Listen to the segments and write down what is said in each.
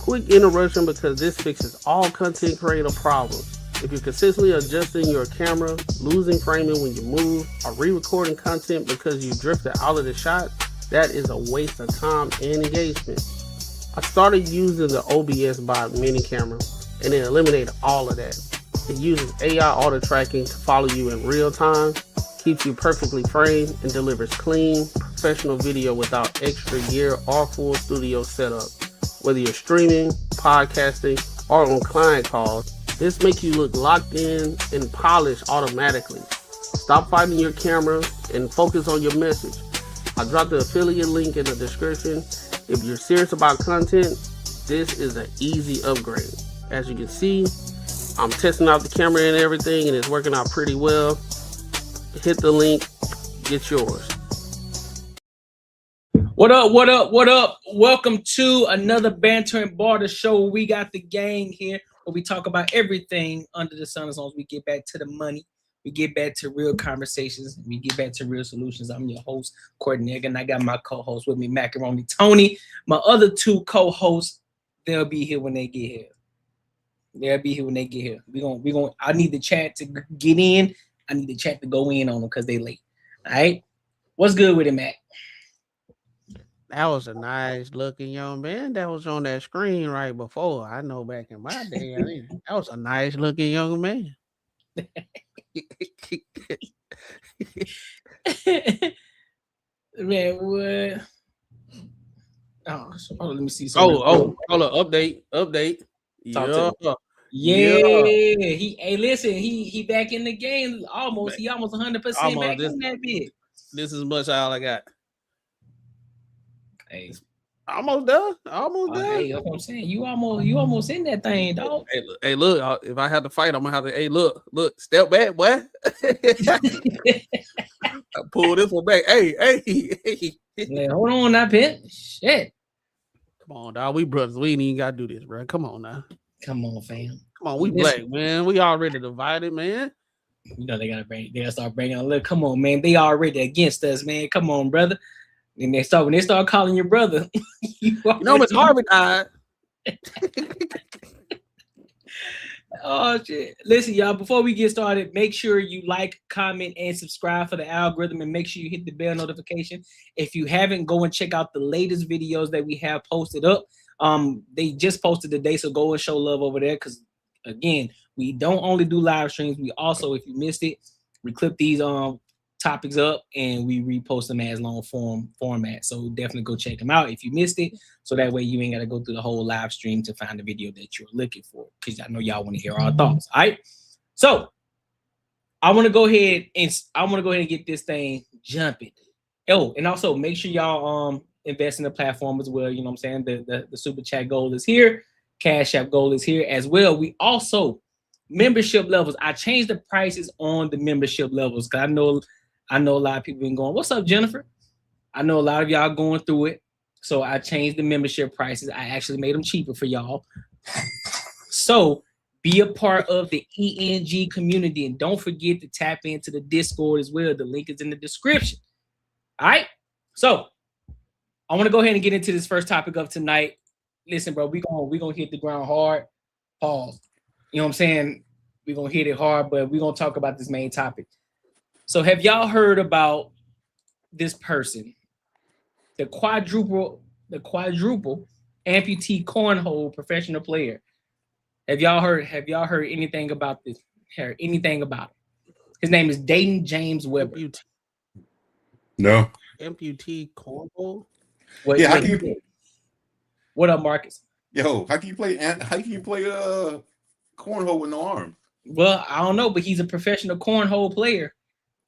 Quick interruption because this fixes all content creator problems. If you're consistently adjusting your camera, losing framing when you move, or re-recording content because you drifted out of the shot, that is a waste of time and engagement. I started using the OBS Bot mini camera and it eliminated all of that. It uses AI auto tracking to follow you in real time, keeps you perfectly framed, and delivers clean, professional video without extra gear or full studio setup. Whether you're streaming, podcasting, or on client calls, this makes you look locked in and polished automatically. Stop fighting your camera and focus on your message. I dropped the affiliate link in the description. If you're serious about content, this is an easy upgrade. As you can see, I'm testing out the camera and everything, and it's working out pretty well. Hit the link, get yours. What up, what up, what up? Welcome to another Banter Barter show. We got the gang here where we talk about everything under the sun as long as we get back to the money. We get back to real conversations. We get back to real solutions. I'm your host, Courtney, and I got my co-host with me, Macaroni Tony. My other two co-hosts, they'll be here when they get here. They'll be here when they get here. We gonna. I need the chat to get in. I need the chat to go in on them because they late. All right. What's good with it, Mac? That was a nice looking young man that was on that screen right before. I know back in my day, that was a nice looking young man. Man, what? Oh, let me see. Hold on. Update. Yeah. He back in the game. He almost 100% back in that bit. This is much all I got. Hey, almost done. Hey, that's what I'm saying. You almost in that thing, dog. Hey, look. If I have to fight, I'm gonna have to. Hey, look. Step back, boy. I pull this one back. Hey. Yeah, hold on, now, Pit. Shit. Come on, dog. We brothers. We ain't even gotta do this, bro. Come on now. Come on, fam. Come on, we black, man. We already divided, man. You know they gotta start bringing a look. Come on, man. They already against us, man. Come on, brother. And when they start calling your brother, Miss Harvey died. Oh shit! Listen, y'all. Before we get started, make sure you like, comment, and subscribe for the algorithm, and make sure you hit the bell notification. If you haven't, go and check out the latest videos that we have posted up. They just posted today, so go and show love over there. Because again, we don't only do live streams. We also, if you missed it, we clip these topics up and we repost them as long format. So definitely go check them out if you missed it. So that way you ain't got to go through the whole live stream to find the video that you're looking for. Because I know y'all want to hear our thoughts. All right. So I want to go ahead and get this thing jumping. Oh, and also make sure y'all invest in the platform as well. You know what I'm saying? The super chat goal is here. Cash App goal is here as well. We also membership levels. I changed the prices on the membership levels because I know a lot of people been going, what's up, Jennifer? I know a lot of y'all going through it. So I changed the membership prices. I actually made them cheaper for y'all. So be a part of the ENG community. And don't forget to tap into the Discord as well. The link is in the description. All right. So I want to go ahead and get into this first topic of tonight. Listen, bro, we're gonna hit the ground hard. Pause. You know what I'm saying? We're gonna hit it hard, but we're gonna talk about this main topic. So have y'all heard about this person, the quadruple amputee cornhole professional player? Have y'all heard anything about this? Heard anything about it? His name is Dayton James Webber. No. Amputee cornhole? What up, Marcus? How can you play cornhole with no arm? Well, I don't know, but he's a professional cornhole player.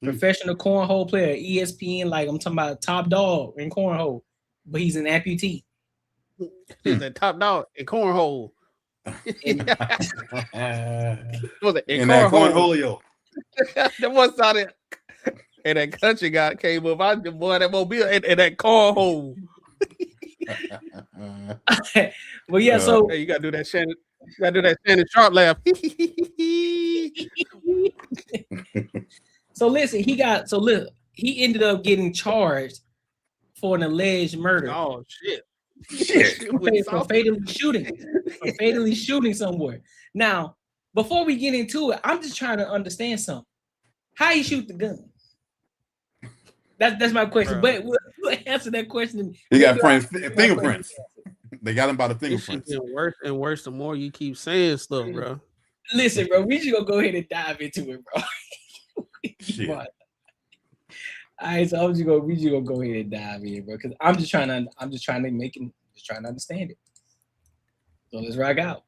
Professional cornhole player, ESPN, like I'm talking about top dog in cornhole, but he's an amputee. He's a top dog in cornhole. In that cornholio. That one started, and that country guy came up. I just boy that mobile and that cornhole. Well, yeah. So hey, you gotta do that Shannon Sharp laugh. So listen, he ended up getting charged for an alleged murder. Oh shit! Shit. For fatally shooting somewhere. Now, before we get into it, I'm just trying to understand something. How you shoot the gun? That's my question. Bro. But we'll answer that question. He got fingerprints. They got him by the This shit fingerprints. getting worse and worse the more you keep saying stuff, bro. Listen, bro, we just gonna go ahead and dive into it, bro. Shit. All right, so we just gonna go ahead and dive in, bro, because I'm just trying to understand it. So let's rock out.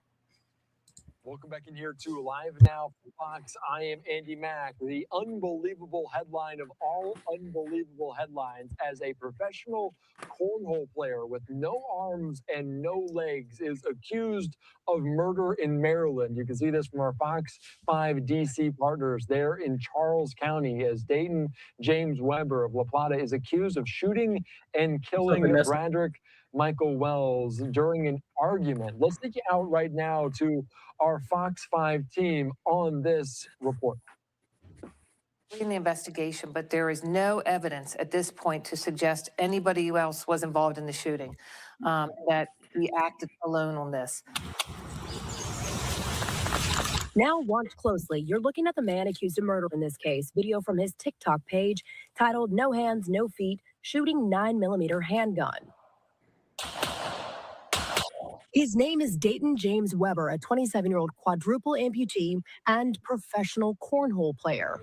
Welcome back in here to Live Now from Fox. I am Andy Mack. The unbelievable headline of all unbelievable headlines as a professional cornhole player with no arms and no legs is accused of murder in Maryland. You can see this from our Fox 5 DC partners there in Charles County as Dayton James Webber of La Plata is accused of shooting and killing Bradrick Michael Wells during an argument. Let's take you out right now to our Fox 5 team on this report. In the investigation, but there is no evidence at this point to suggest anybody else was involved in the shooting, that he acted alone on this. Now watch closely. You're looking at the man accused of murder in this case. Video from his TikTok page titled "No Hands, No Feet, Shooting 9mm Handgun." His name is Dayton James Webber, a 27-year-old quadruple amputee and professional cornhole player.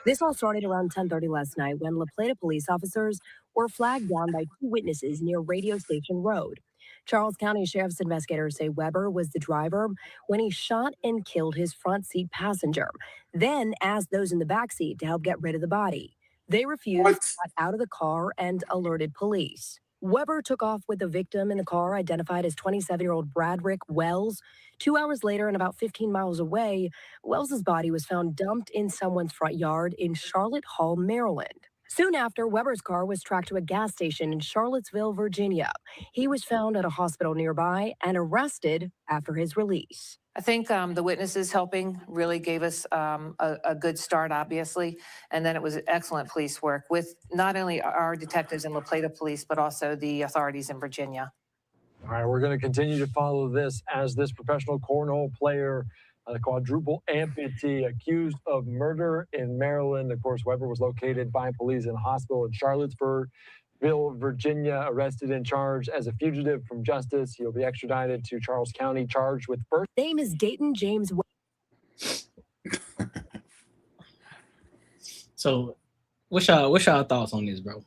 This all started around 10:30 last night when La Plata police officers were flagged down by two witnesses near Radio Station Road. Charles County Sheriff's investigators say Webber was the driver when he shot and killed his front seat passenger, then asked those in the back seat to help get rid of the body. They refused, got out of the car, and alerted police. Webber took off with the victim in the car, identified as 27-year-old Bradrick Wells. 2 hours later and about 15 miles away, Wells's body was found dumped in someone's front yard in Charlotte Hall, Maryland. Soon after, Webber's car was tracked to a gas station in Charlottesville, Virginia. He was found at a hospital nearby and arrested after his release. I think the witnesses helping really gave us a good start, obviously. And then it was excellent police work with not only our detectives in La Plata Police, but also the authorities in Virginia. All right, we're going to continue to follow this as this professional cornhole player, a quadruple amputee, accused of murder in Maryland. Of course, Webber was located by police in a hospital in Charlottesville, Virginia, arrested and charged as a fugitive from justice. He'll be extradited to Charles County, charged with first. Name is Dayton James Webber. So, what's y'all thoughts on this, bro?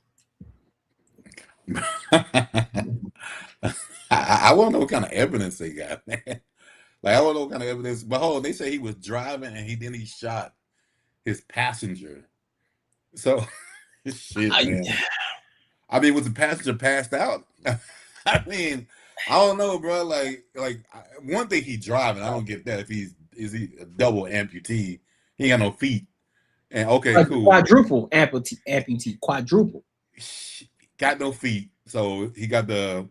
I want to know what kind of evidence they got, man. Like, I don't know what kind of evidence. But hold on, they say he was driving and he shot his passenger. So, shit, man. I mean, was the passenger passed out? I mean, I don't know, bro. Like one thing he driving, I don't get that. If is he a double amputee? He ain't got no feet. And okay, cool. Quadruple amputee, quadruple. Got no feet, so he got the,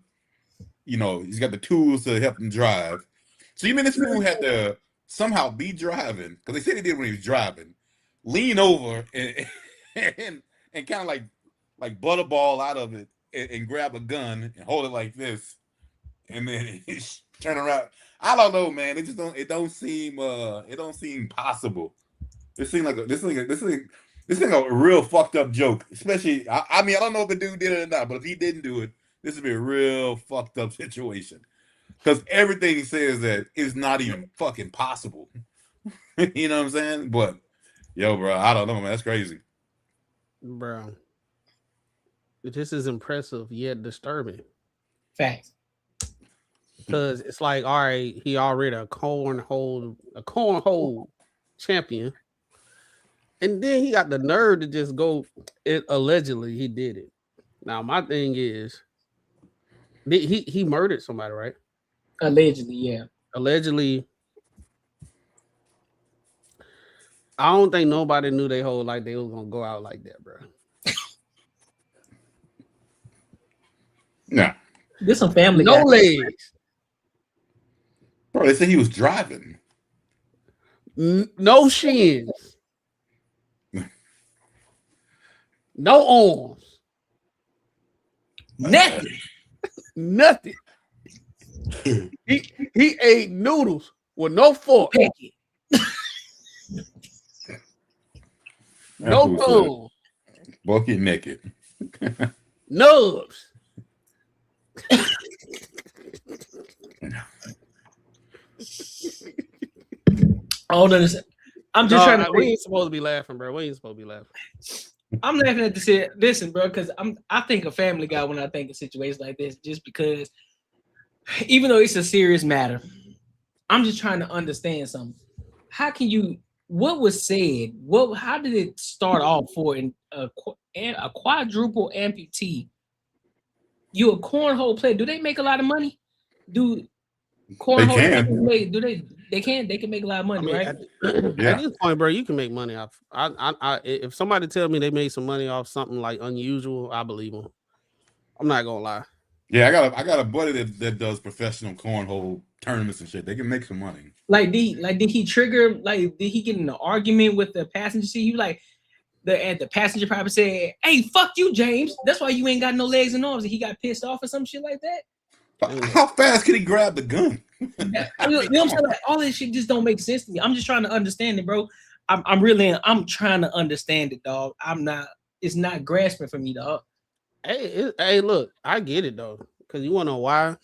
he's got the tools to help him drive. So you mean this fool had to somehow be driving, because they said he did when he was driving, lean over and kind of like butterball out of it and grab a gun and hold it like this, and then turn around. I don't know, man. It just don't seem possible. This thing a real fucked up joke. Especially, I mean, I don't know if the dude did it or not, but if he didn't do it, this would be a real fucked up situation. Because everything says that it's not even fucking possible. You know what I'm saying? But yo, bro, I don't know, man. That's crazy, bro. This is impressive yet disturbing. Facts. Because it's like, all right, he already a cornhole champion, and then he got the nerve to just go. Allegedly, he did it. Now, my thing is, he murdered somebody, right? Allegedly, yeah. Allegedly. I don't think nobody knew they whole life they was gonna go out like that, bro. Nah. This some family. No legs. Bro, they said he was driving. No shins. No arms. Nothing. Nothing. He ate noodles with no fork, Picky. no tongue, Bucket naked. nubs. Oh, no, I'm just trying to. We ain't supposed to be laughing, bro. We ain't supposed to be laughing. I'm laughing at the shit. Listen, bro, because I think of Family Guy when I think of situations like this, just because, even though it's a serious matter, I'm just trying to understand something. How can you? What was said? How did it start off for a quadruple amputee? You a cornhole player? Do they make a lot of money? Do cornhole players make? Do they? They can make a lot of money, right? At this point, bro, you can make money off. If somebody tell me they made some money off something like unusual, I believe them. I'm not gonna lie. Yeah, I got a buddy that does professional cornhole tournaments and shit. They can make some money. Did he trigger? Did he get in an argument with the passenger seat? You like the passenger probably said, "Hey, fuck you, James. That's why you ain't got no legs and arms." And he got pissed off or some shit like that. How fast can he grab the gun? You know what I'm saying? Like, all this shit just don't make sense to me. I'm just trying to understand it, bro. I'm trying to understand it, dog. It's not grasping for me, dog. Hey, look, I get it though, because you wanna know why?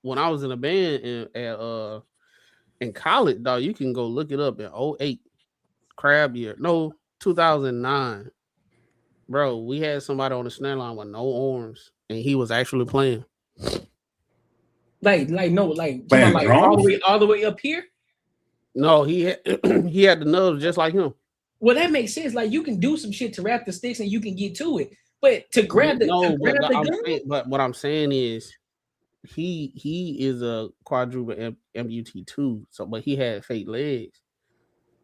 When I was in a band in college, dog, you can go look it up in 08 crab year. No, 2009. Bro, we had somebody on the snare line with no arms, and he was actually playing. All the way up here. No, he had the nubs just like him. Well, that makes sense. Like, you can do some shit to wrap the sticks and you can get to it, but to grab the gun. But what I'm saying is, he is a quadruple amputee too. So, but he had fake legs.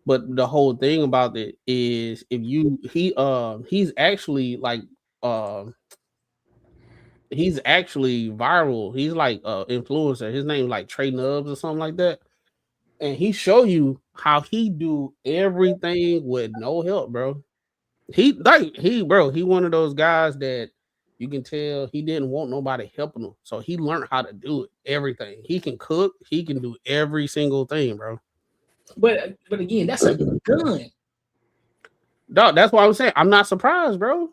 But the whole thing about it is, he's actually like he's actually viral. He's like influencer. His name's like Trey Nubs or something like that. And he show you how he do everything with no help, bro. He one of those guys that you can tell he didn't want nobody helping him. So he learned how to do it, everything. He can cook, he can do every single thing, bro. But again, that's a gun. Dog, that's why I'm saying I'm not surprised, bro.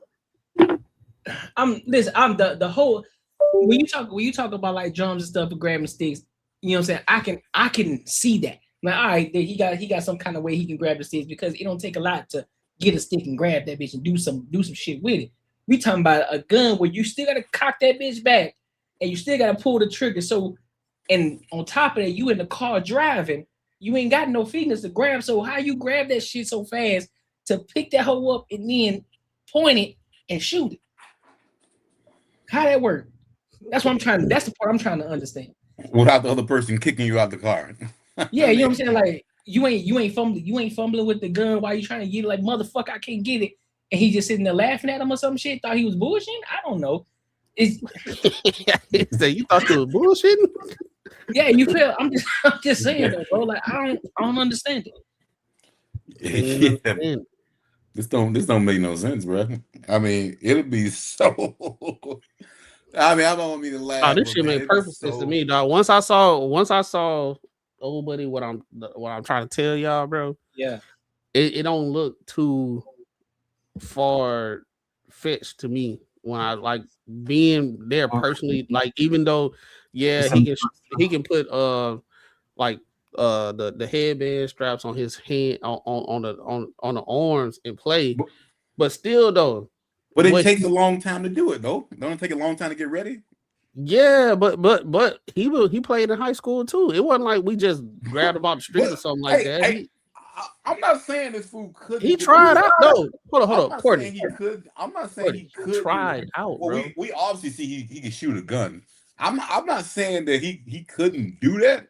I'm the whole when you talk about like drums and stuff and grabbing sticks, you know what I'm saying? I can see that. Like, all right, he got some kind of way he can grab the sticks, because it don't take a lot to get a stick and grab that bitch and do some shit with it. We talking about a gun where you still gotta cock that bitch back and you still gotta pull the trigger. So, and on top of that, you in the car driving, you ain't got no fingers to grab. So how you grab that shit so fast to pick that hoe up and then point it and shoot it? How that work? That's the part I'm trying to understand. Without the other person kicking you out the car. Yeah, you know what I'm saying? Like, you ain't fumbling with the gun while you trying to get it. Like, motherfucker, I can't get it. And he just sitting there laughing at him or some shit. Thought he was bullshitting. I don't know. You thought you was bullshitting? Yeah, you feel. I'm just saying though, bro. Like, I don't understand it. Yeah. This don't make no sense, bro. I mean, it'll be so. I mean, I don't want me to laugh. Oh, this shit made perfect sense to me, dog. Once I saw old buddy, what I'm trying to tell y'all, bro. Yeah, it don't look too far fetched to me when I like being there personally. Like, even though, yeah, he can put the headband straps on his hand on the arms and play, but still though. But it takes a long time to do it though. Don't it take a long time to get ready? Yeah, but he played in high school too. It wasn't like we just grabbed him off the street or something like that. I'm not saying this fool could. He tried out though. Hold up, Courtney. I'm not saying he could. Tried out, well, bro. We obviously see he can shoot a gun. I'm not saying that he couldn't do that,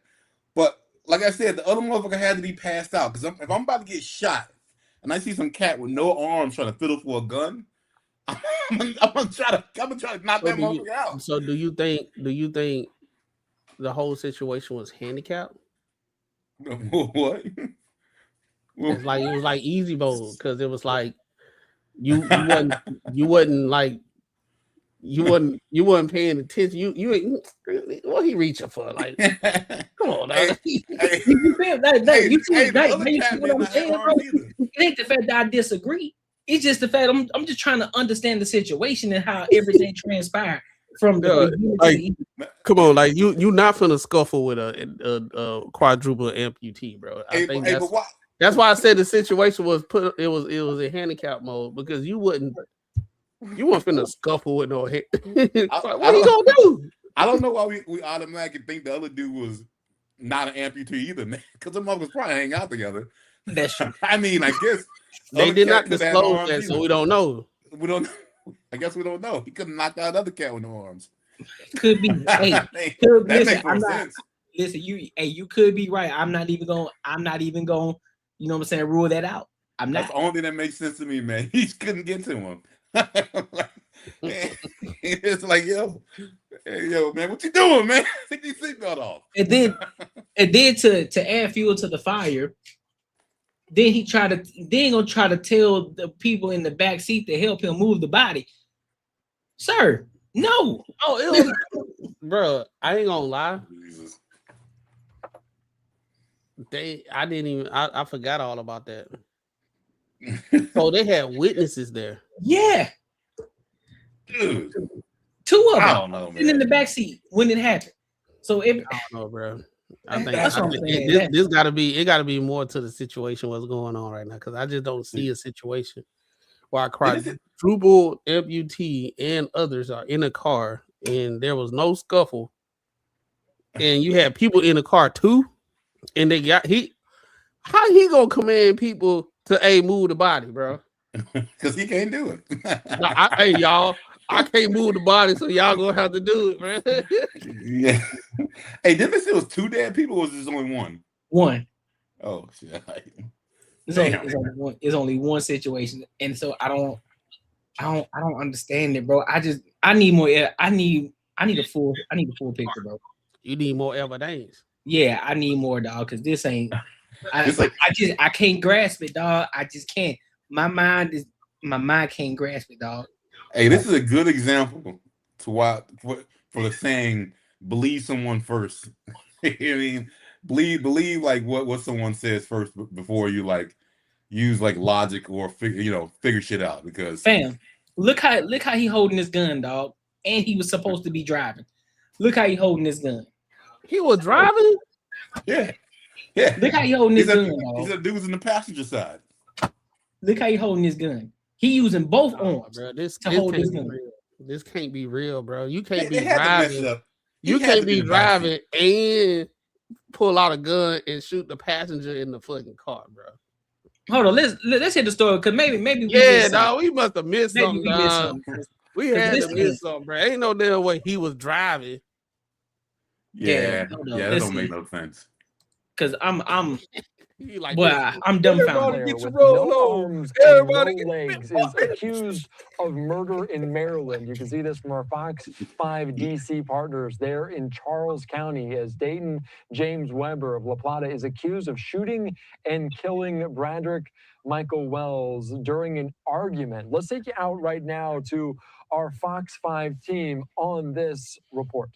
but like I said, the other motherfucker had to be passed out. Because if I'm about to get shot and I see some cat with no arms trying to fiddle for a gun, I'm gonna try to knock that motherfucker out. So do you think the whole situation was handicapped? What? It's like it was like easy bowl, because it was like you wasn't like you wasn't paying attention. You ain't what he reaching for? Like, come on, dog. You feel that? You see, the other you cat see may what I'm not have saying, bro? arms either. It ain't the fact that I disagree. It's just the fact I'm just trying to understand the situation and how everything transpired from the beginning to the end. Come on, like you not finna scuffle with a quadruple amputee, bro. I think that's why I said the situation was it was in handicap mode because you weren't finna scuffle with no head. What are you gonna do? I don't know why we automatically think the other dude was not an amputee either, man. Because the motherfuckers probably hang out together. That's true. I mean, I guess they did not disclose that, so we don't know. We don't. I guess we don't know. He could have knocked out another cat with no arms. Could be. Hey, that makes no sense. Listen, you could be right. I'm not even going. You know what I'm saying? Rule that out. I'm not. That's the only thing that makes sense to me, man. He couldn't get to him. It's like, yo, man, what you doing, man? Take your seatbelt off. And then to add fuel to the fire, then he gonna try to tell the people in the back seat to help him move the body. Sir, no. Oh, it was, bro. I ain't gonna lie. Jesus. I forgot all about that. So they had witnesses there. Yeah. Dude. Two of them. I don't know, man. In the back seat when it happened. So I don't know, bro. I think this gotta be more to the situation what's going on right now because I just don't see a situation where quadruple amputee and others are in a car and there was no scuffle and you had people in the car too and how he gonna command people to move the body, bro? Because he can't do it. No, hey y'all, I can't move the body, so y'all gonna have to do it, man. Yeah. Hey, didn't they say it was two dead people, or was this only one? One. Oh shit. It's only one situation, and so I don't understand it, bro. I need more. I need a full picture, bro. You need more evidence. Yeah, I need more, dog, because this ain't. I can't grasp it, dog. I just can't. My mind can't grasp it, dog. Hey, this is a good example for the saying, believe someone first. I mean, believe like what someone says first before you like use like logic or figure shit out. Because fam, look how he holding his gun, dog, and he was supposed to be driving. Look how he holding his gun. He was driving. Yeah. Look how he holding his gun, dog. These are dudes in the passenger side. Look how he holding his gun. He using both arms, bro. to hold his gun. This can't be real, bro. You can't be driving. You can't be driving and pull out a gun and shoot the passenger in the fucking car, bro. Hold on, let's hit the story because maybe we must have missed something. We had to miss something, bro. Ain't no damn way he was driving. Yeah, that don't make no sense. Because I'm Everybody dumbfounded. get your roll on. Everybody get legs is accused of murder in Maryland. You can see this from our Fox 5 DC partners there in Charles County as Dayton James Webber of La Plata is accused of shooting and killing Bradrick Michael Wells during an argument. Let's take you out right now to our Fox 5 team on this report.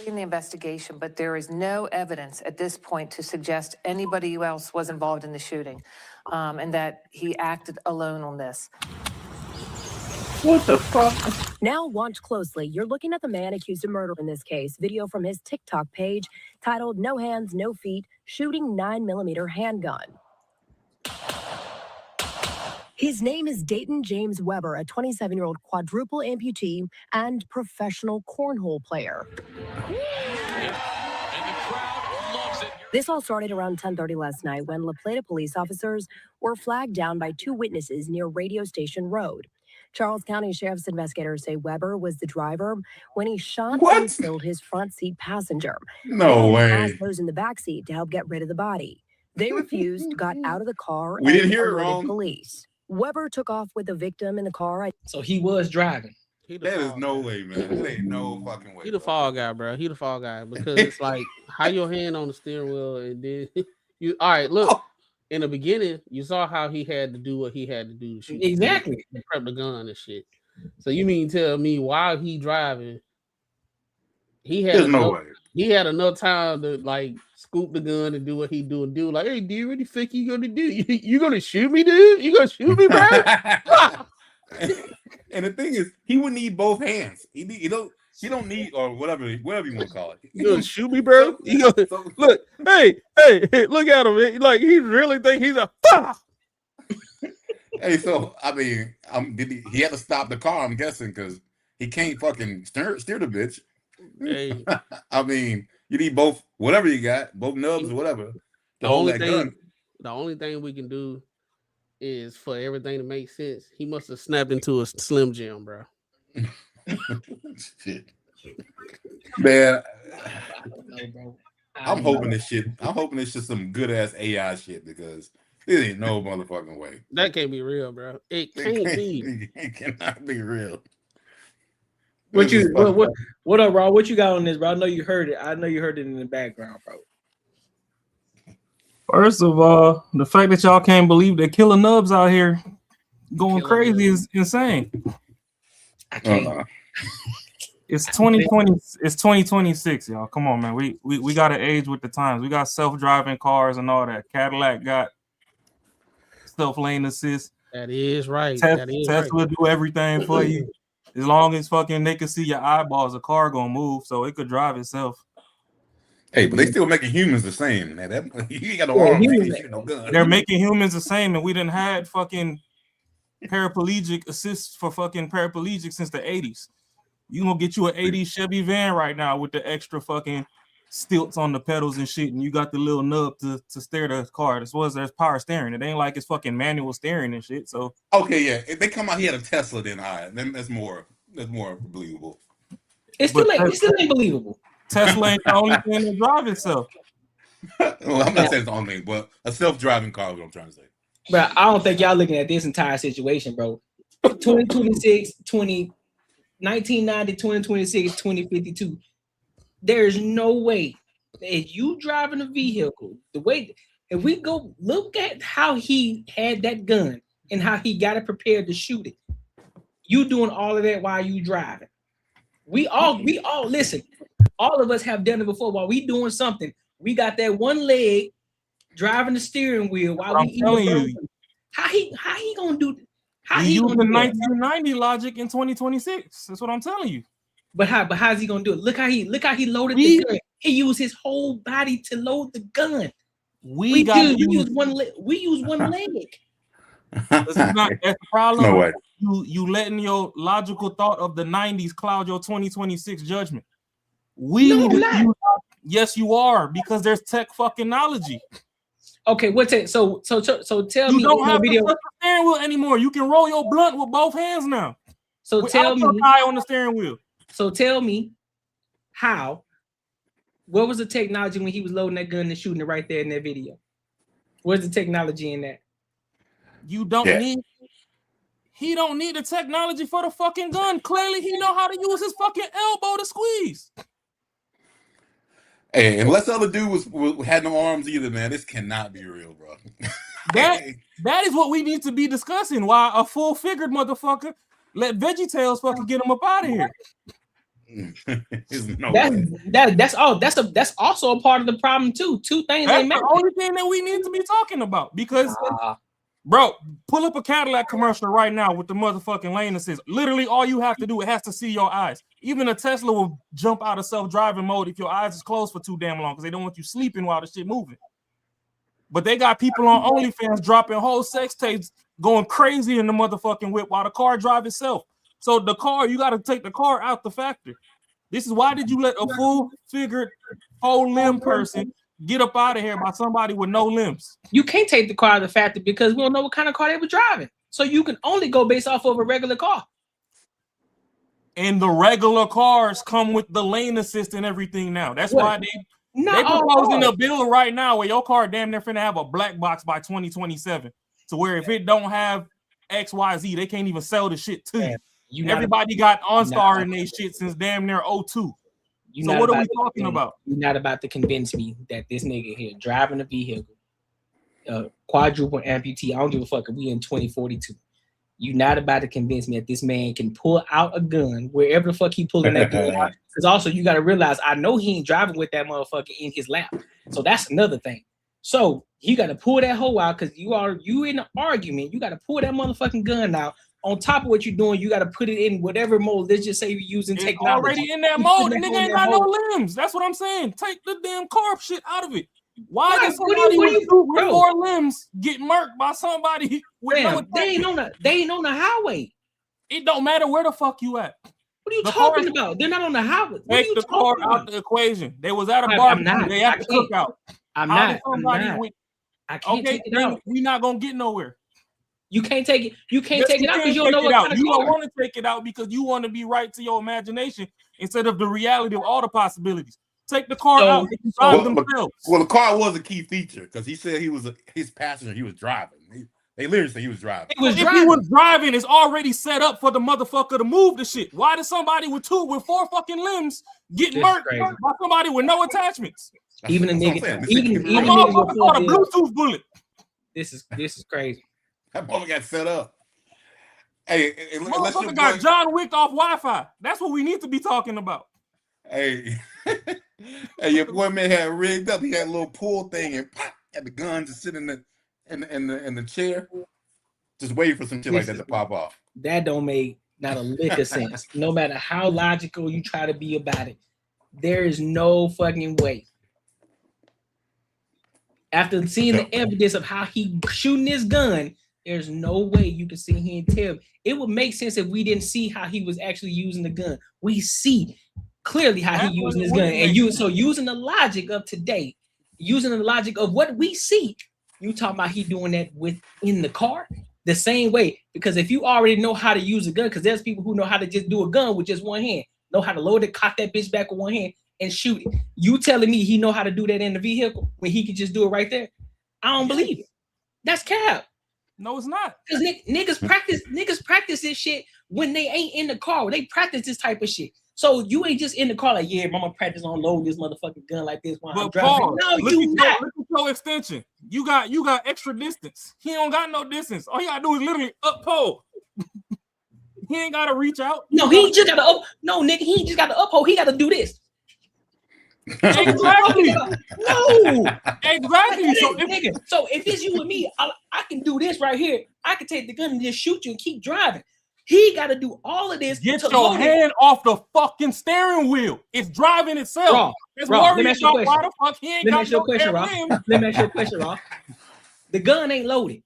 In the investigation, but there is no evidence at this point to suggest anybody else was involved in the shooting, and that he acted alone on this. What the fuck? Now watch closely. You're looking at the man accused of murder in this case. Video from his TikTok page titled "No Hands, No Feet, Shooting 9mm Handgun." His name is Dayton James Webber, a 27-year-old quadruple amputee and professional cornhole player. This all started around 10:30 last night when La Plata police officers were flagged down by two witnesses near Radio Station Road. Charles County Sheriff's investigators say Webber was the driver when he shot and killed his front seat passenger. No way. Asked those in the back seat to help get rid of the body. They refused, got out of the car, We didn't hear it alerted wrong. Police. Webber took off with the victim in the car. So he was driving. That is no way, man. That ain't no fucking way. He the fall guy, bro. He the fall guy because it's like how your hand on the steering wheel and then you. All right, look. In the beginning, you saw how he had to do what he had to do to shoot. Exactly. Prep the gun and shit. So you mean tell me while he driving, he had There's no enough, way. he had enough time to like scoop the gun and do what he do and do like, hey, dude, what the fuck you gonna do? You gonna shoot me, dude? You gonna shoot me, bro? And the thing is, he would need both hands. He don't need or whatever you want to call it. You gonna shoot me, bro? You gonna look? Hey, look at him. Man. Like he really think he's a. Hey, so I mean, he had to stop the car. I'm guessing because he can't fucking steer the bitch. Hey, I mean, you need both, whatever you got, both nubs or whatever. The only thing we can do is for everything to make sense. He must have snapped into a Slim Jim, bro. Shit. Man, I don't know, bro. I'm hoping this shit. I'm hoping it's just some good ass AI shit because there ain't no motherfucking way. That can't be real, bro. It can't be. It cannot be real. What up, Rob? What you got on this, bro? I know you heard it. I know you heard it in the background, bro. First of all, the fact that y'all can't believe that killer nubs out here going crazy is insane. I can't. It's 2020. It's 2026, y'all. Come on, man. We got to age with the times. We got self-driving cars and all that. Cadillac got self-lane assist. That is right. Tesla do everything for you. As long as fucking they can see your eyeballs, the car gonna move, so it could drive itself. Hey, but they still making humans the same, man. You ain't got no arms, no gun. They're making humans the same, and we done had fucking paraplegic assists for fucking paraplegic since the 80s. You gonna get you an 80s Chevy van right now with the extra fucking stilts on the pedals and shit, and you got the little nub to steer the car. There's power steering. It ain't like it's fucking manual steering and shit. So okay, yeah. If they come out here at a Tesla, then then that's more believable. It still ain't believable. Tesla ain't the only thing that drive itself. Well, I'm not saying it's the only thing, but a self-driving car is what I'm trying to say. Bro, I don't think y'all looking at this entire situation, bro. 2026, 1990, 2026, 2052. There's no way that you driving a vehicle, the way if we go look at how he had that gun and how he got it prepared to shoot it. You doing all of that while you driving. We all listen. All of us have done it before. While we doing something, we got that one leg driving the steering wheel while I'm telling you. How he gonna do? How he he using gonna do 1990 logic in 2026? That's what I'm telling you. But how's he gonna do it? Look how he loaded the gun. He used his whole body to load the gun. We use one leg. That's the problem. No way. You letting your logical thought of the 90s cloud your 2026 judgment. Yes, you are, because there's tech fucking knowledge. Okay, what's it? So tell me. You don't have to touch the steering wheel anymore. You can roll your blunt with both hands now. So tell me, eye on the steering wheel. So tell me how. What was the technology when he was loading that gun and shooting it right there in that video? Where's the technology in that? You don't need. He don't need the technology for the fucking gun. Clearly, he know how to use his fucking elbow to squeeze. Hey, unless the other dude had no arms either, man, this cannot be real, bro. That is what we need to be discussing. Why a full-figured motherfucker let VeggieTales fucking get him up out of here. That's also a part of the problem too. Two things. That's the only thing that we need to be talking about because, bro, pull up a Cadillac commercial right now with the motherfucking lane assist. Literally, all you have to do, it has to see your eyes. Even a Tesla will jump out of self-driving mode if your eyes is closed for too damn long because they don't want you sleeping while the shit moving. But they got people on OnlyFans dropping whole sex tapes, going crazy in the motherfucking whip while the car drives itself. So the car, you got to take the car out the factory. This is why did you let a full-figured, whole-limb person get up out of here by somebody with no limbs? You can't take the car out of the factory because we don't know what kind of car they were driving. So you can only go based off of a regular car. And the regular cars come with the lane assist and everything now. That's why they proposing a bill right now where your car damn near finna have a black box by 2027. To where if it don't have XYZ, they can't even sell the shit to you. Everybody got OnStar in their shit since damn near 02. So what are we talking about? You're not about to convince me that this nigga here driving a vehicle, quadruple amputee. I don't give a fuck if we in 2042. You're not about to convince me that this man can pull out a gun wherever the fuck he pulling that gun out. Because also you got to realize, I know he ain't driving with that motherfucker in his lap. So that's another thing. So you got to pull that hoe out because you in an argument. You got to pull that motherfucking gun out. On top of what you're doing, you got to put it in whatever mode. Let's just say you're using technology. Already in that mode, the nigga ain't got no limbs. That's what I'm saying. Take the damn carb shit out of it. Why does somebody with 4 limbs get murked by somebody with no they ain't on the highway. It don't matter where the fuck you at. What are you talking about? They're not on the highway. Take the car out the equation. They was at a barbecue. They at the cookout. I'm not. I can't take it out. We're not gonna get nowhere. You can't take it. You can't take it out because you don't know what kind of You don't want to take it out because you want to be right to your imagination instead of the reality of all the possibilities. Take the car out. Well, the car was a key feature because he said he was his passenger. He was driving. They literally said he was driving. He was driving, it's already set up for the motherfucker to move the shit. Why does somebody with 4 fucking limbs get murked by somebody with no attachments? Even a nigga, even a motherfucker called a Bluetooth bullet. This is crazy. That motherfucker got set up. Hey, motherfucker got John Wick off Wi-Fi. That's what we need to be talking about. Hey, hey, your boy man had rigged up. He had a little pull thing and pop, had the gun to sit in the chair, just waiting for some shit like that to pop off. That don't make not a lick of sense. No matter how logical you try to be about it, there is no fucking way. After seeing the evidence of how he shooting his gun, there's no way you can sit here and tell. It would make sense if we didn't see how he was actually using the gun. We see clearly how he using his gun, and using the logic of today, using the logic of what we see. You talking about he doing that within the car the same way? Because if you already know how to use a gun, because there's people who know how to just do a gun with just one hand, know how to load it, cock that bitch back with one hand, and shoot it. You telling me he know how to do that in the vehicle when he could just do it right there? I don't believe it. That's cap. No, it's not. Because niggas practice this shit when they ain't in the car. They practice this type of shit. So you ain't just in the car like, yeah, I'm gonna practice on loading this motherfucking gun like this while I'm driving. No, you not. Look at your extension. You got extra distance. He don't got no distance. All he gotta do is literally up pole. He ain't gotta reach out. No, he just gotta up. No, nigga, he just gotta up pole. He gotta do this. Exactly. No. Exactly. So if it's you and me, I can do this right here. I can take the gun and just shoot you and keep driving. He got to do all of this. Get your hand off the fucking steering wheel. It's driving itself. Let me ask you a question. Let me ask you a question, Rob. The gun ain't loaded.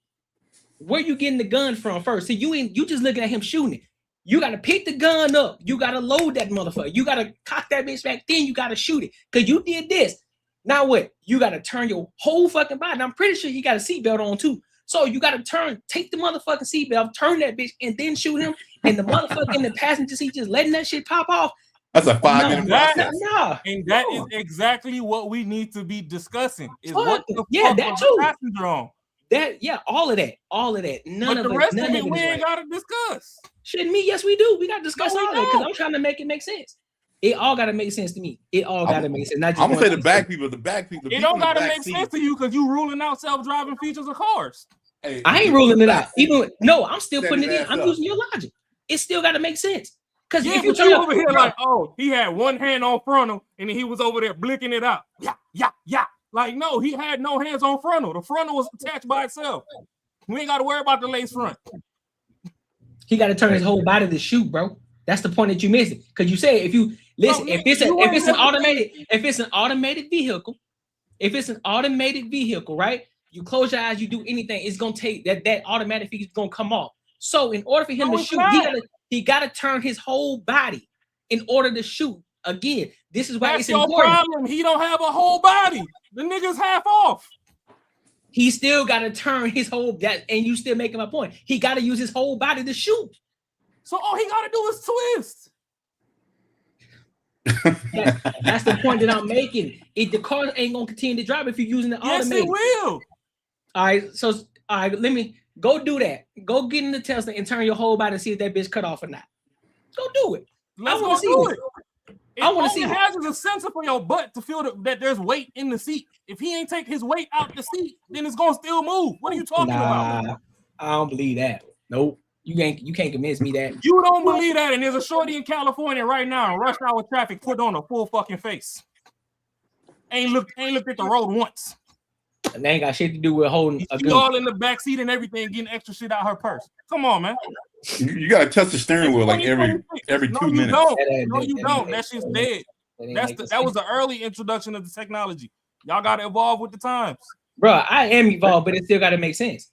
Where you getting the gun from first? See, you just looking at him shooting it. You got to pick the gun up. You got to load that motherfucker. You got to cock that bitch back. Then you got to shoot it. Because you did this. Now what? You got to turn your whole fucking body. And I'm pretty sure he got a seatbelt on too. So you got to take the motherfucking seatbelt, turn that bitch, and then shoot him. And the motherfucker in the passenger seat just letting that shit pop off. That's a 5-minute process. And that is exactly what we need to be discussing. Is what the fuck that too. Passenger on. All of that. None of the rest of it we ain't gotta discuss. Shouldn't me? Yes, we do. We gotta discuss all that because I'm trying to make it make sense. It all gotta make sense to me. It all gotta make sense. I'm gonna say the back people. It don't gotta make sense to you because you ruling out self-driving features of cars. Hey, I ain't ruling it out. I'm still putting it in. I'm using your logic. It still gotta make sense. Because if you over here like, oh, he had one hand on frontal and then he was over there blinking it out. Yeah. Like, no, he had no hands on frontal. The frontal was attached by itself. We ain't got to worry about the lace front. He got to turn his whole body to shoot, bro. That's the point that you missed it. Because you say if it's an automated vehicle, right? You close your eyes, you do anything, it's gonna take that automatic vehicle is gonna come off. So in order for him to shoot, he gotta turn his whole body in order to shoot. Again, this is why it's important. Problem. He don't have a whole body. The nigga's half off. He still got to turn his whole and you still making my point. He got to use his whole body to shoot. So all he got to do is twist. That's the point that I'm making. The car ain't gonna continue to drive if you're using the automated. Yes, it will. All right. Let me go do that. Go get in the Tesla and turn your whole body and see if that bitch cut off or not. Go do it. Let's go do it. I want to see. It has a sensor for your butt to feel that there's weight in the seat. If he ain't take his weight out the seat, then it's gonna still move. What are you talking about? I don't believe that. Nope. You can't convince me that. You don't believe that, and there's a shorty in California right now in rush hour traffic put on a full fucking face. Ain't looked at the road once. And they ain't got shit to do with holding a She gun. all in the back seat and everything, getting extra shit out her purse. Come on, man. You gotta touch the steering wheel like every 2 minutes. No, you don't. That shit's dead. That was the early introduction of the technology. Y'all gotta evolve with the times. Bro, I am evolved, but it still gotta make sense.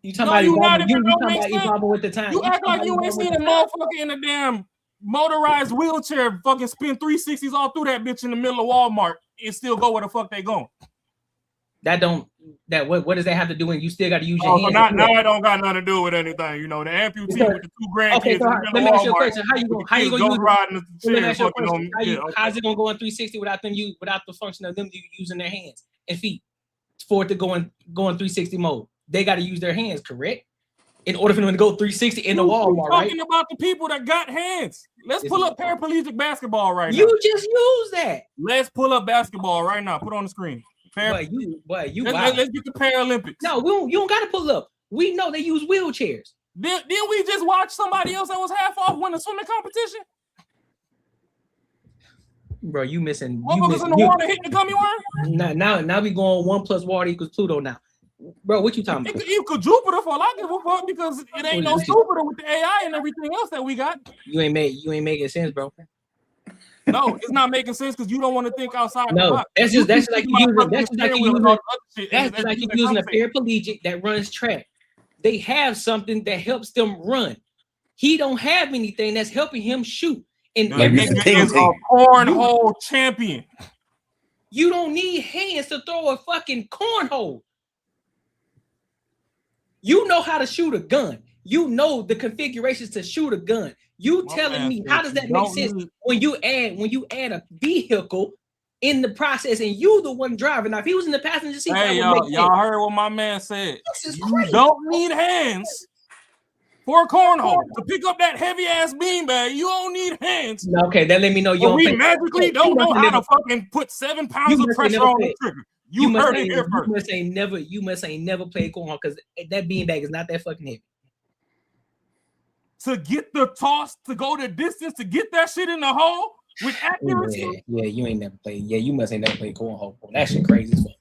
You talking about evolving with the time. You act like you ain't seen a motherfucker in a damn motorized wheelchair fucking spin 360s all through that bitch in the middle of Walmart and still go where the fuck they going. What does that have to do when you still got to use your hands? Now it don't got nothing to do with anything. You know, the amputee with the 2 grandkids. Okay, so let me ask you a question. How you gonna use it? How's it gonna go in 360 without the function of them using their hands and feet for it to go in 360 mode? They got to use their hands, correct? In order for them to go 360 in the Walmart, right? Talking about the people that got hands. Let's pull up paraplegic basketball right now. You just use that. Let's pull up basketball right now. Put on the screen. Let's get the Paralympics. No, you don't got to pull up. We know they use wheelchairs. Didn't we just watch somebody else that was half off win a swimming competition? Bro, you missing. Motherfuckers in the water hitting the gummy worm? Now we going 1 + water = Pluto now. Bro, what you talking about? It could equal Jupiter for all I give a fuck because it ain't no Jupiter with the AI and everything else that we got. You ain't making sense, bro. No, it's not making sense because you don't want to think outside the box. That's just like you using a paraplegic that runs track. They have something that helps them run. He don't have anything that's helping him shoot. And is a cornhole champion. You don't need hands to throw a fucking cornhole. You know how to shoot a gun. You know the configurations to shoot a gun. You telling me how does that make sense when you add a vehicle in the process and you the one driving? Now, if he was in the passenger seat, hey, y'all heard what my man said. You don't need hands for a cornhole to pick up that heavy ass beanbag. You don't need hands. Okay, that let me know you. We magically don't know how to fucking put 7 pounds of pressure on the trigger. You heard it here first. You must ain't never played cornhole because that beanbag is not that fucking heavy. To get the toss, to go the distance, to get that shit in the hole with accuracy. Yeah, you ain't never played. Yeah, you must ain't never played cornhole. That shit crazy as fuck.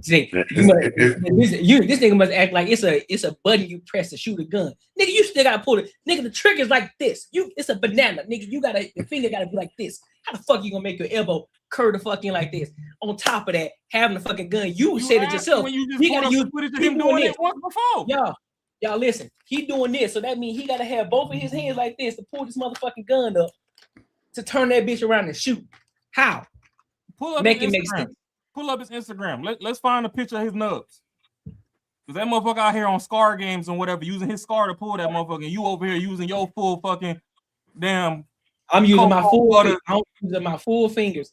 See, this nigga must act like it's a button you press to shoot a gun. Nigga, you still gotta pull it. Nigga, the trigger's like this. It's a banana. Nigga, your finger gotta be like this. How the fuck you gonna make your elbow curve the fucking like this? On top of that, having the fucking gun, you said it yourself. When you just gotta use him doing it once before. Y'all listen. He doing this, so that means he gotta have both of his hands like this to pull this motherfucking gun up to turn that bitch around and shoot. How? Make it make sense. Pull up his Instagram. Let's find a picture of his nubs. Because that motherfucker out here on SCAR games and whatever, using his SCAR to pull that motherfucker. And you over here using your full fucking damn. I'm using my full fingers.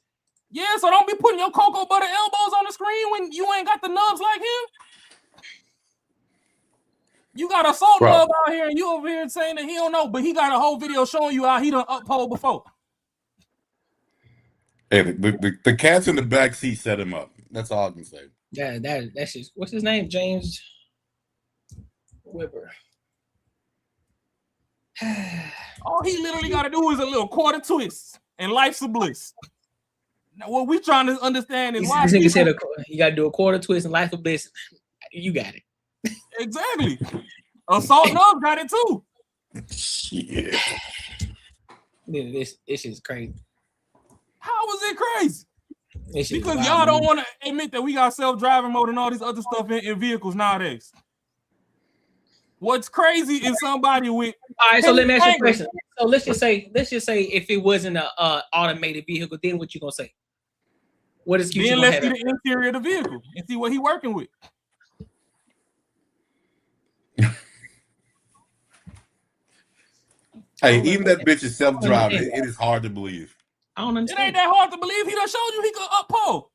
Yeah, so don't be putting your cocoa butter elbows on the screen when you ain't got the nubs like him. You got a salt nub out here and you over here saying that he don't know, but he got a whole video showing you how he done uphold before. Hey, the cats in the back seat set him up. That's all I can say. Yeah, that's just what's his name? James Webber. All he literally got to do is a little quarter twist, and life's a bliss. Now, what we trying to understand is why you said you got to do a quarter twist and life's a bliss. You got it. Exactly. Assault Nub got it too. Shit. This is crazy. How was it crazy? Because y'all don't want to admit that we got self-driving mode and all this other stuff in vehicles nowadays. What's crazy is somebody with. All right, so let me ask you a question. So let's just say if it wasn't an automated vehicle, then what you gonna say? What excuse? Then let's see the interior of the vehicle and see what he working with. Hey, even that bitch is self-driving. It is hard to believe. I don't understand. It ain't that hard to believe. He done showed you he could uphold.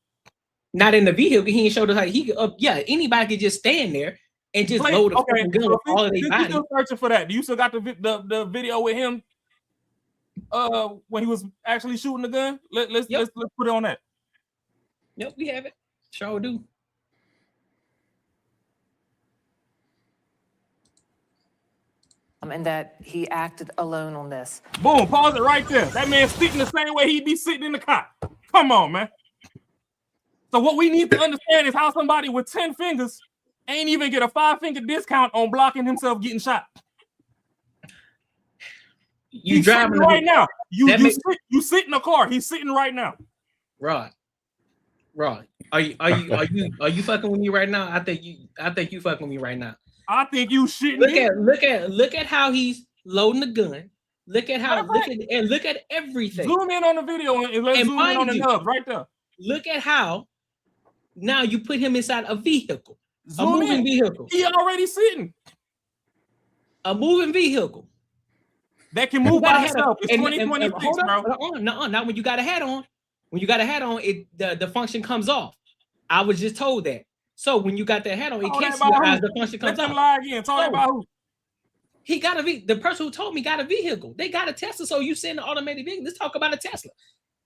Not in the vehicle. He ain't showed us how he could up. Yeah, anybody could just stand there and just load a fucking gun with all of their body. Still searching for that. Do you still got the video with him? When he was actually shooting the gun. Let's put it on that. Yep, we have it. Sure do. and that he acted alone on this. Boom, pause it right there. That man's sitting the same way he'd be sitting in the car. Come on, man. So what we need to understand is how somebody with 10 fingers ain't even get a 5-finger discount on blocking himself getting shot. He's driving right now. You sit in the car. He's sitting right now. Rod, are you fucking with me right now? I think you fucking with me right now. I think you shitting. Look at how he's loading the gun. Look at everything. Zoom in on the video and let's zoom in on the nub right there. Look at how now you put him inside a vehicle. Zoom a moving in. Vehicle. He already sitting. A moving vehicle. That can move by itself. It's 2026, bro. No, not when you got a hat on. When you got a hat on, the function comes off. I was just told that. So when you got that hat on, it can't see your eyes, the function comes off. Lie again. Talk about who? He got the person who told me got a vehicle. They got a Tesla, so you send an automated vehicle. Let's talk about a Tesla.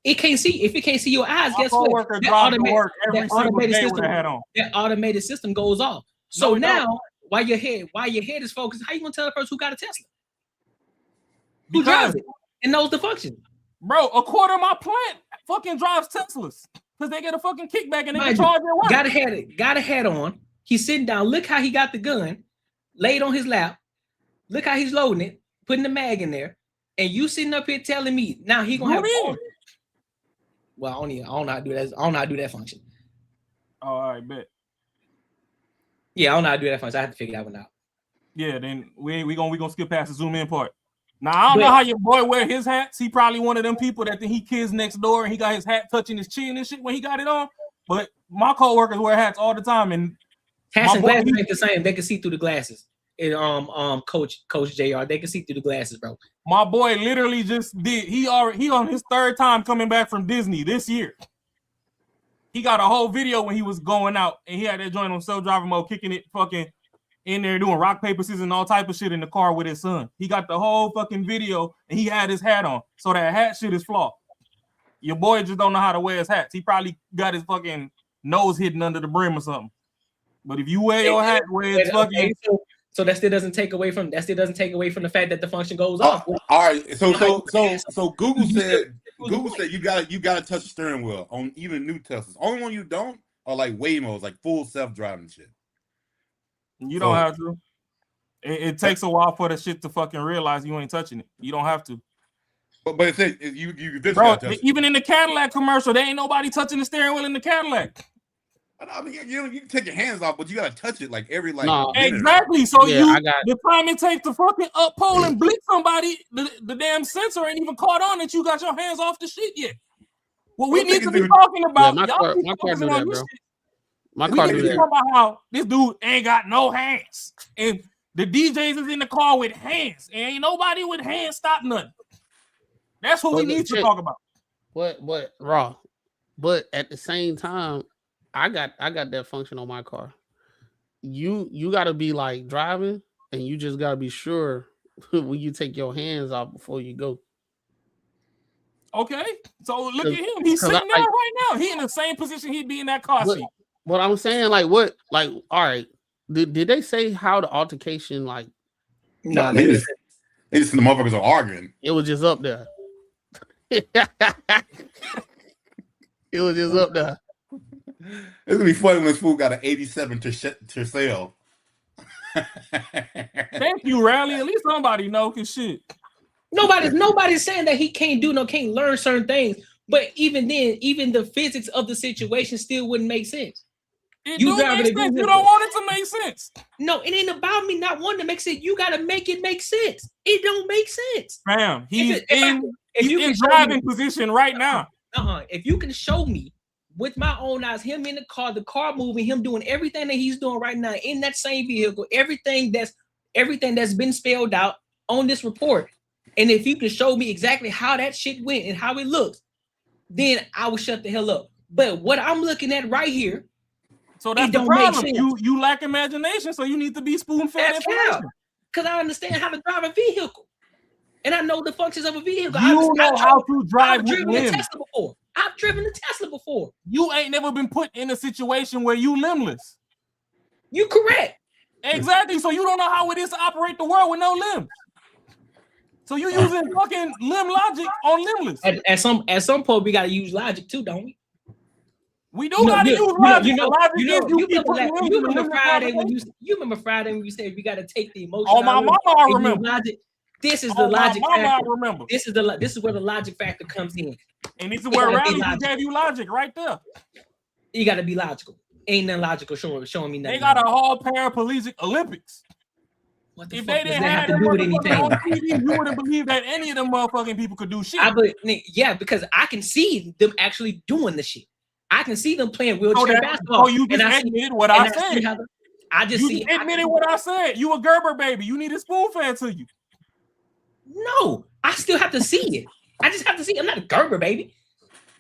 It can't see. If it can't see your eyes, guess what? That automated system goes off. So now, while your head is focused, how you gonna tell the person who got a Tesla? Who drives it and knows the function? Bro, a quarter of my plant fucking drives Teslas because they get a fucking kickback and they can charge their work. Got a hat on. He's sitting down. Look how he got the gun laid on his lap. Look how he's loading it, putting the mag in there, and you sitting up here telling me now he gonna have. Well, I don't know how to do that. I don't know how to do that function. Oh, all right, bet. Yeah, I don't know how to do that function. I have to figure that one out. Yeah, then we gonna skip past the zoom in part. Now, I don't know how your boy wear his hats. He probably one of them people that think he kids next door and he got his hat touching his chin and shit when he got it on. But my co-workers wear hats all the time. And hats and glasses ain't the same. They can see through the glasses. And Coach JR, they can see through the glasses, bro. My boy literally just did. He on his 3rd time coming back from Disney this year. He got a whole video when he was going out and he had that joint on self-driving mode, kicking it fucking in there doing rock, paper, scissors, and all type of shit in the car with his son. He got the whole fucking video and he had his hat on. So that hat shit is flawed. Your boy just don't know how to wear his hats. He probably got his fucking nose hidden under the brim or something. But if you wear your hat where it's fucking... So that still doesn't take away from the fact that the function goes off. All right. So Google said you gotta touch the steering wheel on even new Teslas. Only one you don't are like Waymos, like full self-driving shit. You don't have to. It takes a while for the shit to fucking realize you ain't touching it. You don't have to. But it says you bro, even in the Cadillac commercial, there ain't nobody touching the steering wheel in the Cadillac. I mean, you can take your hands off, but you gotta touch it like every exactly. So the time it takes to fucking up pole and blitz somebody, the damn sensor ain't even caught on that you got your hands off the shit yet. What we need to be talking about, my car do that, bro. My we car need do to that. talk about how this dude ain't got no hands, and the DJs is in the car with hands, and ain't nobody with hands stop nothing. That's what we need to talk about. But raw. But at the same time, I got that function on my car. You got to be like driving, and you just got to be sure when you take your hands off before you go. Okay, so look at him. He's sitting there right now. He in the same position he'd be in that car seat. But I'm saying, all right, did they say how the altercation, like? No, they just the motherfuckers are arguing. It was just up there. It was just up there. It's gonna be funny when this fool got an 87 Tercel. Thank you, Rally. At least somebody know cause shit. Nobody's saying that he can't learn certain things. But even then, even the physics of the situation still wouldn't make sense. You don't want it to make sense. No, it ain't about me not wanting to make sense. You gotta make it make sense. It don't make sense. Fam, he's in driving position right now. If you can show me with my own eyes, him in the car moving, him doing everything that he's doing right now in that same vehicle, everything that's been spelled out on this report. And if you can show me exactly how that shit went and how it looks, then I will shut the hell up. But what I'm looking at right here, so that's the problem. You lack imagination, so you need to be spoon-fed information. Because I understand how to drive a vehicle, and I know the functions of a vehicle. You know how to drive with limbs. I've driven a Tesla before. You ain't never been put in a situation where you limbless. You correct. Exactly. So you don't know how it is to operate the world with no limbs. So you using fucking limb logic on limbless. At some point, we gotta use logic too, don't we? We do gotta use logic. You remember Friday when you said we gotta take the emotion. Oh, my mama, I remember. Logic. This is the logic factor. I remember. This is where the logic factor comes in. And this is where Rally gave you logic right there. You gotta be logical. Ain't nothing logical showing me nothing. They got a whole paraplegic Olympics. What the if fuck they didn't have to do with anything? On TV, you wouldn't believe that any of them motherfucking people could do shit. Yeah, because I can see them actually doing the shit. I can see them playing wheelchair basketball. Oh, you just admitted what I said. You admitted what I said. You a Gerber baby. You need a spoon fed to you. No, I still have to see it. I just have to see it. I'm not a Gerber baby.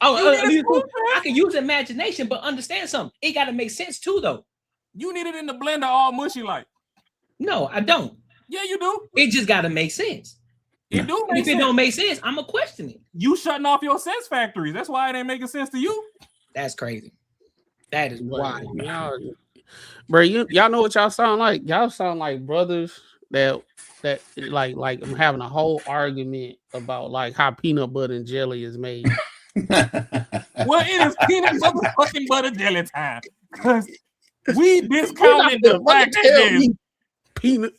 I can use imagination, but understand something. It got to make sense too, though. You need it in the blender all mushy like. No, I don't. Yeah, you do. It just got to make sense. It do make sense. If it don't make sense, I'm going to question it. You shutting off your sense factories. That's why it ain't making sense to you. That's crazy. That is wild. Bro, y'all know what y'all sound like? Y'all sound like brothers that like I'm having a whole argument about like how peanut butter and jelly is made. Well, it is peanut motherfucking butter jelly time. Because we discounted the fact that peanut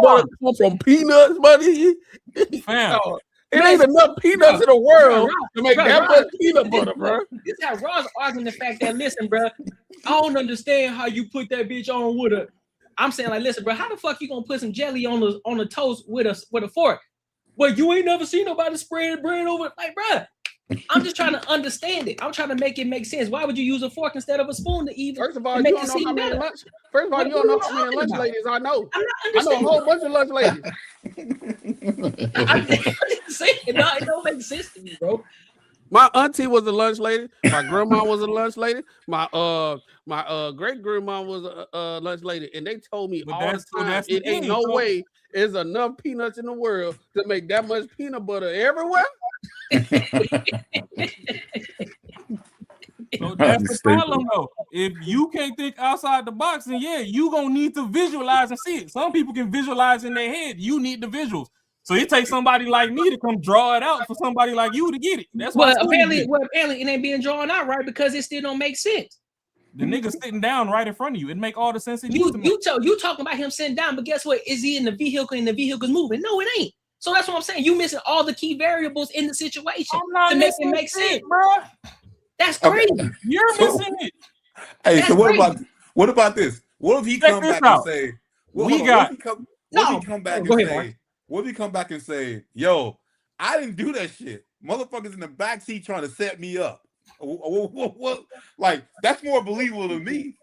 butter come from peanuts, buddy. Fam. It ain't enough peanuts in the world to make that much peanut butter, bro. This is how Ross arguing the fact that, listen, bro, I don't understand how you put that bitch on with a. I'm saying, like, listen, bro, how the fuck you gonna put some jelly on the toast with a fork? Well, you ain't never seen nobody spread bread over. Like, bro, I'm just trying to understand it. I'm trying to make it make sense. Why would you use a fork instead of a spoon to eat? First of all, you don't know how many lunch. First of all, you don't know how many lunch ladies I know. I know a whole bunch of lunch ladies. I'm saying, no, it don't make sense to me, bro. My auntie was a lunch lady. My grandma was a lunch lady. My great grandma was a lunch lady, and they told me all the time it ain't no way there's enough peanuts in the world to make that much peanut butter everywhere. So that's the problem, though. If you can't think outside the box, then yeah, you gonna need to visualize and see it. Some people can visualize in their head. You need the visuals. So it takes somebody like me to come draw it out for somebody like you to get it. That's why. Apparently it ain't being drawn out right because it still don't make sense. The nigga sitting down right in front of you. It make all the sense it needs to make. You talking about him sitting down, but guess what? Is he in the vehicle and the vehicle's moving? No, it ain't. So that's what I'm saying. You missing all the key variables in the situation to make it make sense, bro. That's crazy. Okay. You're missing it. Hey, that's so what about this? What if he come back and say, what if he come back and say, yo, I didn't do that shit. Motherfuckers in the backseat trying to set me up. What? Like, that's more believable to me.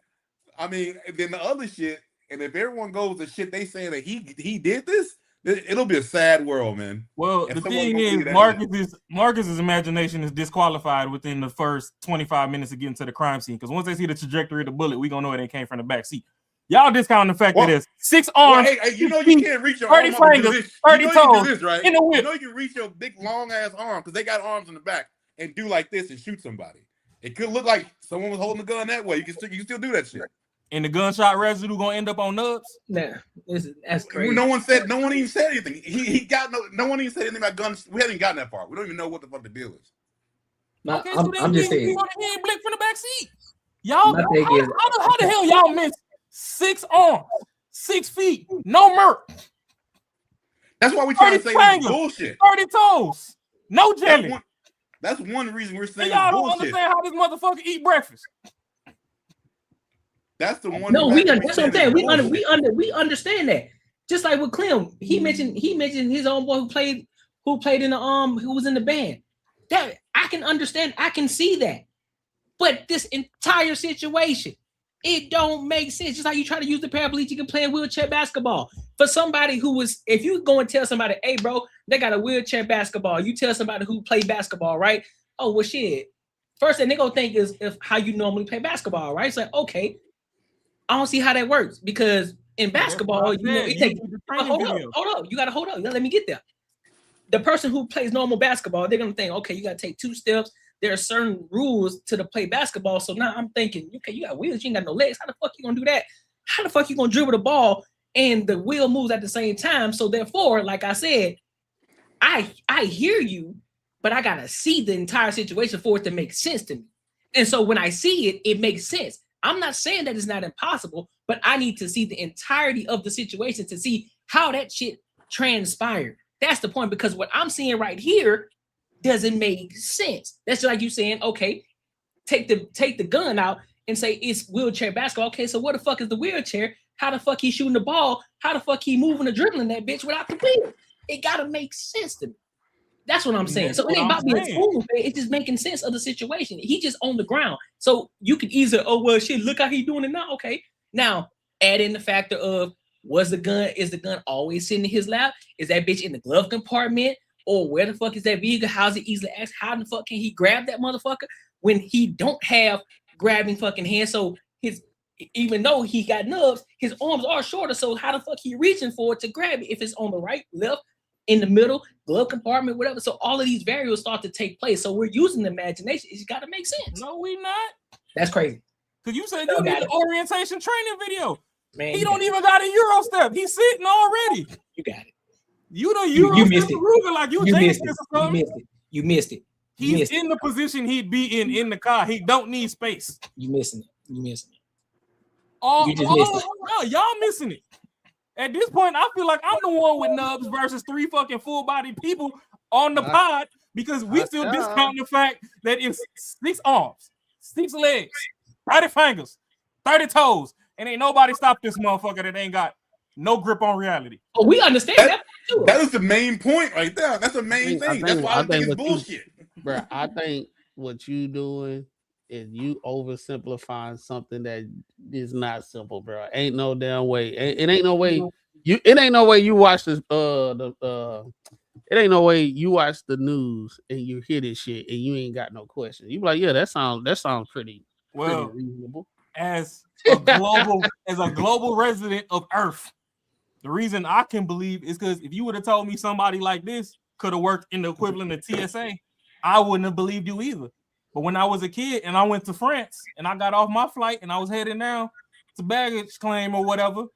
I mean, than the other shit. And if everyone goes to shit they saying that he did this, it'll be a sad world, man. Well, the thing is, Marcus's imagination is disqualified within the first 25 minutes of getting to the crime scene. Because once they see the trajectory of the bullet, we gonna know it came from the back seat. Y'all discounting the fact that there's 6 arms. Well, hey, you know you can't reach your 30 fingers, 30 toes this, right? in the whip. You know you can reach your big long ass arm because they got arms in the back and do like this and shoot somebody. It could look like someone was holding the gun that way. You can still do that shit. And the gunshot residue gonna end up on nubs? Nah, that's crazy. No one even said anything. No one even said anything about guns. We haven't gotten that far. We don't even know what the fuck the deal is. Okay, so I'm just saying. He ain't blink from the back seat. Y'all, how the hell y'all missed 6 arms, 6 feet, no murk? That's why we trying to say it's bullshit. 30 toes, no jelly. That's one reason we're saying y'all bullshit. Don't understand how this motherfucker eat breakfast. That's the one. No, that's what I'm saying. We understand that. Just like with Clem, he mentioned his own boy who played in the who was in the band. That I can understand. I can see that. But this entire situation, it don't make sense. Just like you try to use the paraplegic and play wheelchair basketball. For somebody who was, if you go and tell somebody, hey, bro, they got a wheelchair basketball. You tell somebody who played basketball, right? Oh, well, shit. First thing they gonna think is how you normally play basketball, right? It's like, okay, I don't see how that works because in basketball, it takes. Hold up. You gotta hold up. You gotta let me get there. The person who plays normal basketball, they're gonna think, okay, you gotta take 2 steps. There are certain rules to the play basketball. So now I'm thinking, okay, you got wheels, you ain't got no legs. How the fuck you gonna do that? How the fuck you gonna dribble the ball and the wheel moves at the same time? So therefore, like I said, I hear you, but I gotta see the entire situation for it to make sense to me. And so when I see it, it makes sense. I'm not saying that it's not impossible, but I need to see the entirety of the situation to see how that shit transpired. That's the point, because what I'm seeing right here doesn't make sense. That's like you saying, okay, take the gun out and say it's wheelchair basketball. Okay, so what the fuck is the wheelchair? How the fuck he shooting the ball? How the fuck he moving or dribbling that bitch without the wheel? It gotta make sense to me. That's what I'm saying. So it ain't about being fool. It's just making sense of the situation. He just on the ground. So you can easily, oh well, shit, look how he doing it now. Okay, now add in the factor of is the gun always sitting in his lap? Is that bitch in the glove compartment? Or where the fuck is that vehicle? How's it easily asked? How the fuck can he grab that motherfucker when he don't have grabbing fucking hands? So even though he got nubs, his arms are shorter. So how the fuck he reaching for it to grab it if it's on the right, left, in the middle, glove compartment, whatever? So all of these variables start to take place. So we're using the imagination. It's got to make sense. No, we not. That's crazy. Because you said you need an orientation training video. Man, he don't even got a Euro step. He's sitting already. You got it. You missed it. Like you missed it. You missed it. He's in the position he'd be in the car. He don't need space. You missing it. You missing it. No, y'all missing it. At this point, I feel like I'm the one with nubs versus 3 fucking full-body people on the pod, because we still discount the fact that it's 6 arms, 6 legs, 30 fingers, 30 toes, and ain't nobody stopped this motherfucker that ain't got no grip on reality. Oh, we understand that too. That is the main point right there. That's the main thing. That's why I think it's bullshit. Bro, I think what you doing is you oversimplifying something that is not simple, bro. Ain't no damn way. It ain't no way you watch this it ain't no way you watch the news and you hear this shit and you ain't got no question. You be like, yeah, that sounds pretty reasonable. As a global resident of Earth, the reason I can believe is because if you would have told me somebody like this could have worked in the equivalent of TSA, I wouldn't have believed you either. But when I was a kid and I went to France and I got off my flight and I was heading down to baggage claim or whatever,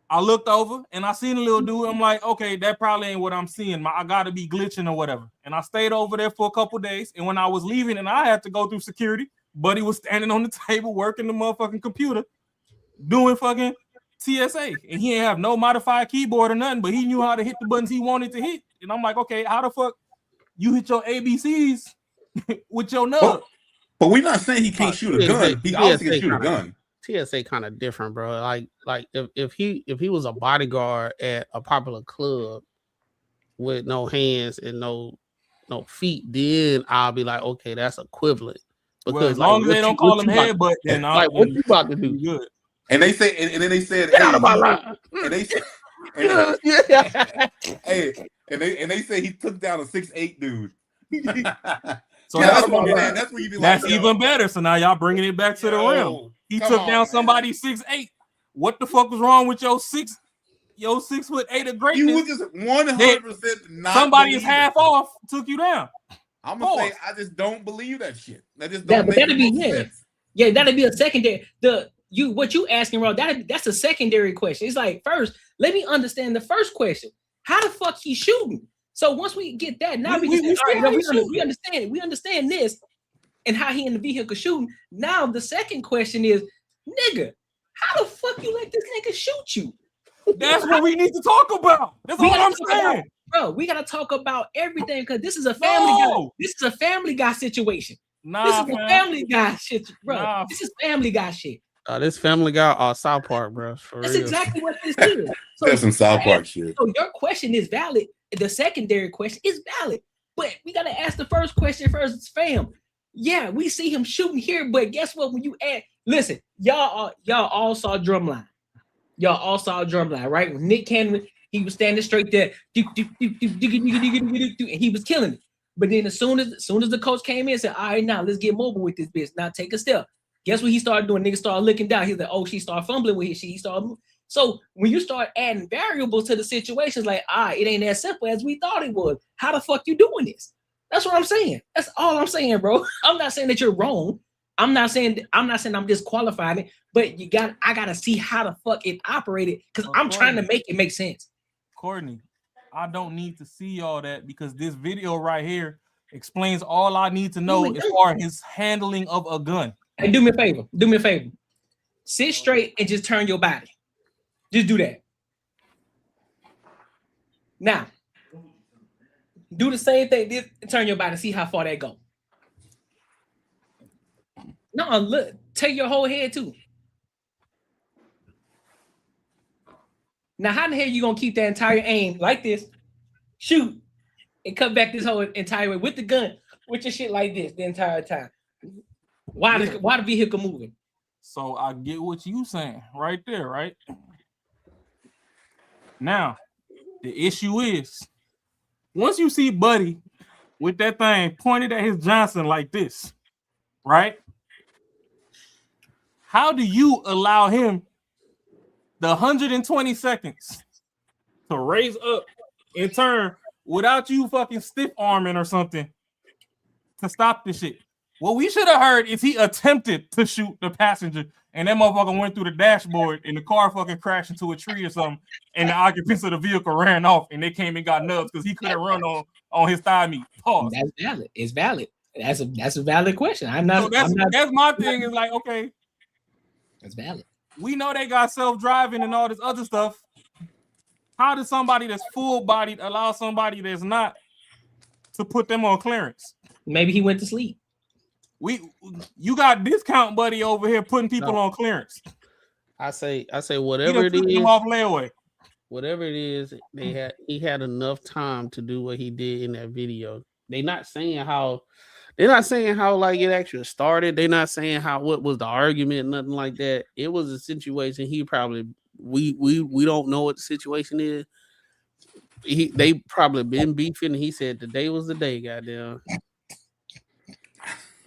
I looked over and I seen a little dude. I'm like, okay, that probably ain't what I'm seeing. I got to be glitching or whatever. And I stayed over there for a couple days. And when I was leaving and I had to go through security, Buddy was standing on the table working the motherfucking computer, doing fucking TSA. And he ain't have no modified keyboard or nothing, but he knew how to hit the buttons he wanted to hit. And I'm like, okay, how the fuck you hit your ABCs with your nub? But we're not saying he can't shoot a gun. He also can shoot a gun. TSA kind of different, bro. Like if he was a bodyguard at a popular club with no hands and no feet, then I'll be like, okay, that's equivalent. Because well, as long as they don't call him headbutt, then like what you about to do? Good. And they say, and then they said, get out of my line. And they said, and they say he took down a 6'8" dude. So that's where you be like, that's even better. So now y'all bringing it back to the rim. He took down somebody 6'8". What the fuck was wrong with your 6'8" of greatness? You was just 100% not. Somebody is half off, took you down. I'm gonna say I just don't believe that shit. That just don't make that'd be sense. Yeah, that'd be a secondary. What you asking, Ron? That's a secondary question. It's like, first, let me understand the first question. How the fuck he shooting? So once we get that, now we understand. We understand this and how he in the vehicle shooting. Now the second question is, nigga, how the fuck you let this nigga shoot you? That's what we need to talk about. That's all I'm saying. Bro, we gotta talk about everything because this is a family guy. This is a Family Guy situation. This is a Family Guy shit, bro. This is Family Guy shit. This Family Guy or South Park, bro. That's exactly what this is. So that's some South Park shit. So your question is valid. The secondary question is valid, but we gotta ask the first question first. Fam, yeah, we see him shooting here, but guess what? When you listen, y'all all saw Drumline. Y'all all saw Drumline, right? When Nick Cannon, he was standing straight there, and he was killing it. But then as soon as the coach came in and said, all right, now let's get mobile with this bitch. Now take a step. Guess what he started doing? Niggas started looking down. He's like, oh, she started fumbling with his shit. He started moving. So when you start adding variables to the situations, like, it ain't as simple as we thought it was. How the fuck you doing this? That's what I'm saying. That's all I'm saying, bro. I'm not saying that you're wrong. I'm not saying I'm disqualifying it, but I gotta see how the fuck it operated because I'm trying to make it make sense. Courtney, I don't need to see all that because this video right here explains all I need to know as far as his handling of a gun. Hey, do me a favor. Do me a favor. Sit straight and just turn your body. Just do that. Now, do the same thing. Just turn your body. See how far that go. No, look. Take your whole head too. Now, how the hell you gonna keep that entire aim like this? Shoot and cut back this whole entire way with the gun, with your shit like this the entire time. Why the vehicle moving? So I get what you saying right there, right? Now, the issue is once you see Buddy with that thing pointed at his Johnson like this, right? How do you allow him the 120 seconds to raise up and turn without you fucking stiff arming or something to stop this shit? What we should have heard is he attempted to shoot the passenger and that motherfucker went through the dashboard and the car fucking crashed into a tree or something and the occupants of the vehicle ran off and they came and got nubs because he couldn't run on his thigh meat. Pause. That's valid. It's valid. That's a valid question. That's my thing is like, okay. That's valid. We know they got self-driving and all this other stuff. How does somebody that's full-bodied allow somebody that's not to put them on clearance? Maybe he went to sleep. You got discount Buddy over here putting people on clearance. I say whatever it is. Off layaway. Whatever it is, he had enough time to do what he did in that video. They're not saying how like it actually started. They're not saying what was the argument, nothing like that. It was a situation. He probably we don't know what the situation is. They probably been beefing. He said today was the day. Goddamn.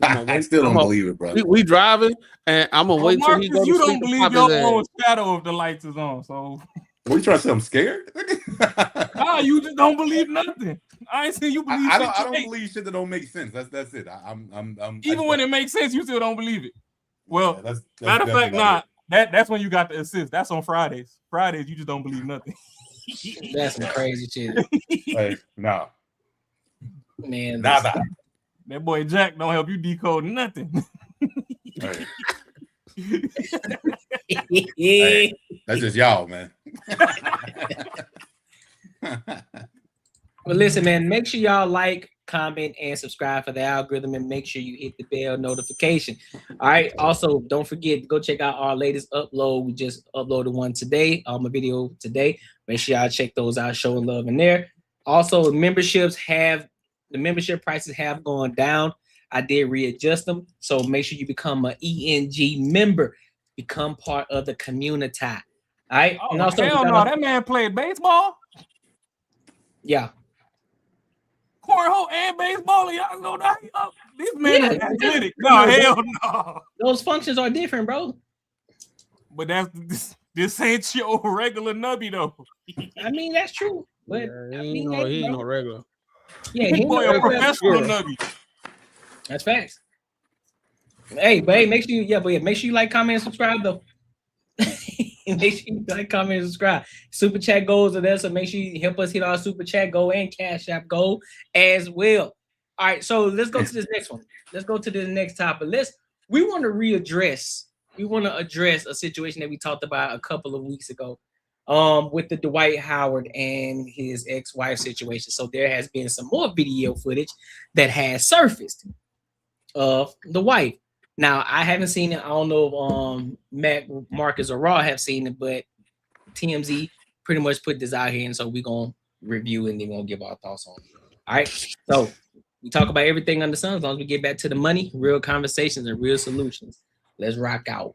I still don't believe it, bro. We driving, and I'm gonna wait till he goes to sleep. You don't believe your own shadow if the lights is on. So what you trying to say? I'm scared. Nah, you just don't believe nothing. I ain't saying you believe. I don't believe shit that don't make sense. That's it. I'm even when it makes sense, you still don't believe it. Well, that's matter of fact, nah. That's when you got the assist. That's on Fridays. Fridays, you just don't believe nothing. That's some crazy shit. Hey, no. Man, nada. That boy Jack don't help you decode nothing. Hey, that's just y'all, man. Well, listen, man, make sure y'all like, comment, and subscribe for the algorithm, and make sure you hit the bell notification. All right. Also, don't forget to go check out our latest upload. We just uploaded one today, a video today. Make sure y'all check those out, showing love in there. Also, the membership prices have gone down. I did readjust them. So make sure you become an ENG member. Become part of the community. All right. Oh, and also, hell no, that man played baseball. Yeah. Cornhole and baseball. Y'all know that. This man is athletic. No, hell no. Those functions are different, bro. But this ain't your regular nubby though. I mean, that's true. But he ain't no regular. Yeah, he boy, a professional nubby. That's facts. Hey, make sure you like, comment, and subscribe though. Make sure you like, comment, and subscribe. Super chat goals are there, so make sure you help us hit our super chat goal and cash app goal as well. All right, so let's go to this next one. Let's go to the next topic. We want to address a situation that we talked about a couple of weeks ago, with the Dwight Howard and his ex-wife situation. So there has been some more video footage that has surfaced of the wife. Now, I haven't seen it. I don't know if Matt, Marcus, or Raw have seen it, but TMZ pretty much put this out here, and so we're going to review and then we're going to give our thoughts on it. All right? So we talk about everything under the sun as long as we get back to the money, real conversations, and real solutions. Let's rock out.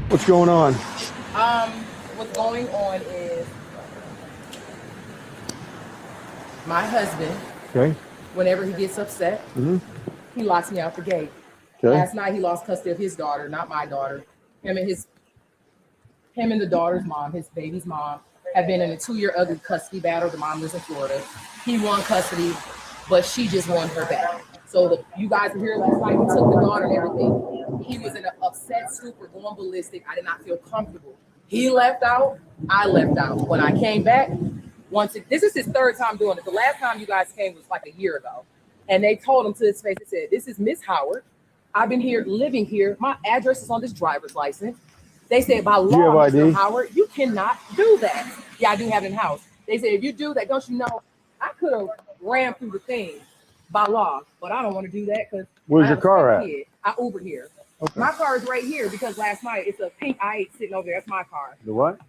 What's going on? What's going on is my husband, Okay. whenever he gets upset, he locks me out the gate. Okay. Last night he lost custody of his daughter, not my daughter. Him and the daughter's mom, his baby's mom, have been in a 2-year ugly custody battle. The mom lives in Florida. He won custody, but she just won her back. So you guys were here last night. He took the daughter and everything. He was in an upset stupor, going ballistic. I did not feel comfortable. He left out. I left out. When I came back, this is his third time doing it. The last time you guys came was like a year ago. And they told him to his face, they said, this is Miss Howard. I've been here, living here. My address is on this driver's license. They said, by law, Mr. Howard, you cannot do that. Yeah, I do have it in house. They said, if you do that, don't you know, I could have ran through the thing by law, but I don't want to do that because where's your car at? I Uber here. Okay. My car is right here because last night it's a pink i8 sitting over there. That's my car. The what?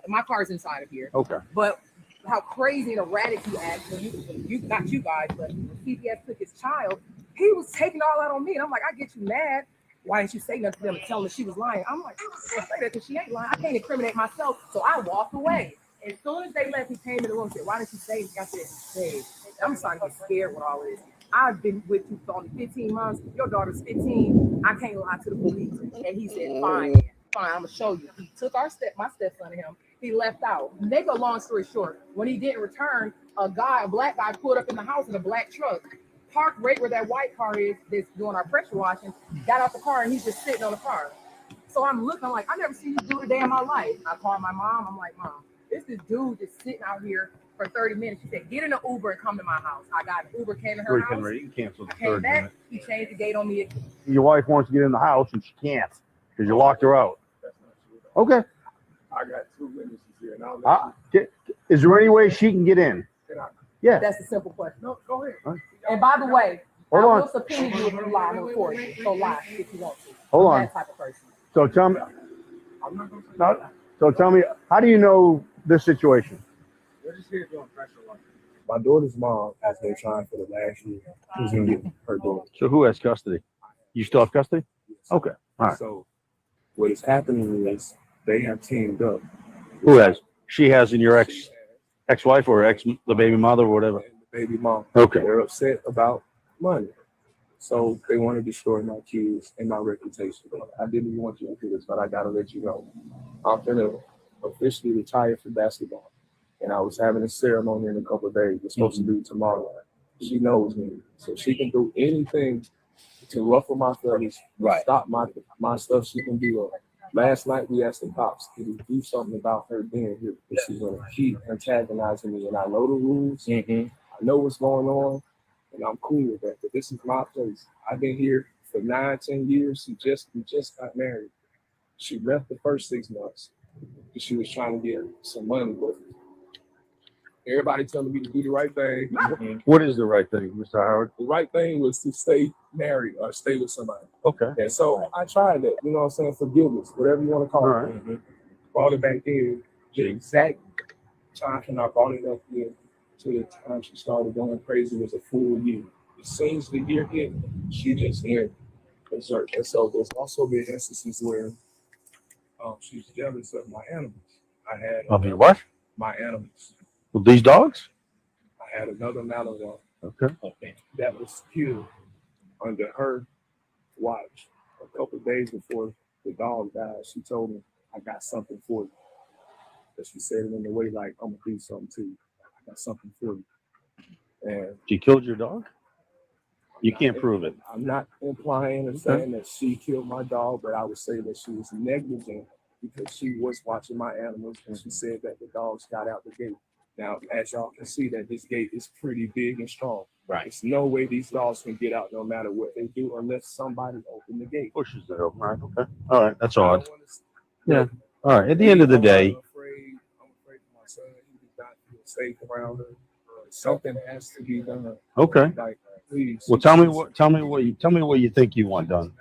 My car's inside of here. Okay. But how crazy and erratic he acts when you not you guys, but CPS took his child. He was taking all that on me, and I'm like, I get you mad. Why didn't you say nothing to them and tell them she was lying? I'm like, I was gonna say that because she ain't lying. I can't incriminate myself, so I walked away. As soon as they left, he came in the room and said, why didn't you say anything? I said, hey, I'm starting to get scared with all this. I've been with you for only 15 months. Your daughter's 15. I can't lie to the police. And he said, fine, I'm gonna show you. He took my stepson to him. He left out. Make a long story short, when he didn't return, a black guy pulled up in the house in a black truck, parked right where that white car is that's doing our pressure washing, got out the car, and he's just sitting on the car. So I'm looking, I'm like, I never seen this dude a day in my life. I called my mom. I'm like, Mom, this dude just sitting out here for 30 minutes. She said, get in an Uber and come to my house. I got an Uber, came to her house. You cancel the came back, he changed the gate on me again. Your wife wants to get in the house and she can't because you locked her out. Okay. I got 2 witnesses here, and I'll is there any way she can get in? Yeah. That's a simple question. No, go ahead. Right. And by the way, Hold I on. will subpoena you if you lie and report you. So lie if you want to. Hold I'm on. that type of person. So tell me. I'm not going to say No, so tell me, how do you know this situation? We're just here doing pressure washing. My daughter's mom has been trying for the last year to get her daughter. So who has custody? You still have custody? Okay. All right. So what is happening is they have teamed up. Who has? She has in your ex-wife or the baby mother or whatever? The baby mom. Okay. They're upset about money. So they want to destroy my kids and my reputation. I didn't even want you to do this, but I got to let you know. I'm going to officially retire from basketball. And I was having a ceremony in a couple of days. We're supposed to do tomorrow. She knows me. So she can do anything to ruffle my feathers, stop my stuff. She can do it. Last night we asked the cops to do something about her being here. She's going to keep antagonizing me. And I know the rules. I know what's going on. And I'm cool with that. But this is my place. I've been here for 9-10 years. We just got married. She left the first 6 months because she was trying to get some money with me. Everybody telling me to do the right thing. What is the right thing, Mr. Howard? The right thing was to stay married or stay with somebody. Okay. And so I tried that, you know what I'm saying? Forgiveness, whatever you want to call it. Brought it back in. The exact time when I brought it up here to the time she started going crazy was a full year. As soon as the year hit, she just went berserk. And so there's also been instances where she's jealous of my animals. I had Of your what? my animals. With these dogs? I had another Malinois Okay. that was killed under her watch. A couple of days before the dog died, she told me, I got something for you. But she said it in a way like, I'm going to do something to you. I got something for you. And She killed your dog? You can't prove it. I'm not implying or saying that she killed my dog, but I would say that she was negligent because she was watching my animals and she said that the dogs got out the gate. Now, as y'all can see, that this gate is pretty big and strong. Right. There's no way these dogs can get out no matter what they do unless somebody open the gate. Pushes it open. Right. Okay. All right. That's odd. I don't wanna- Yeah. All right. At the end of the day, I'm afraid for my son. He does not feel safe around her. Something has to be done. okay. Like, please. Well, tell me what you think you want done.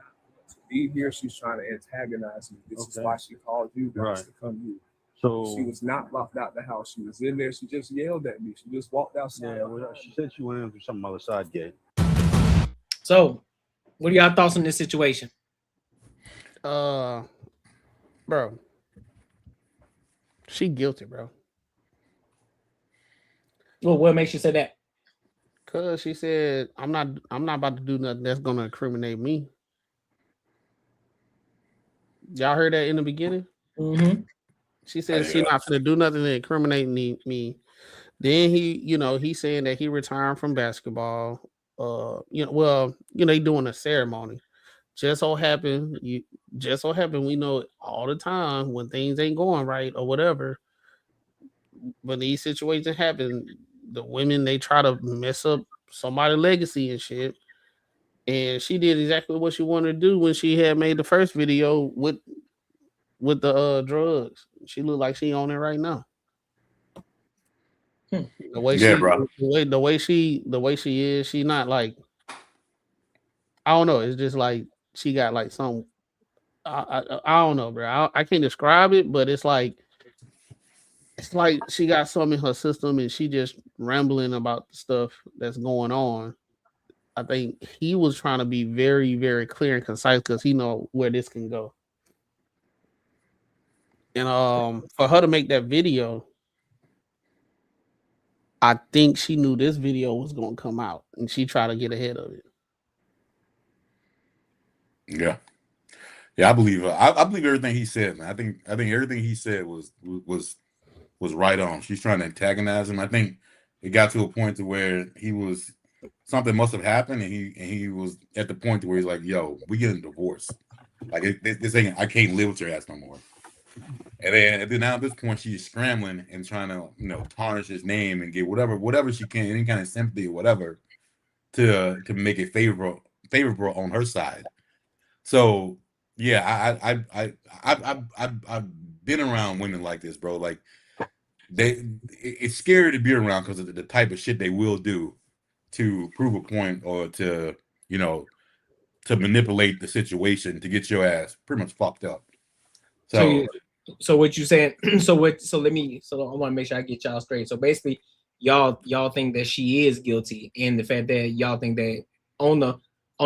To be here, she's trying to antagonize me. This is Okay. why she called you guys Right. to come here. So She was not locked out the house. She was in there. She just yelled at me. She just walked outside. yeah, well, she said she went in through some other side gate. So, what are y'all thoughts on this situation? Bro, she guilty, bro. Well, what makes you say that? Cause she said, I'm not about to do nothing that's gonna incriminate me. Y'all heard that in the beginning? Mm-hmm. She said she's not gonna do nothing to incriminate me. Then he's saying that he retired from basketball. They doing a ceremony. just so happen we know it all the time when things ain't going right or whatever. When these situations happen, the women they try to mess up somebody's legacy and shit. And she did exactly what she wanted to do when she had made the first video with the drugs. She look like she on it right now. The way Yeah, she bro. the way she is, she not like, I don't know. It's just like she got like some I don't know, bro. I can't describe it, but it's like she got something in her system and she just rambling about the stuff that's going on. I think he was trying to be very, very clear and concise because he know where this can go. And for her to make that video, I think she knew this video was gonna come out and she tried to get ahead of it. Yeah. Yeah, I believe I believe everything he said, man. I think everything he said was right on. She's trying to antagonize him. I think it got to a point to where something must have happened, and he was at the point to where he's like, "Yo, we getting divorced. Like this ain't. I can't live with your ass no more." And then now at this point, she's scrambling and trying to tarnish his name and get whatever she can, any kind of sympathy or whatever, to make it favorable on her side. So yeah, I've been around women like this, bro. Like it's scary to be around because of the type of shit they will do to prove a point or to manipulate the situation to get your ass pretty much fucked up. So what you saying? So I want to make sure I get y'all straight. So basically, y'all think that she is guilty, and the fact that y'all think that on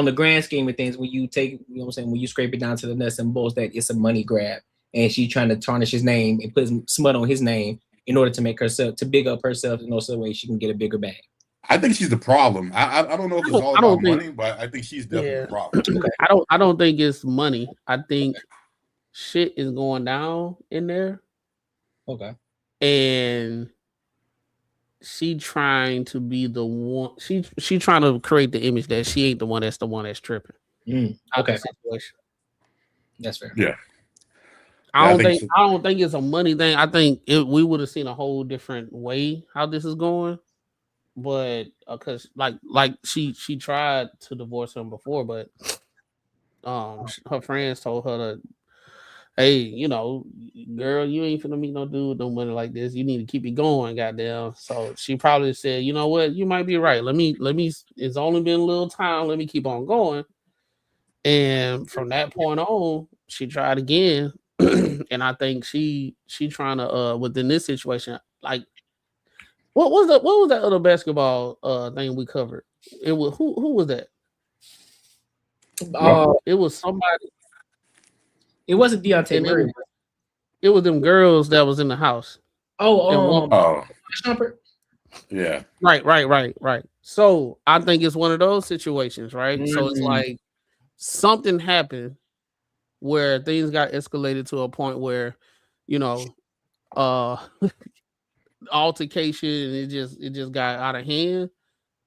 the grand scheme of things, when you take, when you scrape it down to the nuts and bolts, that it's a money grab, and she's trying to tarnish his name and put smut on his name in order to make herself, to big up herself in so way she can get a bigger bag. I think she's the problem. I don't know if it's all about money, but I think she's definitely the problem. I don't think it's money. I think shit is going down in there. Okay. And she trying to be the one. She trying to create the image that she ain't the one that's tripping. Okay. That's fair. Yeah. I don't think it's a money thing. I think we would have seen a whole different way how this is going. But because like she tried to divorce him before, but her friends told her to, hey, girl, you ain't finna meet no dude with no money like this. You need to keep it going, goddamn. So she probably said, you know what, you might be right. Let me. It's only been a little time. Let me keep on going. And from that point on, she tried again. And I think she trying to within this situation, like what was that other basketball thing we covered? It was who was that? It was somebody. It wasn't Deontay Murray. It was them girls that was in the house. Shumpert. Yeah. Right. So I think it's one of those situations, right? So it's like something happened where things got escalated to a point where, altercation, and it just got out of hand,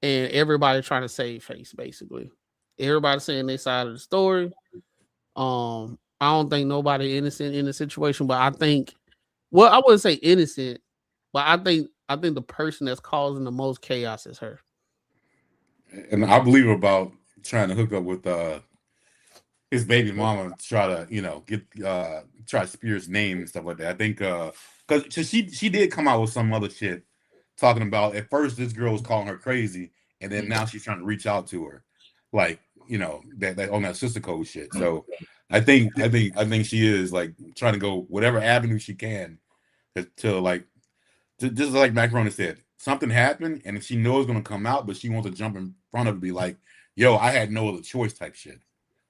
and everybody trying to save face, basically. Everybody saying their side of the story. I don't think nobody innocent in the situation, but I think, well, I wouldn't say innocent, but I think the person that's causing the most chaos is her. And I believe about trying to hook up with his baby mama, try to try to spear his name and stuff like that. I think because she did come out with some other shit talking about, at first this girl was calling her crazy, and then now she's trying to reach out to her, like that on that sister code shit. So I think she is like trying to go whatever avenue she can to just like Macaroni said, something happened and she knows it's gonna come out, but she wants to jump in front of it and be like, yo, I had no other choice type shit,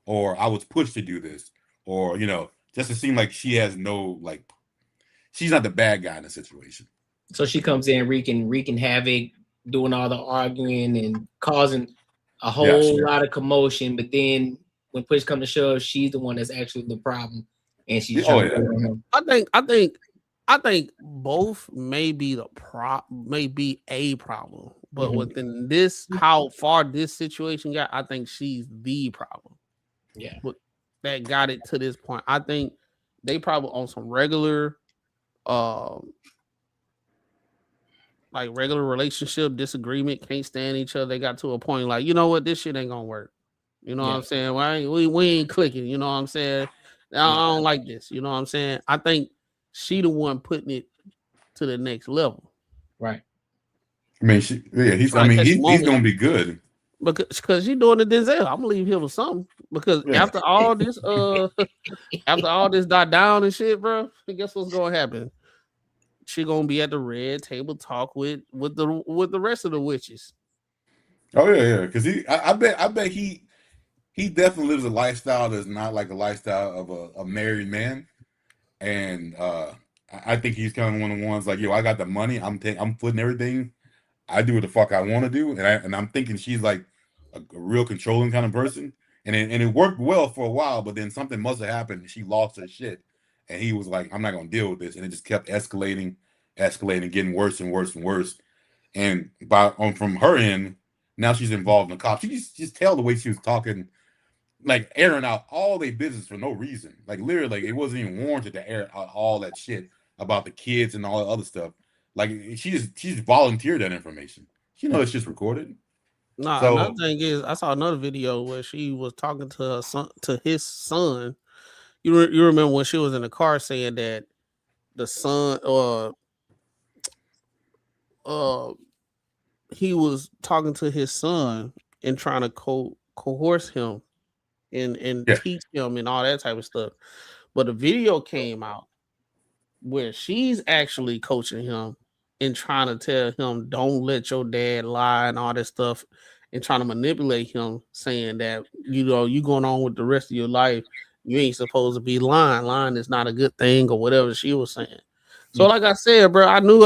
or I was pushed to do this, or just to seem like she has no, like, she's not the bad guy in the situation. So she comes in wreaking havoc, doing all the arguing and causing a whole lot of commotion, but then when push comes to shove, she's the one that's actually the problem, and she's trying to go on him. I think both may be a problem, but within this, how far this situation got, I think she's the problem. Yeah. That got it to this point. I think they probably on some regular like regular relationship disagreement, can't stand each other. They got to a point like, you know what, this shit ain't gonna work. You know what I'm saying? We ain't clicking. You know what I'm saying? I don't like this. You know what I'm saying? I think she the one putting it to the next level. Right. I mean, he's gonna be good. Because she doing the Denzel. I'm gonna leave here with something. Because after all this, after all this died down and shit, bro, guess what's gonna happen? She gonna be at the red table talk with the rest of the witches. Oh yeah. Because I bet he definitely lives a lifestyle that's not like a lifestyle of a married man, and I think he's kind of one of the ones like, yo, I got the money, I'm footing everything, I do what the fuck I want to do, and I'm thinking she's like a real controlling kind of person, and it worked well for a while, but then something must have happened. She lost her shit, and he was like, I'm not gonna deal with this, and it just kept escalating, getting worse and worse and worse, and from her end, now she's involved in the cops. You just tell the way she was talking, like airing out all their business for no reason. Like literally, like it wasn't even warranted to air out all that shit about the kids and all that other stuff. Like she just volunteered that information. She knows it's just recorded. Nah, So, another thing is I saw another video where she was talking to her son, to his son. You remember when she was in the car saying that the son he was talking to his son and trying to coerce him and teach him and all that type of stuff. But a video came out where she's actually coaching him and trying to tell him, don't let your dad lie and all this stuff, and trying to manipulate him, saying that, you know, you going on with the rest of your life, you ain't supposed to be lying. Lying is not a good thing, or whatever she was saying. So, like I said, bro, I knew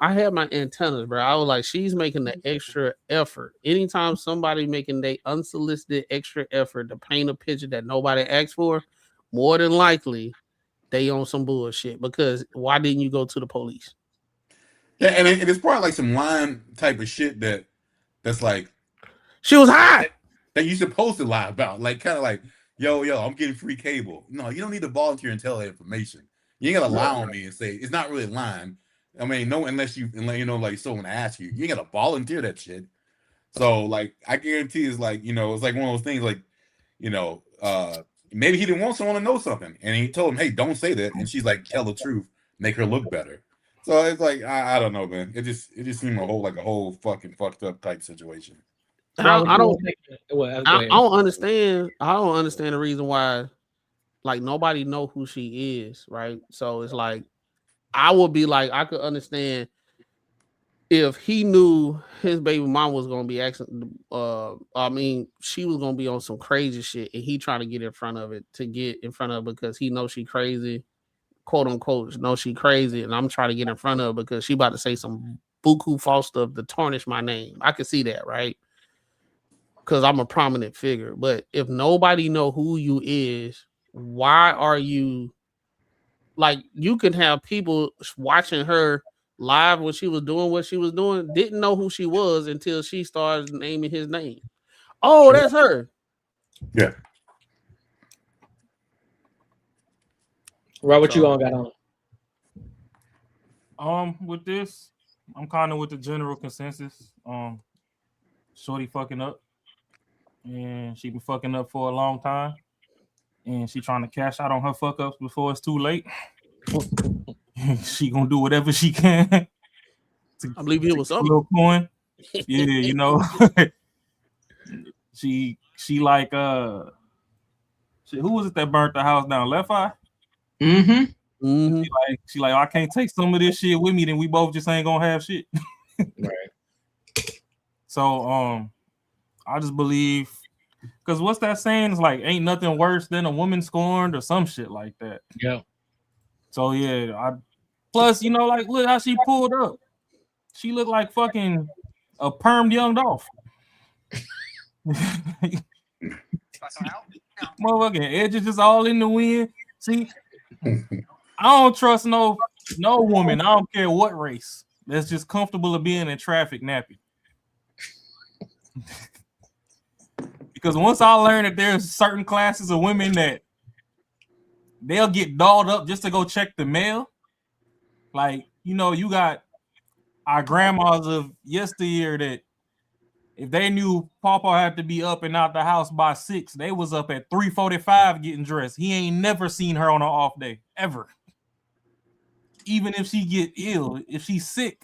I had my antennas, bro. I was like, she's making the extra effort. Anytime somebody making the unsolicited extra effort to paint a picture that nobody asked for, more than likely they on some bullshit. Because why didn't you go to the police? Yeah, and it's probably like some line type of shit that's like she was hot that you're supposed to lie about. Like kind of like, yo, I'm getting free cable. No, you don't need to volunteer and tell that information. You ain't gotta lie on me and say it's not really lying. I mean, no, unless you know, like someone asks you, you ain't gotta volunteer that shit. So like, I guarantee it's like, you know, it's like one of those things like, you know, maybe he didn't want someone to know something, and he told him, hey, don't say that, and she's like, tell the truth, make her look better. So it's like, I don't know, man. It just seemed a whole fucking fucked up type situation. I don't understand. I don't understand the reason why, like, nobody know who she is, right? So it's like, I would be like, I could understand if he knew his baby mom was gonna be asking. I mean, she was gonna be on some crazy shit, and he trying to get in front of it because he knows she crazy, quote unquote, knows she crazy, and I'm trying to get in front of her because she about to say some buku false stuff to tarnish my name. I can see that, right? Because I'm a prominent figure. But if nobody know who you is, why are you like, you can have people watching her live when she was doing what she was doing, didn't know who she was until she started naming his name. Oh, that's her. Yeah. Rob, what you all got on? With this, I'm kind of with the general consensus. Shorty fucking up, and she been fucking up for a long time, and she trying to cash out on her fuck ups before it's too late. She gonna do whatever she can. I believe it was something. Little coin. Yeah, you know. she like who was it that burnt the house down? Left Eye. Mm-hmm. She like, I can't take some of this shit with me, then we both just ain't gonna have shit. Right. So I just believe, because what's that saying? It's like, ain't nothing worse than a woman scorned or some shit like that. Yeah. So yeah, plus, you know, like, look how she pulled up. She looked like fucking a permed young Dolph. Motherfucking edges just all in the wind. See, I don't trust no woman. I don't care what race. That's just comfortable of being in traffic nappy. Because once I learned that there's certain classes of women that they'll get dolled up just to go check the mail. Like, you got our grandmas of yesteryear that if they knew Papa had to be up and out the house by 6, they was up at 3:45 getting dressed. He ain't never seen her on an off day, ever. Even if she get ill, if she's sick.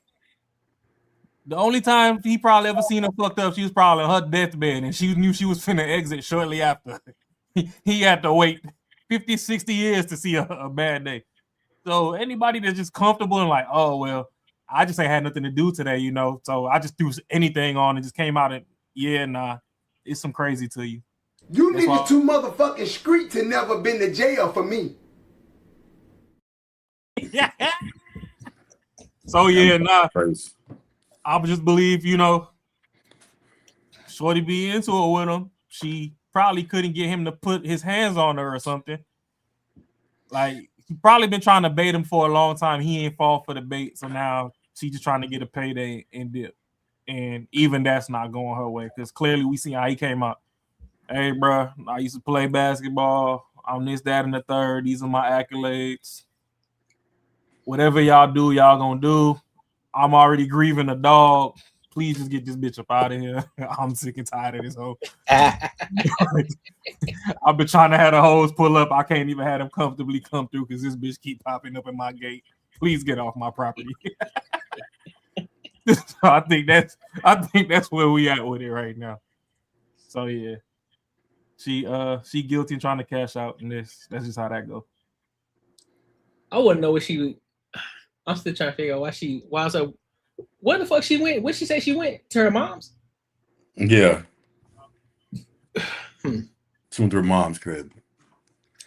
The only time he probably ever seen her fucked up, she was probably on her deathbed, and she knew she was finna exit shortly after. He had to wait 50, 60 years to see a bad day. So anybody that's just comfortable and like, oh, well, I just ain't had nothing to do today, so I just threw anything on and just came out and, yeah, nah, it's some crazy to you. You niggas too motherfucking street to never been to jail for me. So, yeah, nah. I would just believe, Shorty be into it with him. She probably couldn't get him to put his hands on her or something. Like, he probably been trying to bait him for a long time. He ain't fall for the bait. So now she's just trying to get a payday and dip. And even that's not going her way. Because clearly we see how he came out. Hey, bro, I used to play basketball. I'm this, that, and the third. These are my accolades. Whatever y'all do, y'all gonna do. I'm already grieving a dog. Please just get this bitch up out of here. I'm sick and tired of this hoe. I've been trying to have the hoes pull up. I can't even have them comfortably come through because this bitch keep popping up in my gate. Please get off my property. I think that's where we at with it right now. So yeah, she guilty and trying to cash out, and that's just how that go. I wouldn't know what she would. I'm still trying to figure out where the fuck she went? Where'd she say she went? To her mom's? Yeah. She went to her mom's crib.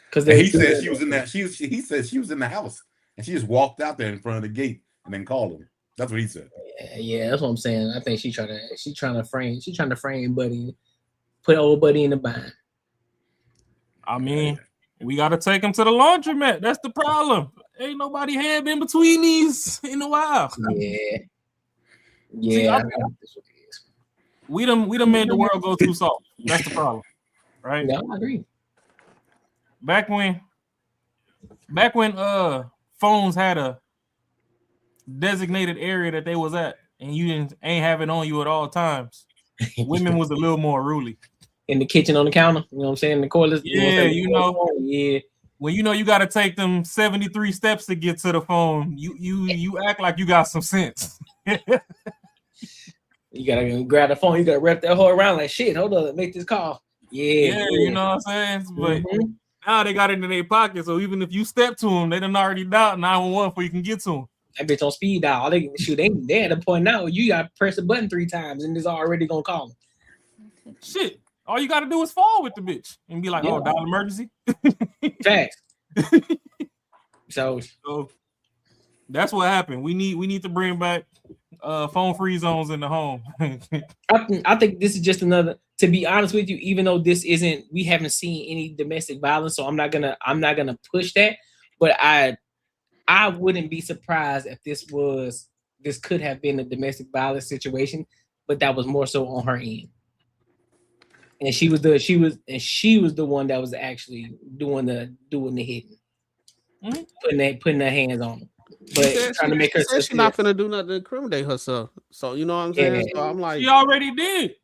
Because he said she was in that. He said she was in the house and she just walked out there in front of the gate and then called him. That's what he said. Yeah, that's what I'm saying. I think she's trying to frame Buddy, put old Buddy in the bind. I mean, we gotta take him to the laundromat. That's the problem. Ain't nobody had been between these in a while. Yeah. See, we done made the world go too soft. That's the problem, right? Yeah, I agree. Back when phones had a designated area that they was at, and you ain't have it on you at all times. Women was a little more ruly. In the kitchen on the counter, you know what I'm saying? The cordless. Yeah, Yeah. When you got to take them 73 steps to get to the phone, you act like you got some sense. You gotta grab the phone. You gotta wrap that whole around like shit. Hold on, make this call. Yeah, you know what I'm saying. But now they got it in their pocket, so even if you step to them, they done already dialed 911 before you can get to them. That bitch on speed dial. They at the point now. You got to press the button 3 times, and it's already gonna call them. Shit. All you got to do is fall with the bitch and be like, oh, dial emergency. Facts. So that's what happened. We need to bring back phone free zones in the home. I think this is just another. To be honest with you, even though we haven't seen any domestic violence, so I'm not gonna push that. But I wouldn't be surprised if this could have been a domestic violence situation, but that was more so on her end. And she was the one that was actually doing the hitting, putting her hands on him, but trying to make her. She's not gonna do nothing to incriminate herself. So you know what I'm saying. So I'm like, she already did.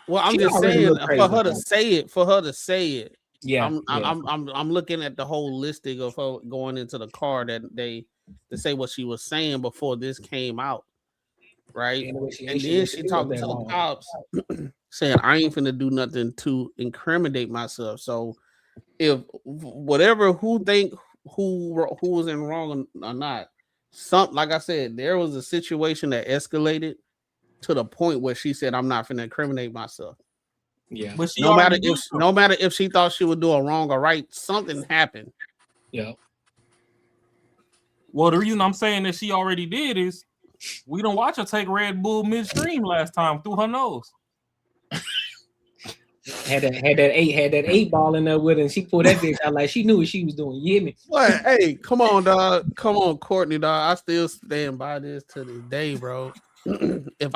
Well, I'm just saying for her to say it. Yeah, I'm looking at the whole listing of her going into the car that to say what she was saying before this came out, right? And then she talked to the cops. Saying I ain't finna do nothing to incriminate myself. So if whatever who was in wrong or not, like I said, there was a situation that escalated to the point where she said I'm not finna incriminate myself. Yeah, but no matter if she thought she was doing wrong or right, something happened. Yeah. Well, the reason I'm saying that she already did is we don't watch her take Red Bull midstream last time through her nose. Had that 8 ball in there with her, and she pulled that bitch out like she knew what she was doing. You hear me? What? Hey, come on, dog. Come on, Courtney, dog. I still stand by this to this day, bro. If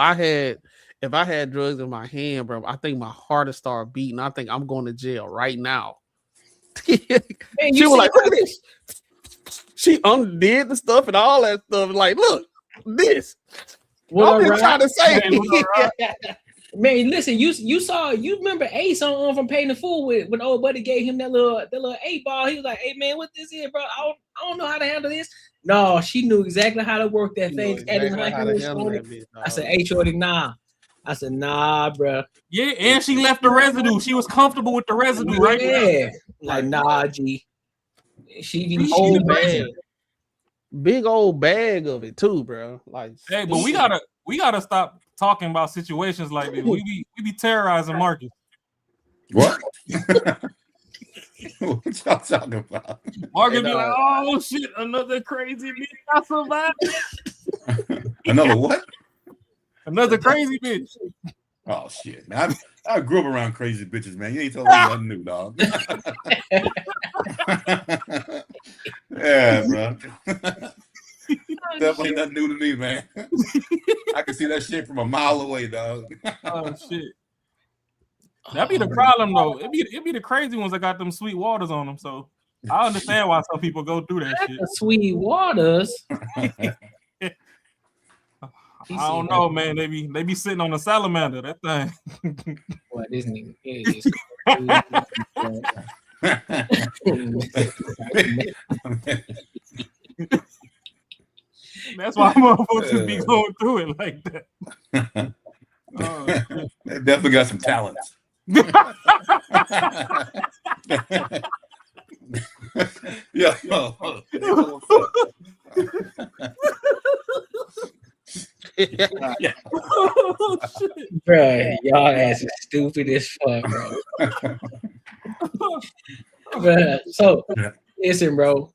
if I had drugs in my hand, bro, I think my heart would start beating. I think I'm going to jail right now. Man, She was like, look at this. She undid the stuff and all that stuff. Like, look, this. What I'm just trying to say. Man, listen, you remember Ace on from Paying the Fool when old buddy gave him that little 8-ball. He was like, hey man, what this is, bro? I don't know how to handle this. No, she knew exactly how to work that thing. I said, hey, shorty, nah. I said, nah, bro. Yeah, and she left the residue. She was comfortable with the residue, right? Yeah. Like, nah, G. She old bag. Big old bag of it too, bro. Like, hey, but we gotta stop talking about situations like this. We be terrorizing Marcus. What? What y'all talking about? Marcus be like, oh shit, another crazy bitch. I survived. Another what? Another crazy bitch. Oh shit, man! I grew up around crazy bitches, man. You ain't told me nothing new, dog. Yeah, bro. Definitely nothing new to me, man. I can see that shit from a mile away, dog. Oh shit. That'd be the problem though. It'd be the crazy ones that got them sweet waters on them. So I understand why some people go through that shit. Sweet waters. I don't know, man. They be sitting on a salamander. That thing. Boy, this nigga That's why motherfuckers be going through it like that. They definitely got some talents. Yeah. Yeah. Bro, y'all ass is stupid as fuck, bro. Bro, so listen, bro.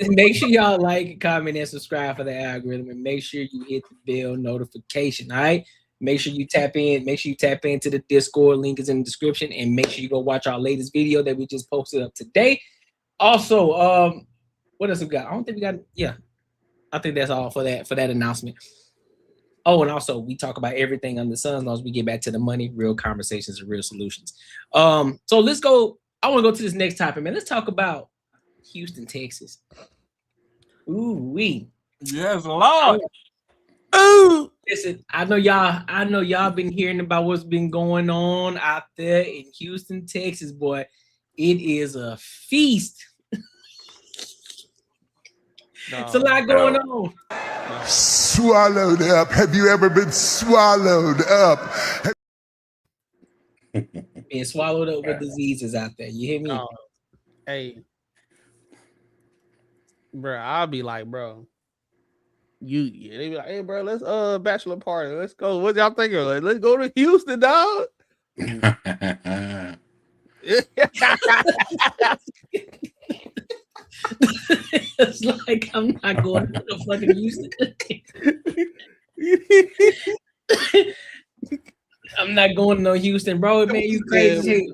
Make sure y'all like, comment, and subscribe for the algorithm, and make sure you hit the bell notification. All right. Make sure you tap in. Make sure you tap into the Discord. Link is in the description, and make sure you go watch our latest video that we just posted up today. Also, what else we got? I don't think we got. Yeah, I think that's all for that announcement. Oh, and also we talk about everything under the sun as long as we get back to the money, real conversations, and real solutions. So let's go. I want to go to this next topic, man. Let's talk about Houston, Texas. Ooh wee. Yes, Lord. Ooh. Listen, I know y'all been hearing about what's been going on out there in Houston, Texas, boy. It is a feast. It's a lot going on. Swallowed up. Have you ever been swallowed up? Being swallowed up with diseases out there. You hear me? Hey, bro, I'll be like, bro. They be like, hey, bro, let's bachelor party. Let's go. What y'all thinking? Like, let's go to Houston, dog. It's like I'm not going to the fucking Houston. I'm not going to no Houston, bro. Man, you crazy.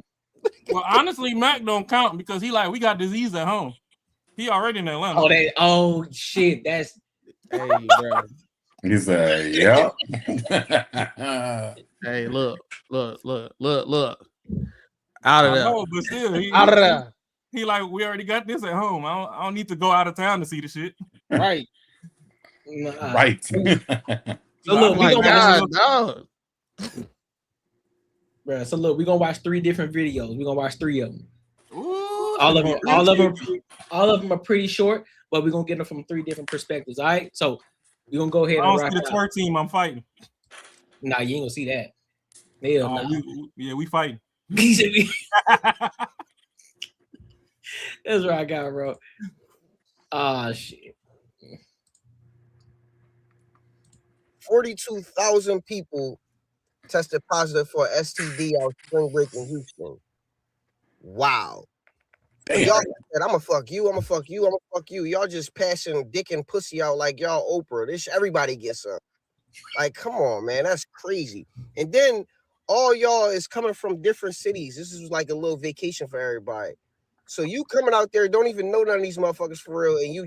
Well, honestly, Mac don't count because he like we got disease at home. He already in Atlanta. Oh shit, that's hey, bro. He said, "Yeah." Hey, look. Out of there. Know, but still, out of there. He like, we already got this at home. I don't need to go out of town to see the shit. Right. Right. So look, we're gonna watch 3 different videos. We're gonna watch 3 of them. Ooh, all of them are pretty short, but we're gonna get them from 3 different perspectives. All right. So we're gonna go ahead and rock the twerk team I'm fighting. Nah, you ain't gonna see that. Hell nah. We fighting. That's what I got, bro. Shit. 42,000 people tested positive for STD on spring break in Houston. Wow. Y'all said, I'm gonna fuck you, I'm gonna fuck you, I'm gonna fuck you. Y'all just passing dick and pussy out like y'all Oprah. This everybody gets up. Like, come on, man, that's crazy. And then all y'all is coming from different cities. This is like a little vacation for everybody. So you coming out there, don't even know none of these motherfuckers for real, and you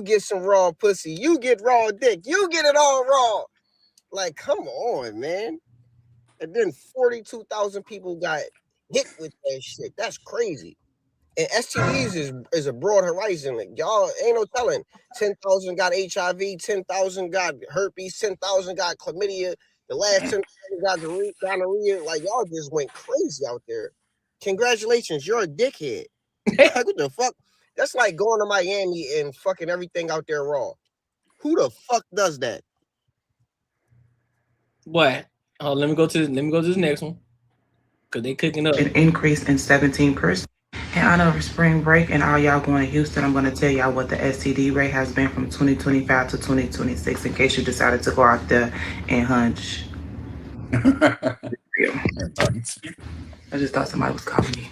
get some raw pussy, you get raw dick, you get it all raw. Like, come on, man. And then 42,000 people got hit with that shit. That's crazy. And STDs is a broad horizon. Like, y'all ain't no telling. 10,000 got HIV, 10,000 got herpes, 10,000 got chlamydia, the last 10,000 got gonorrhea. Like, y'all just went crazy out there. Congratulations, you're a dickhead. Like, what the fuck? That's like going to Miami and fucking everything out there raw. Who the fuck does that? What? Oh, let me go to this next one. Cause they cooking up. An increase in 17%. And I know over spring break and all y'all going to Houston, I'm going to tell y'all what the STD rate has been from 2025 to 2026 in case you decided to go out there and hunch. I just thought somebody was calling me.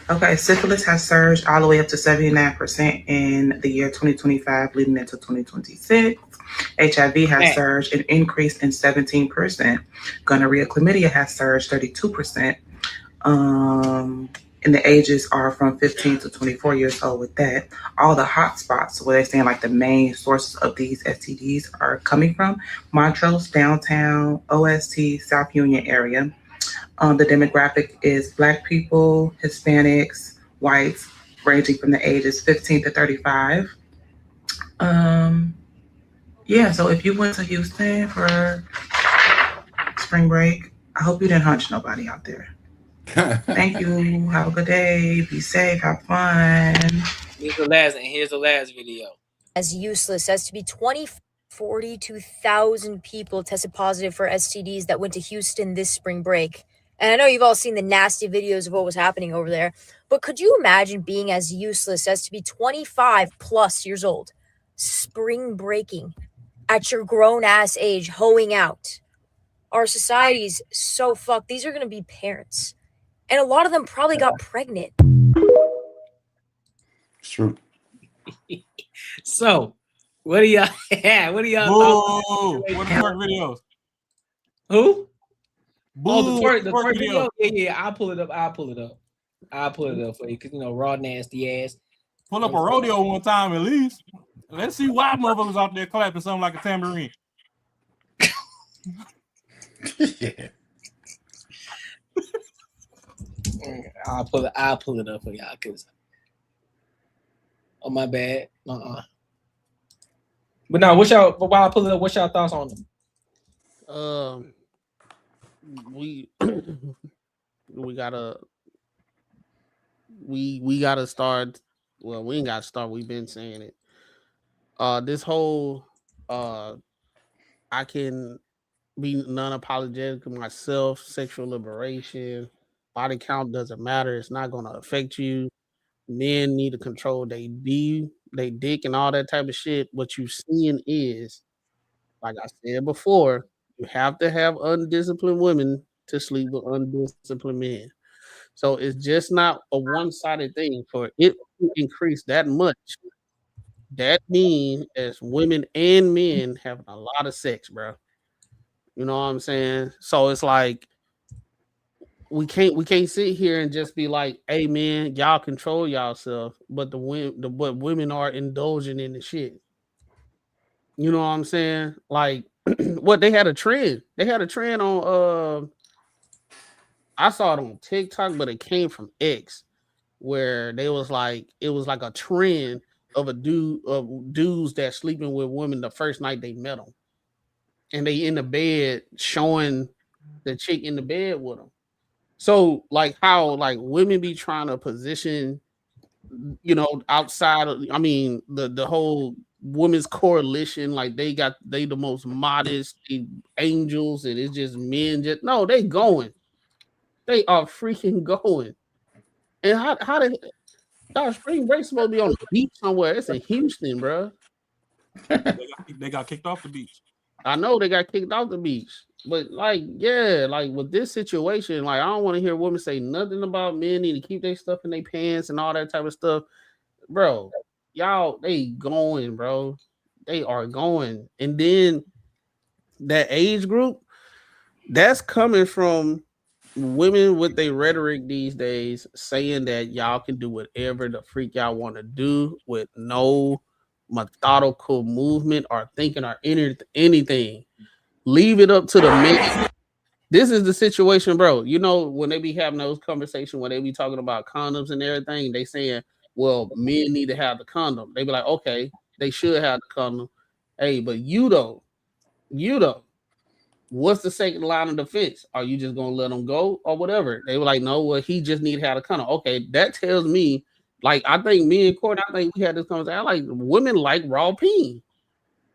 Okay, syphilis has surged all the way up to 79% in the year 2025 leading into 2026. HIV has surged and increased in 17%. Gonorrhea, chlamydia has surged 32%. And the ages are from 15 to 24 years old with that. All the hot spots where they're saying like the main sources of these STDs are coming from Montrose, downtown, OST, South Union area. The demographic is Black people, Hispanics, whites, ranging from the ages 15 to 35. Yeah, so if you went to Houston for spring break, I hope you didn't hunch nobody out there. Thank you. Have a good day. Be safe. Have fun. Here's the last video. As useless as to be 42,000 people tested positive for STDs that went to Houston this spring break. And I know you've all seen the nasty videos of what was happening over there, but could you imagine being as useless as to be 25 plus years old, spring breaking at your grown ass age, hoeing out? Our society's so fucked. These are going to be parents. And a lot of them probably got pregnant. It's true. So, what do y'all Whoa, what the twerk videos? Who? Boo, Oh, the twerk video. video. Yeah. I'll pull it up for you because raw nasty ass. Pull up a rodeo one time at least. Let's see why motherfuckers out there clapping something like a tambourine. Yeah. I'll pull it up for y'all because my bad. But now while I pull it up, what's y'all thoughts on them? We gotta start. Well, we ain't gotta start. We've been saying it. This whole I can be non-apologetic of myself, sexual liberation, body count doesn't matter. It's not gonna affect you. Men need to control they dick and all that type of shit. What you seeing is, like I said before, you have to have undisciplined women to sleep with undisciplined men. So it's just not a one-sided thing. For it to increase that much, that means as women and men having a lot of sex, bro. You know what I'm saying? So it's like we can't sit here and just be like, "Hey, man, y'all control yourself," but but women are indulging in the shit. You know what I'm saying? Like, what they had a trend. They had a trend on. I saw it on TikTok, but it came from X, where it was like a trend of dudes that sleeping with women the first night they met them, and they in the bed showing the chick in the bed with them. So like how like women be trying to position, outside of, I mean, the whole women's coalition, like they the most modest angels, and it's just men. Just no, they going. They are freaking going. And how did spring break supposed to be on the beach somewhere? It's in Houston, bro. They got kicked off the beach. I know they got kicked off the beach, but like with this situation, like I don't want to hear women say nothing about men need to keep their stuff in their pants and all that type of stuff, bro. Y'all, they going, bro. They are going, and then that age group, that's coming from women with their rhetoric these days saying that y'all can do whatever the freak y'all want to do with no methodical movement or thinking or anything. leave it up to the men. This is the situation, bro. You know, when they be having those conversations, when they be talking about condoms and everything, they saying, well, men need to have the condom. They be like, okay, they should have the condom. Hey, but you though, what's the second line of defense? Are you just gonna let them go or whatever? They were like, no, well, he just need to have a condom. Okay, that tells me, like, I think me and Courtney, I think we had this conversation. I like women like raw peen.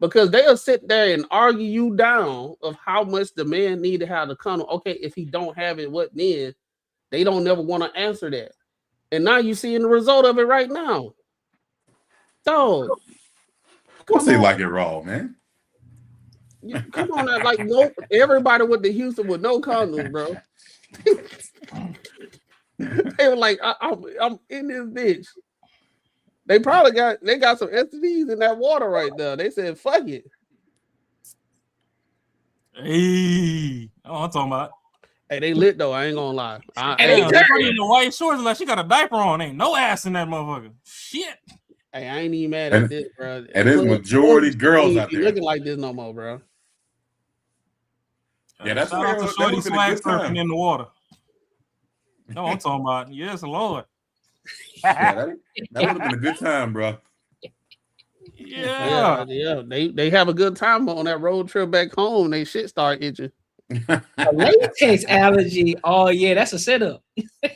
Because they'll sit there and argue you down of how much the man need to have the condom. Okay, if he don't have it, what then? They don't never want to answer that. And now you seeing the result of it right now. Dog. Of course they like it raw, man. Come on, now, like no, everybody went to Houston with no condoms, bro. They were like, I'm in this bitch. They probably got some STDs in that water right now. They said, fuck it. Hey, I'm talking about. Hey, they lit though. I ain't gonna lie. Hey, in the white shorts, like she got a diaper on. Ain't no ass in that motherfucker. Shit. Hey, I ain't even mad at this, bro. And there's majority girls out there looking like this no more, bro. Yeah, that's shout out to Shorty Swag surfing in the water. No, I'm talking about. Yes, Lord. Yeah, that would have been a good time, bro. Yeah. They have a good time on that road trip back home. They shit start itching. A latex allergy. Oh yeah, that's a setup.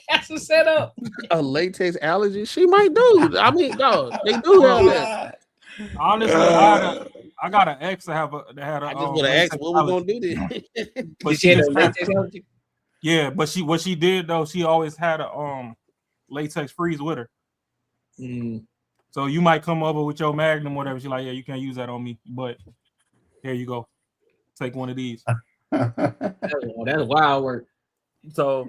That's a setup. A latex allergy? She might do. I mean, dog, they do have that. Honestly, I got an ex that had a. I just would have asked what we gonna do this. But she had a latex allergy. Yeah, but what she did though, she always had a latex freeze with her. So you might come over with your Magnum, whatever. She's like, yeah, you can't use that on me, but here you go, take one of these. That's wild work. So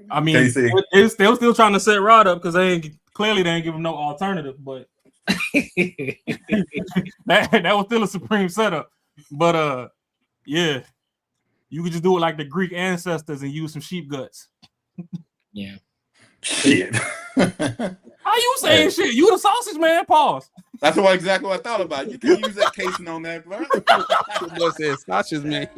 I mean, they're still trying to set Rod up because they ain't give him no alternative, but that was still a supreme setup. But yeah, you could just do it like the Greek ancestors and use some sheep guts. Yeah. Shit. How you saying shit? You the sausage man? Pause. That's exactly what I thought about. You can use that casing on that, bro. What said sausage man?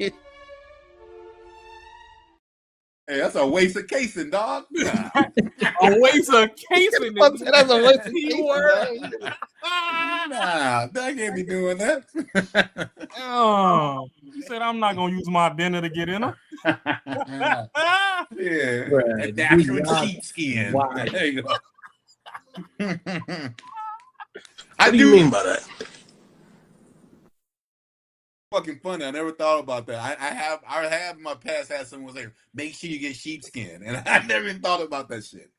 Hey, that's a waste of casing, dog. A waste of casing. That's a waste of casing. Nah, that can't be doing that. Oh, you said I'm not gonna use my dinner to get in her. Yeah, Bruh, natural sheepskin. Wow. There you go. What do you mean by that? Fucking funny. I never thought about that. I have in my past had someone say, make sure you get sheepskin, and I never even thought about that shit.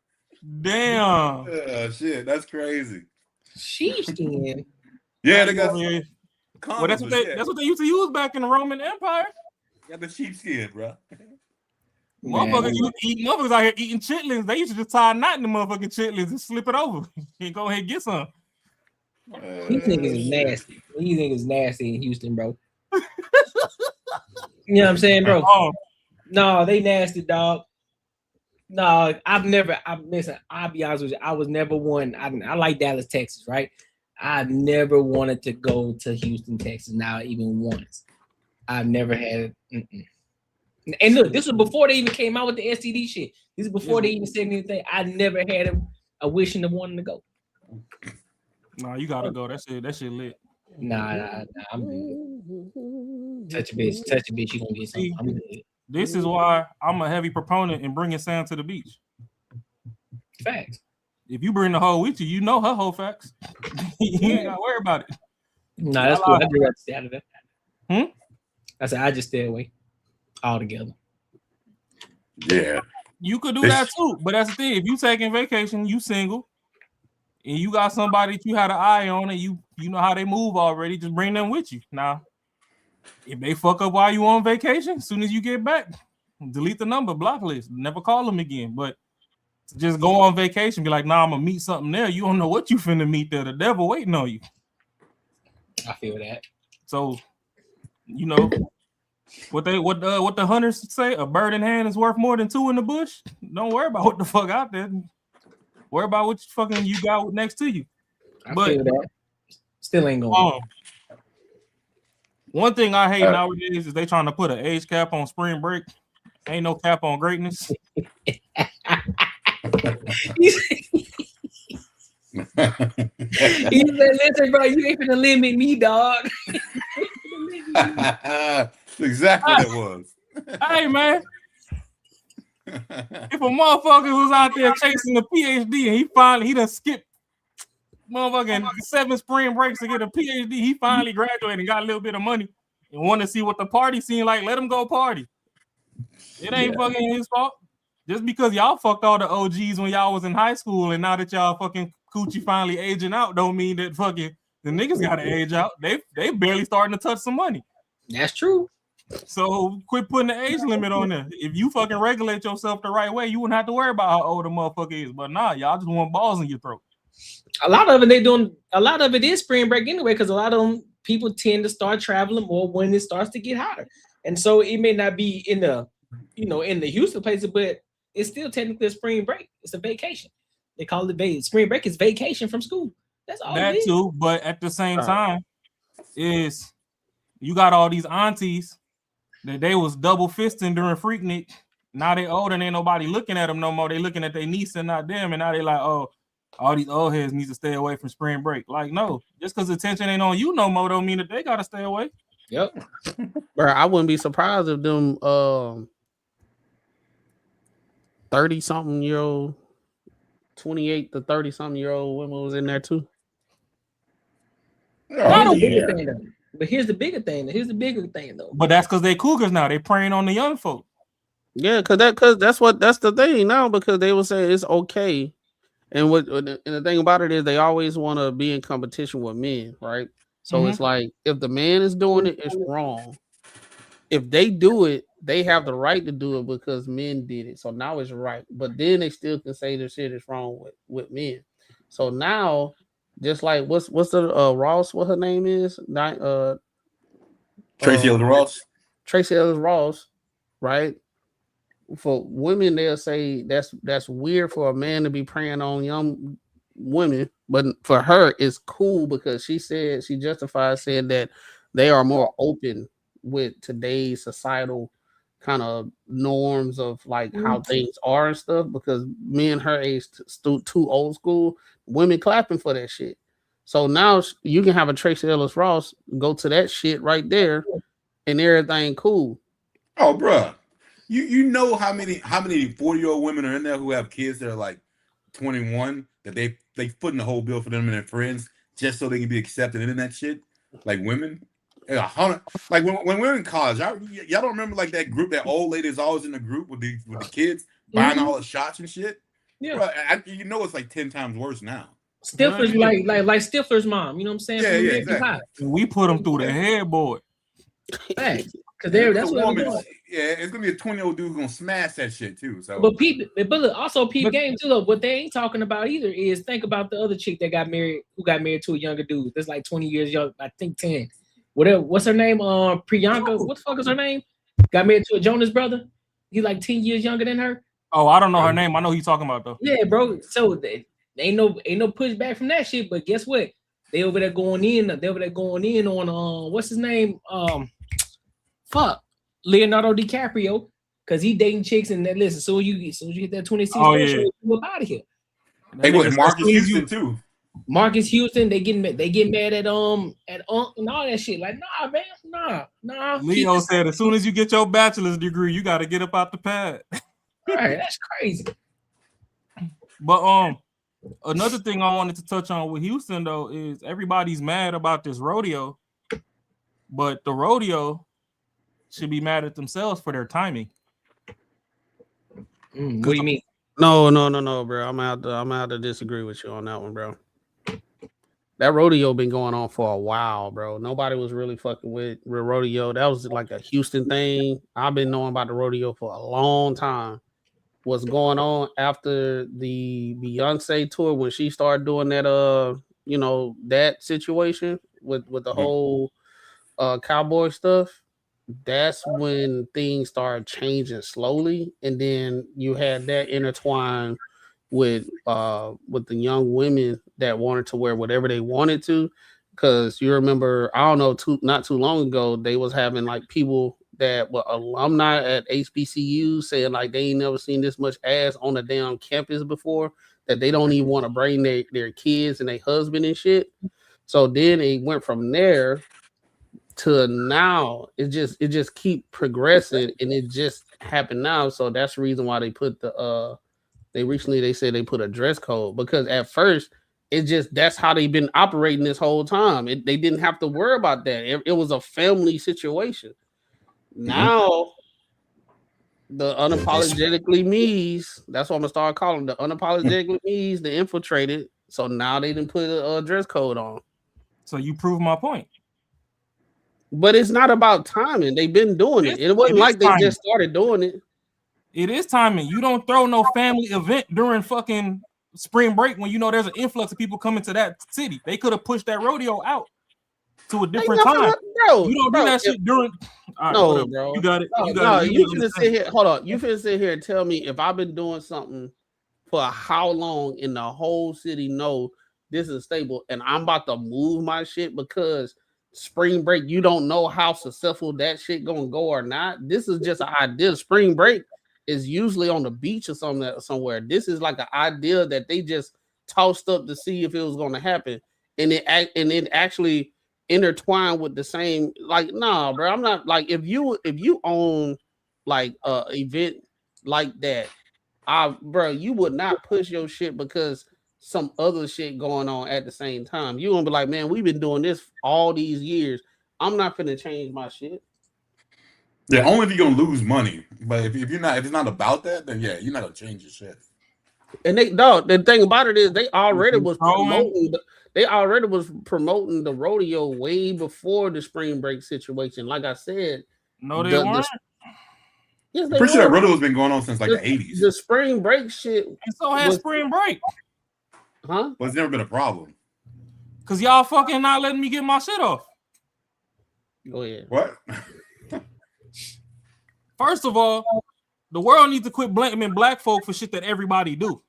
Damn. Shit, that's crazy. Sheepskin. Yeah, they got. Well, that's what they used to use back in the Roman Empire. Got the sheepskin, bro. Motherfuckers out here eating chitlins. They used to just tie a knot in the motherfucking chitlins and slip it over and go ahead and get some. These niggas is nasty. These niggas is nasty in Houston, bro. You know what I'm saying, bro? No, they nasty, dog. No, listen, I'll be honest with you. I was never one. I like Dallas, Texas, right? I never wanted to go to Houston, Texas. Now, even once. I've never had it. And look, this was before they even came out with the STD shit. This is before they even said anything. I never had a wishing of wanting to go. Nah, you gotta go. That shit lit. Nah, I'm good. Touch a bitch, you gonna get something. I'm good. This is why I'm a heavy proponent in bringing Sam to the beach. Facts. If you bring the hoe with you, you know her whole facts. You ain't gotta worry about it. Nah, that's cool. I do have to stay out of that. I said I just stay away altogether. Yeah. You could do that too, but that's the thing. If you taking vacation, you single, and you got somebody that you had an eye on, and you know how they move already, just bring them with you. Now, if they fuck up while you on vacation, as soon as you get back, delete the number, block list, never call them again. But just go on vacation, be like, nah, I'm gonna meet something there. You don't know what you finna meet there. The devil waiting on you. I feel that. So, you know, what the hunters say, a bird in hand is worth more than two in the bush. Don't worry about what the fuck out there. Worry about what fucking you got next to you. I feel that. Still ain't going. One thing I hate nowadays is they trying to put an age cap on spring break. Ain't no cap on greatness. He said, "Listen, bro, you ain't finna limit me, dog." That's exactly what it was. Hey, man. If a motherfucker was out there chasing a PhD and he done skipped motherfucking 7 spring breaks to get a PhD, he finally graduated and got a little bit of money and want to see what the party scene like, let him go party. It ain't fucking his fault. Just because y'all fucked all the OGs when y'all was in high school and now that y'all fucking coochie finally aging out don't mean that fucking the niggas gotta age out. They barely starting to touch some money. That's true. So quit putting the age limit on there. If you fucking regulate yourself the right way, you wouldn't have to worry about how old a motherfucker is. But nah, y'all just want balls in your throat. A lot of it is spring break anyway, because a lot of them people tend to start traveling more when it starts to get hotter. And so it may not be in the Houston places, but it's still technically a spring break. It's a vacation. They call it spring break is vacation from school. That's all that it is. too, but at the same time, is you got all these aunties that they was double fisting during Freaknik. Now they old and ain't nobody looking at them no more. They looking at their niece and not them, and now they like, oh, all these old heads need to stay away from spring break. Like, no, just because attention ain't on you no more don't mean that they gotta stay away. Yep. Bro, I wouldn't be surprised if them 30-something-year-old, 28 to 30-something-year-old women was in there too. But here's the bigger thing. Though. But that's because they cougars now. They preying on the young folk. Yeah, because that's the thing now, because they will say it's okay. And the thing about it is they always want to be in competition with men, right? So it's like if the man is doing it, it's wrong. If they do it, they have the right to do it because men did it. So now it's right. But then they still can say the shit is wrong with men. So now, just like what's the Ross? What her name is? Tracy Ellis Ross. Tracy Ellis Ross, right? For women, they'll say that's weird for a man to be preying on young women, but for her, it's cool because she justified saying that they are more open with today's societal kind of norms of like how things are and stuff. Because men her age too old school, women clapping for that shit. So now you can have a Tracy Ellis Ross go to that shit right there, and everything cool. Oh, bruh. You know how many 40-year-old women are in there who have kids that are like 21 that they footing the whole bill for them and their friends just so they can be accepted in that shit? Like women, like when we were in college, y'all don't remember like that group, that old lady is always in the group with the kids buying all the shots and shit. Yeah, bro, it's like 10 times worse now. Stifler's like Stifler's mom. You know what I'm saying? Yeah, exactly. We put them through the headboard. Hey, because that's what woman. Yeah, it's gonna be a 20-year-old dude gonna smash that shit too. So, but also game too. Though, what they ain't talking about either is think about the other chick that got married, who got married to a younger dude that's like 20 years young. I think 10. Whatever. What's her name? Priyanka. What the fuck is her name? Got married to a Jonas brother. He's like 10 years younger than her. Oh, I don't know her name. I know who you're talking about though. Yeah, bro. So they ain't no pushback from that shit. But guess what? They over there going in on what's his name? Leonardo DiCaprio, because he dating chicks and that. Listen, so you hit that 26, you up out of here. They with Marcus Houston too. Marcus Houston, they get mad at and all that shit. Like, nah, man, nah. Leo said, as soon as you get your bachelor's degree, you got to get up out the pad. All right, that's crazy. But another thing I wanted to touch on with Houston though is everybody's mad about this rodeo, but the rodeo should be mad at themselves for their timing. What do you mean? No, bro. I'm out to disagree with you on that one, bro. That rodeo been going on for a while, bro. Nobody was really fucking with rodeo. That was like a Houston thing. I've been knowing about the rodeo for a long time. What's going on after the Beyonce tour when she started doing that that situation with the whole cowboy stuff? That's when things started changing slowly, and then you had that intertwined with the young women that wanted to wear whatever they wanted to. because you remember, I don't know, not too long ago, they was having like people that were alumni at HBCU saying like they ain't never seen this much ass on a damn campus before, that they don't even want to bring their kids and their husband and shit. So then it went from there to now. It just keep progressing, and it just happened now. So that's the reason why they put they said they put a dress code, because at first that's how they've been operating this whole time. They didn't have to worry about that. It was a family situation. Now the unapologetically me's, that's what I'm gonna start calling the unapologetically me's, the infiltrated. So now they didn't put a dress code on. So you prove my point. But it's not about timing. They've been doing it. It wasn't like they just started doing it. It is timing. You don't throw no family event during fucking spring break when you know there's an influx of people coming to that city. They could have pushed that rodeo out to a different time. Bro, you don't do that shit during. Right, no, whatever. bro. You got it. You finna sit here. Hold on. You finna sit here and tell me if I've been doing something for how long in the whole city know this is stable, and I'm about to move my shit because spring break, you don't know how successful that shit gonna go or not. This is just an idea. Spring break is usually on the beach or somewhere. This is like an idea that they just tossed up to see if it was gonna happen, and it actually intertwined with the same. Like, nah, bro, I'm not like if you own like a event like that, bro, you would not push your shit because some other shit going on at the same time. You gonna be like, man, we've been doing this all these years. I'm not gonna change my shit. Yeah, only if you're gonna lose money. But if it's not about that, then yeah, you're not gonna change your shit. And the thing about it is they already was promoting the rodeo way before the spring break situation. Like I said, no, they weren't. Yes, I'm pretty sure that rodeo has been going on since like the 80s. The spring break shit. And so has spring break. Huh? But it's never been a problem. Cause y'all fucking not letting me get my shit off. Go ahead. What? First of all, the world needs to quit blaming black folk for shit that everybody do.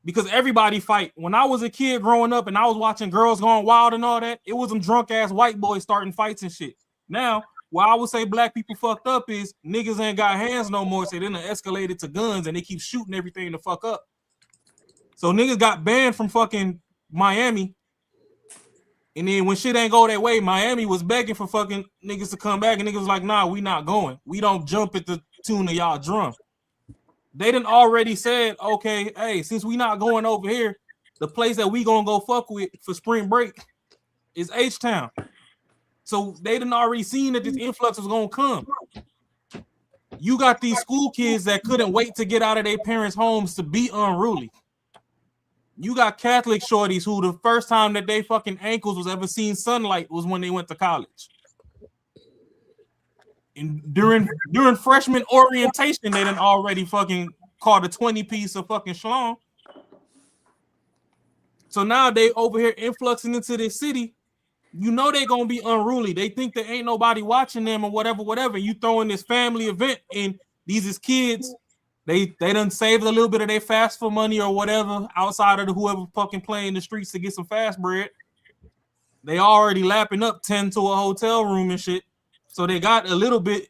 Because everybody fight. When I was a kid growing up and I was watching Girls Gone Wild and all that, it was them drunk ass white boys starting fights and shit. Now, why I would say black people fucked up is niggas ain't got hands no more, so they done escalated to guns and they keep shooting everything to fuck up. So niggas got banned from fucking Miami. And then when shit ain't go that way, Miami was begging for fucking niggas to come back. And niggas was like, nah, we not going. We don't jump at the tune of y'all drum. They done already said, okay, hey, since we not going over here, the place that we gonna go fuck with for spring break is H-Town. So they done already seen that this influx was gonna come. You got these school kids that couldn't wait to get out of their parents' homes to be unruly. You got Catholic shorties who the first time that they fucking ankles was ever seen sunlight was when they went to college. And during freshman orientation, they done already fucking caught a 20-piece of fucking schlong. So now they over here influxing into this city. You know they gonna be unruly. They think there ain't nobody watching them or whatever. You throw in this family event and these is kids. They done saved a little bit of their fast for money or whatever outside of whoever fucking playing the streets to get some fast bread. They already lapping up 10 to a hotel room and shit. So they got a little bit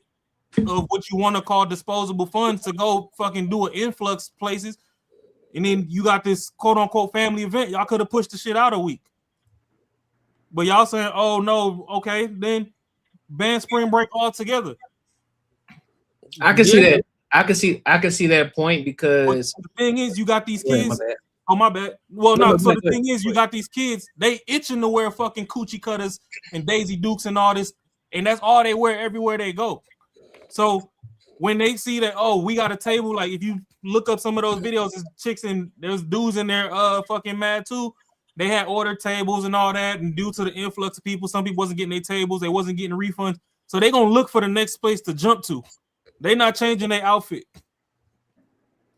of what you want to call disposable funds to go fucking do an influx places. And then you got this quote unquote family event. Y'all could have pushed the shit out a week. But y'all saying, oh no, okay, then ban spring break altogether. I can see that. I can see that point because the thing is, you got these kids. Oh, my bad. Well, no. So the thing is, you got these kids. They itching to wear fucking coochie cutters and Daisy Dukes and all this, and that's all they wear everywhere they go. So when they see that, oh, we got a table. Like if you look up some of those videos, there's chicks and there's dudes in there, fucking mad too. They had ordered tables and all that, and due to the influx of people, some people wasn't getting their tables. They wasn't getting refunds, so they gonna look for the next place to jump to. They not changing their outfit.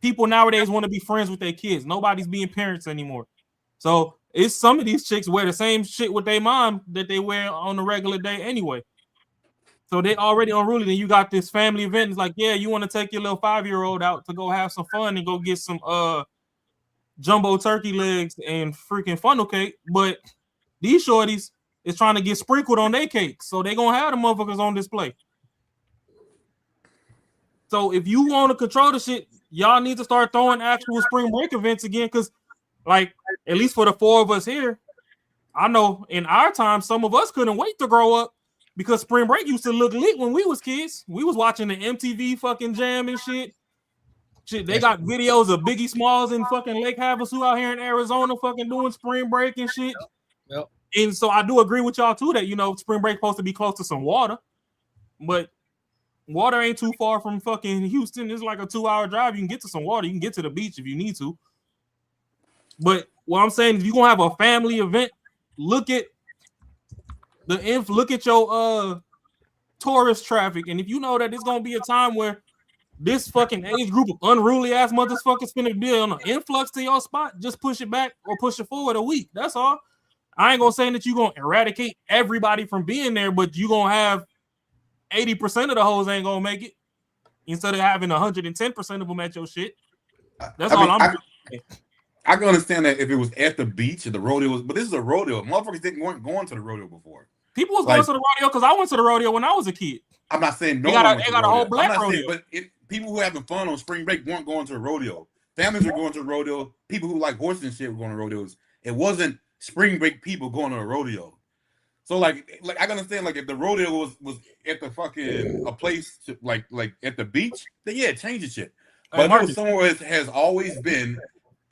People nowadays want to be friends with their kids. Nobody's being parents anymore. So it's some of these chicks wear the same shit with their mom that they wear on a regular day anyway. So they already unruly. Then you got this family event. It's like, yeah, you want to take your little 5-year-old out to go have some fun and go get some jumbo turkey legs and freaking funnel cake, but These shorties is trying to get sprinkled on their cakes, so they gonna have the motherfuckers on display. So if you want to control the shit, y'all need to start throwing actual spring break events again. Because, like, at least for the 4 of us here, I know in our time, some of us couldn't wait to grow up because spring break used to look lit when we was kids. We was watching the MTV fucking Jam and shit. Shit, they got videos of Biggie Smalls and fucking Lake Havasu out here in Arizona fucking doing spring break and shit. Yep. And so I do agree with y'all too that, you know, spring break supposed to be close to some water, but water ain't too far from fucking Houston. It's like a 2-hour drive. You can get to some water. You can get to the beach if you need to. But what I'm saying, if you're gonna have a family event, look at your tourist traffic, and if you know that it's gonna be a time where this fucking age group of unruly ass motherfuckers finna be on an influx to your spot, just push it back or push it forward a week. That's all. I ain't gonna say that you're gonna eradicate everybody from being there, but you're gonna have 80% of the hoes ain't gonna make it instead of having 110% of them at your shit. That's all I'm saying. I can understand that if it was at the beach or the rodeo was, but this is a rodeo. Motherfuckers weren't going to the rodeo before. People was going to the rodeo because I went to the rodeo when I was a kid. I'm not saying they got a whole black rodeo. But people who having fun on spring break weren't going to a rodeo. Families were going to a rodeo. People who like horses and shit were going to rodeos. It wasn't spring break people going to a rodeo. So like I can understand, like, if the rodeo was at the fucking a place to, like at the beach, then yeah, change the shit. But if it was somewhere it has always been,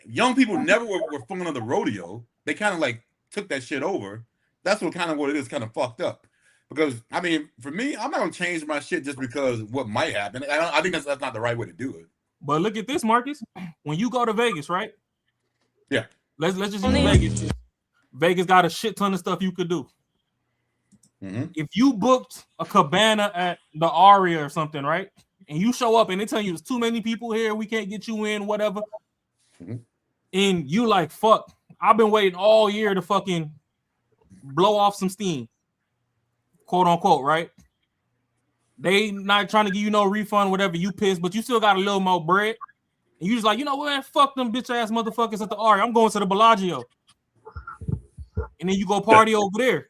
young people never were fun of the rodeo. They kind of like took that shit over. That's what it is, kind of fucked up. Because I mean, for me, I'm not gonna change my shit just because what might happen. I think that's not the right way to do it. But look at this, Marcus. When you go to Vegas, right? Yeah. Let's just use Vegas. Vegas got a shit ton of stuff you could do. Mm-hmm. If you booked a cabana at the Aria or something, right? And you show up and they tell you there's too many people here, we can't get you in, whatever. Mm-hmm. And you like, fuck, I've been waiting all year to fucking blow off some steam, quote unquote, right? They not trying to give you no refund, whatever, you pissed, but you still got a little more bread. And you just like, you know what, fuck them bitch ass motherfuckers at the Aria. I'm going to the Bellagio. And then you go party over there.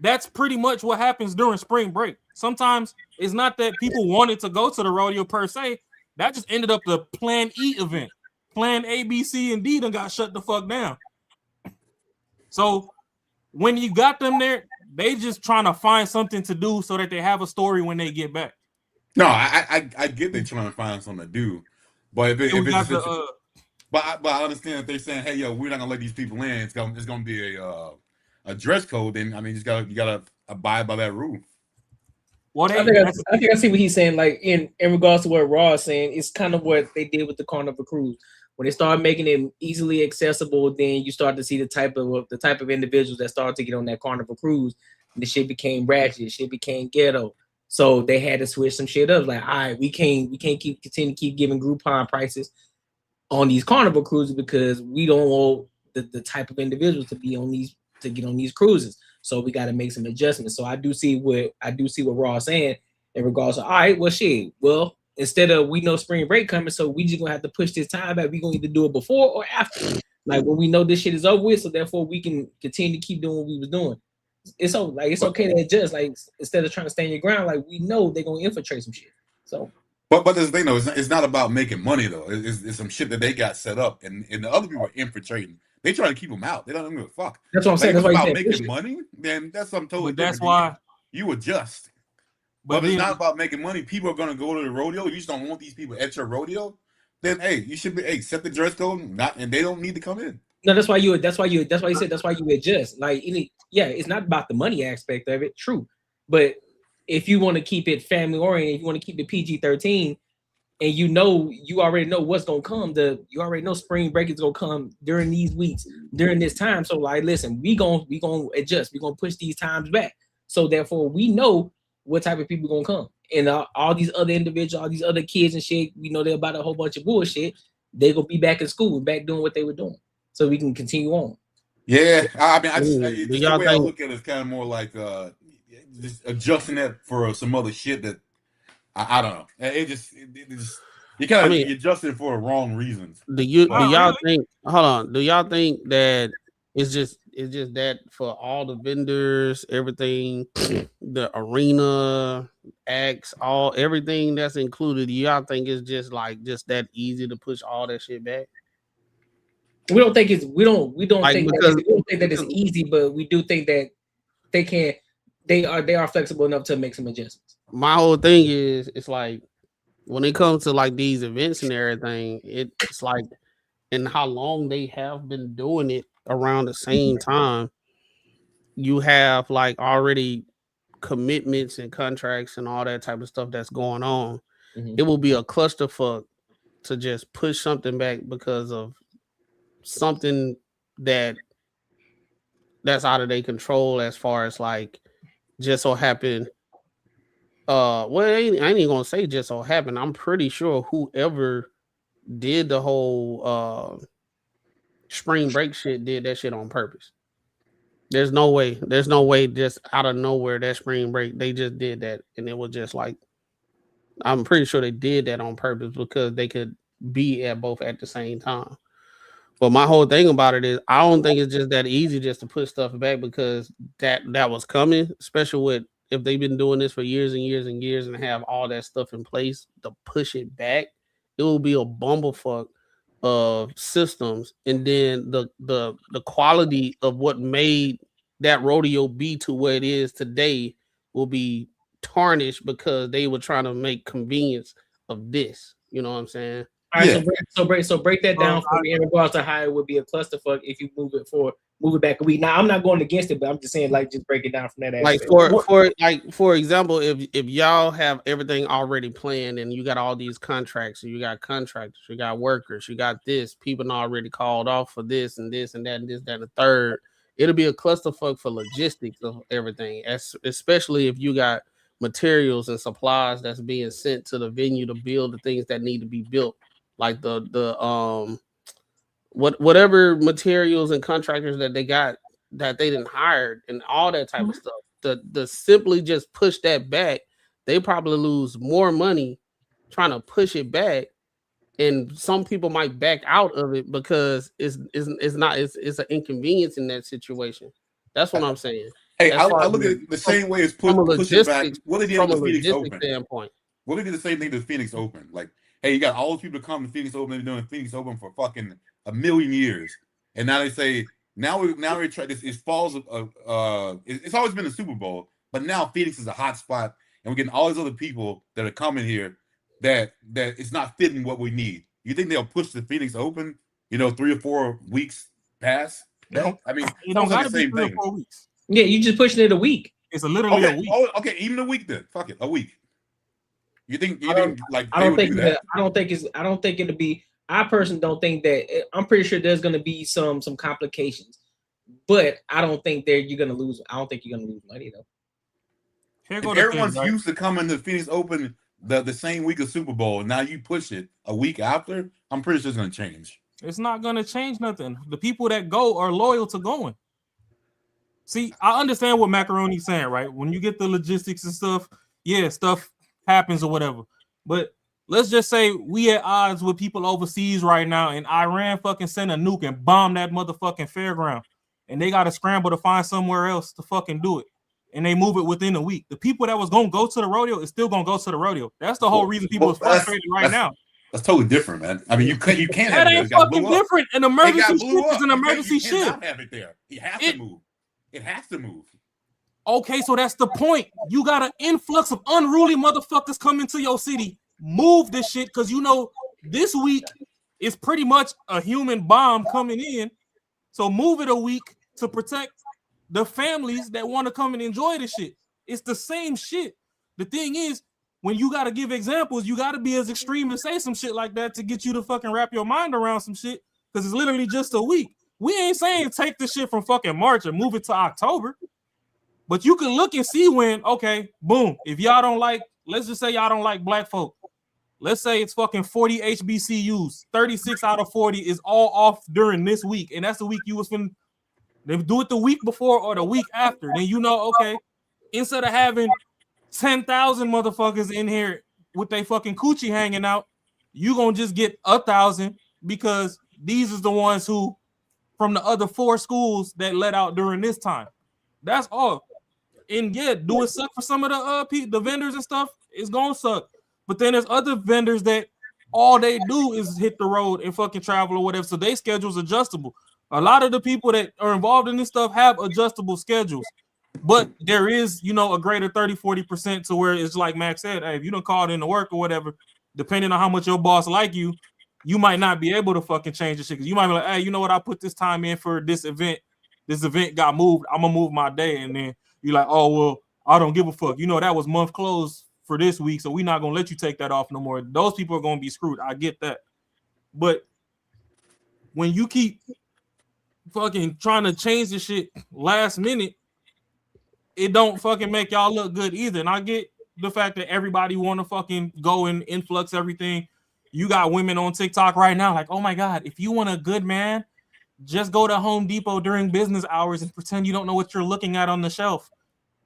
That's pretty much what happens during spring break. Sometimes it's not that people wanted to go to the rodeo per se. That just ended up the Plan E event. Plan A, B, C, and D done got shut the fuck down. So when you got them there, they just trying to find something to do so that they have a story when they get back. No, I get they trying to find something to do, but but I understand if they're saying, hey, yo, we're not gonna let these people in. It's gonna be a dress code. Then I mean, you gotta abide by that rule. Well, I think I see what he's saying. Like in regards to what Raw is saying, it's kind of what they did with the Carnival Cruise. When they start making it easily accessible, then you start to see the type of individuals that start to get on that Carnival Cruise. And the shit became ratchet, shit became ghetto. So they had to switch some shit up. Like, all right, we can't continue to keep giving Groupon prices on these Carnival cruises because we don't want the type of individuals to be on these to get on these cruises. So we got to make some adjustments. So I do see what Raw is saying in regards to, all right, well, shit, well, instead of we know spring break coming, so we just gonna have to push this time back. We gonna either do it before or after, like when we know this shit is over with. So therefore, we can continue to keep doing what we was doing. It's okay to adjust. Like instead of trying to stand your ground, like we know they're gonna infiltrate some shit. So, but this thing though, it's not about making money though. It's some shit that they got set up, and the other people are infiltrating. They try to keep them out. They don't give a fuck. That's what I'm saying. That's why about making money. Then that's something totally different. That's why you adjust. But if it's not about making money, people are gonna go to the rodeo. You just don't want these people at your rodeo. Then you should be set the dress code, and they don't need to come in. No, that's why you adjust. Like it's not about the money aspect of it, true. But if you want to keep it family oriented, if you want to keep it PG-13, and you already know what's gonna come, you already know spring break is gonna come during these weeks, during this time. So like, listen, we gonna adjust, we gonna push these times back. So therefore, we know what type of people gonna come, and all these other individuals, all these other kids and shit, we know they're about a whole bunch of bullshit. They gonna be back in school, back doing what they were doing, so we can continue on. Yeah, I mean, the way I look at it is kind of more like just adjusting that for some other shit that I don't know. It just you kind of adjust it for the wrong reasons. Do y'all think? Hold on. Do y'all think that it's it's just that for all the vendors, everything, the arena acts, everything that's included. Y'all think it's just that easy to push all that shit back? We don't think it's we don't Like, think because- that we don't think that it's easy, but we do think that they are flexible enough to make some adjustments. My whole thing is, it's like when it comes to like these events and everything, it's like, and how long they have been doing it around the same time, you have like already commitments and contracts and all that type of stuff that's going on. Mhm. It will be a clusterfuck to just push something back because of something that's out of their control, as far as like just so happened. Well, I ain't even gonna say just so happened. I'm pretty sure whoever did the whole spring break shit did that shit on purpose. There's no way just out of nowhere that spring break they just did that, and it was just like, I'm pretty sure they did that on purpose because they could be at both at the same time. But my whole thing about it is, I don't think it's just that easy just to put stuff back, because that was coming, especially with if they've been doing this for years and years and years and have all that stuff in place to push it back. It will be a bumblefuck of systems, and then the quality of what made that rodeo be to where it is today will be tarnished because they were trying to make convenience of this. You know what I'm saying? All right, so break that down for me in regards to how it would be a clusterfuck if you move it back a week. Now, I'm not going against it, but I'm just saying, like, just break it down from that Like aspect. for example, if y'all have everything already planned and you got all these contracts, and you got contractors, you got workers, you got this, people already called off for this and this and that and this, that, and the third, it'll be a clusterfuck for logistics of everything, especially if you got materials and supplies that's being sent to the venue to build the things that need to be built, like whatever materials and contractors that they got that they didn't hire and all that type of stuff. The simply just push that back, they probably lose more money trying to push it back, and some people might back out of it because it's an inconvenience in that situation. That's what I'm saying. Hey, I look at it the same way as pushing back. What they did from with a the Phoenix logistics Open standpoint. Well, they did the same thing to the Phoenix Open. Like, hey, you got all those people to come to Phoenix Open. They've been doing Phoenix Open for fucking 1,000,000 years, and now they say now we try this. It falls. It's always been the Super Bowl, but now Phoenix is a hot spot, and we're getting all these other people that are coming here that it's not fitting what we need. You think they'll push the Phoenix Open? 3 or 4 weeks past? I mean, it don't like gotta the be same 3 or thing. 4 weeks. Yeah, you just pushing it a week. It's literally a week. Okay, even a week then. Fuck it, a week. You think like I they don't would think do that? I don't think it'll be. I personally don't think that. I'm pretty sure there's going to be some complications, but I don't think you're going to lose. I don't think you're going to lose money though. If everyone's used to coming to Phoenix Open the same week of Super Bowl, and now you push it a week after, I'm pretty sure it's going to change. It's not going to change nothing. The people that go are loyal to going. See, I understand what Macaroni's saying, right? When you get the logistics and stuff, yeah, stuff happens or whatever. But let's just say we at odds with people overseas right now, and Iran fucking sent a nuke and bombed that motherfucking fairground, and they got to scramble to find somewhere else to fucking do it, and they move it within a week. The people that was gonna go to the rodeo is still gonna go to the rodeo. That's the whole reason people are frustrated right now. That's totally different, man. I mean, you can't that have ain't fucking different. An emergency ship is an emergency ship. You cannot have it there. You have to move. It has to move. Okay, so that's the point. You got an influx of unruly motherfuckers coming to your city. Move this shit, because this week is pretty much a human bomb coming in. So move it a week to protect the families that want to come and enjoy this shit. It's the same shit. The thing is, when you got to give examples, you got to be as extreme and say some shit like that to get you to fucking wrap your mind around some shit, because it's literally just a week. We ain't saying take the shit from fucking March and move it to October. But you can look and see when, okay, boom, if y'all don't like, let's just say y'all don't like black folk. Let's say it's fucking 40 HBCUs. 36 out of 40 is all off during this week. And that's the week you was finna do it the week before or the week after. Then okay, instead of having 10,000 motherfuckers in here with their fucking coochie hanging out, you gonna just get 1,000 because these is the ones who from the other 4 schools that let out during this time. That's all. And yeah, do it suck for some of the vendors and stuff? It's gonna suck. But then there's other vendors that all they do is hit the road and fucking travel or whatever. So their schedule's adjustable. A lot of the people that are involved in this stuff have adjustable schedules. But there is, a greater 30-40% to where it's like Max said, hey, if you don't call in to work or whatever, depending on how much your boss like you, you might not be able to fucking change the shit. Because you might be like, hey, you know what? I put this time in for this event. This event got moved. I'm going to move my day. And then you're like, oh, well, I don't give a fuck. That was month closed for this week, so we're not going to let you take that off no more. Those people are going to be screwed. I get that. But when you keep fucking trying to change the shit last minute, it don't fucking make y'all look good either. And I get the fact that everybody want to fucking go and influx everything. You got women on TikTok right now like, oh my God, if you want a good man, just go to Home Depot during business hours and pretend you don't know what you're looking at on the shelf.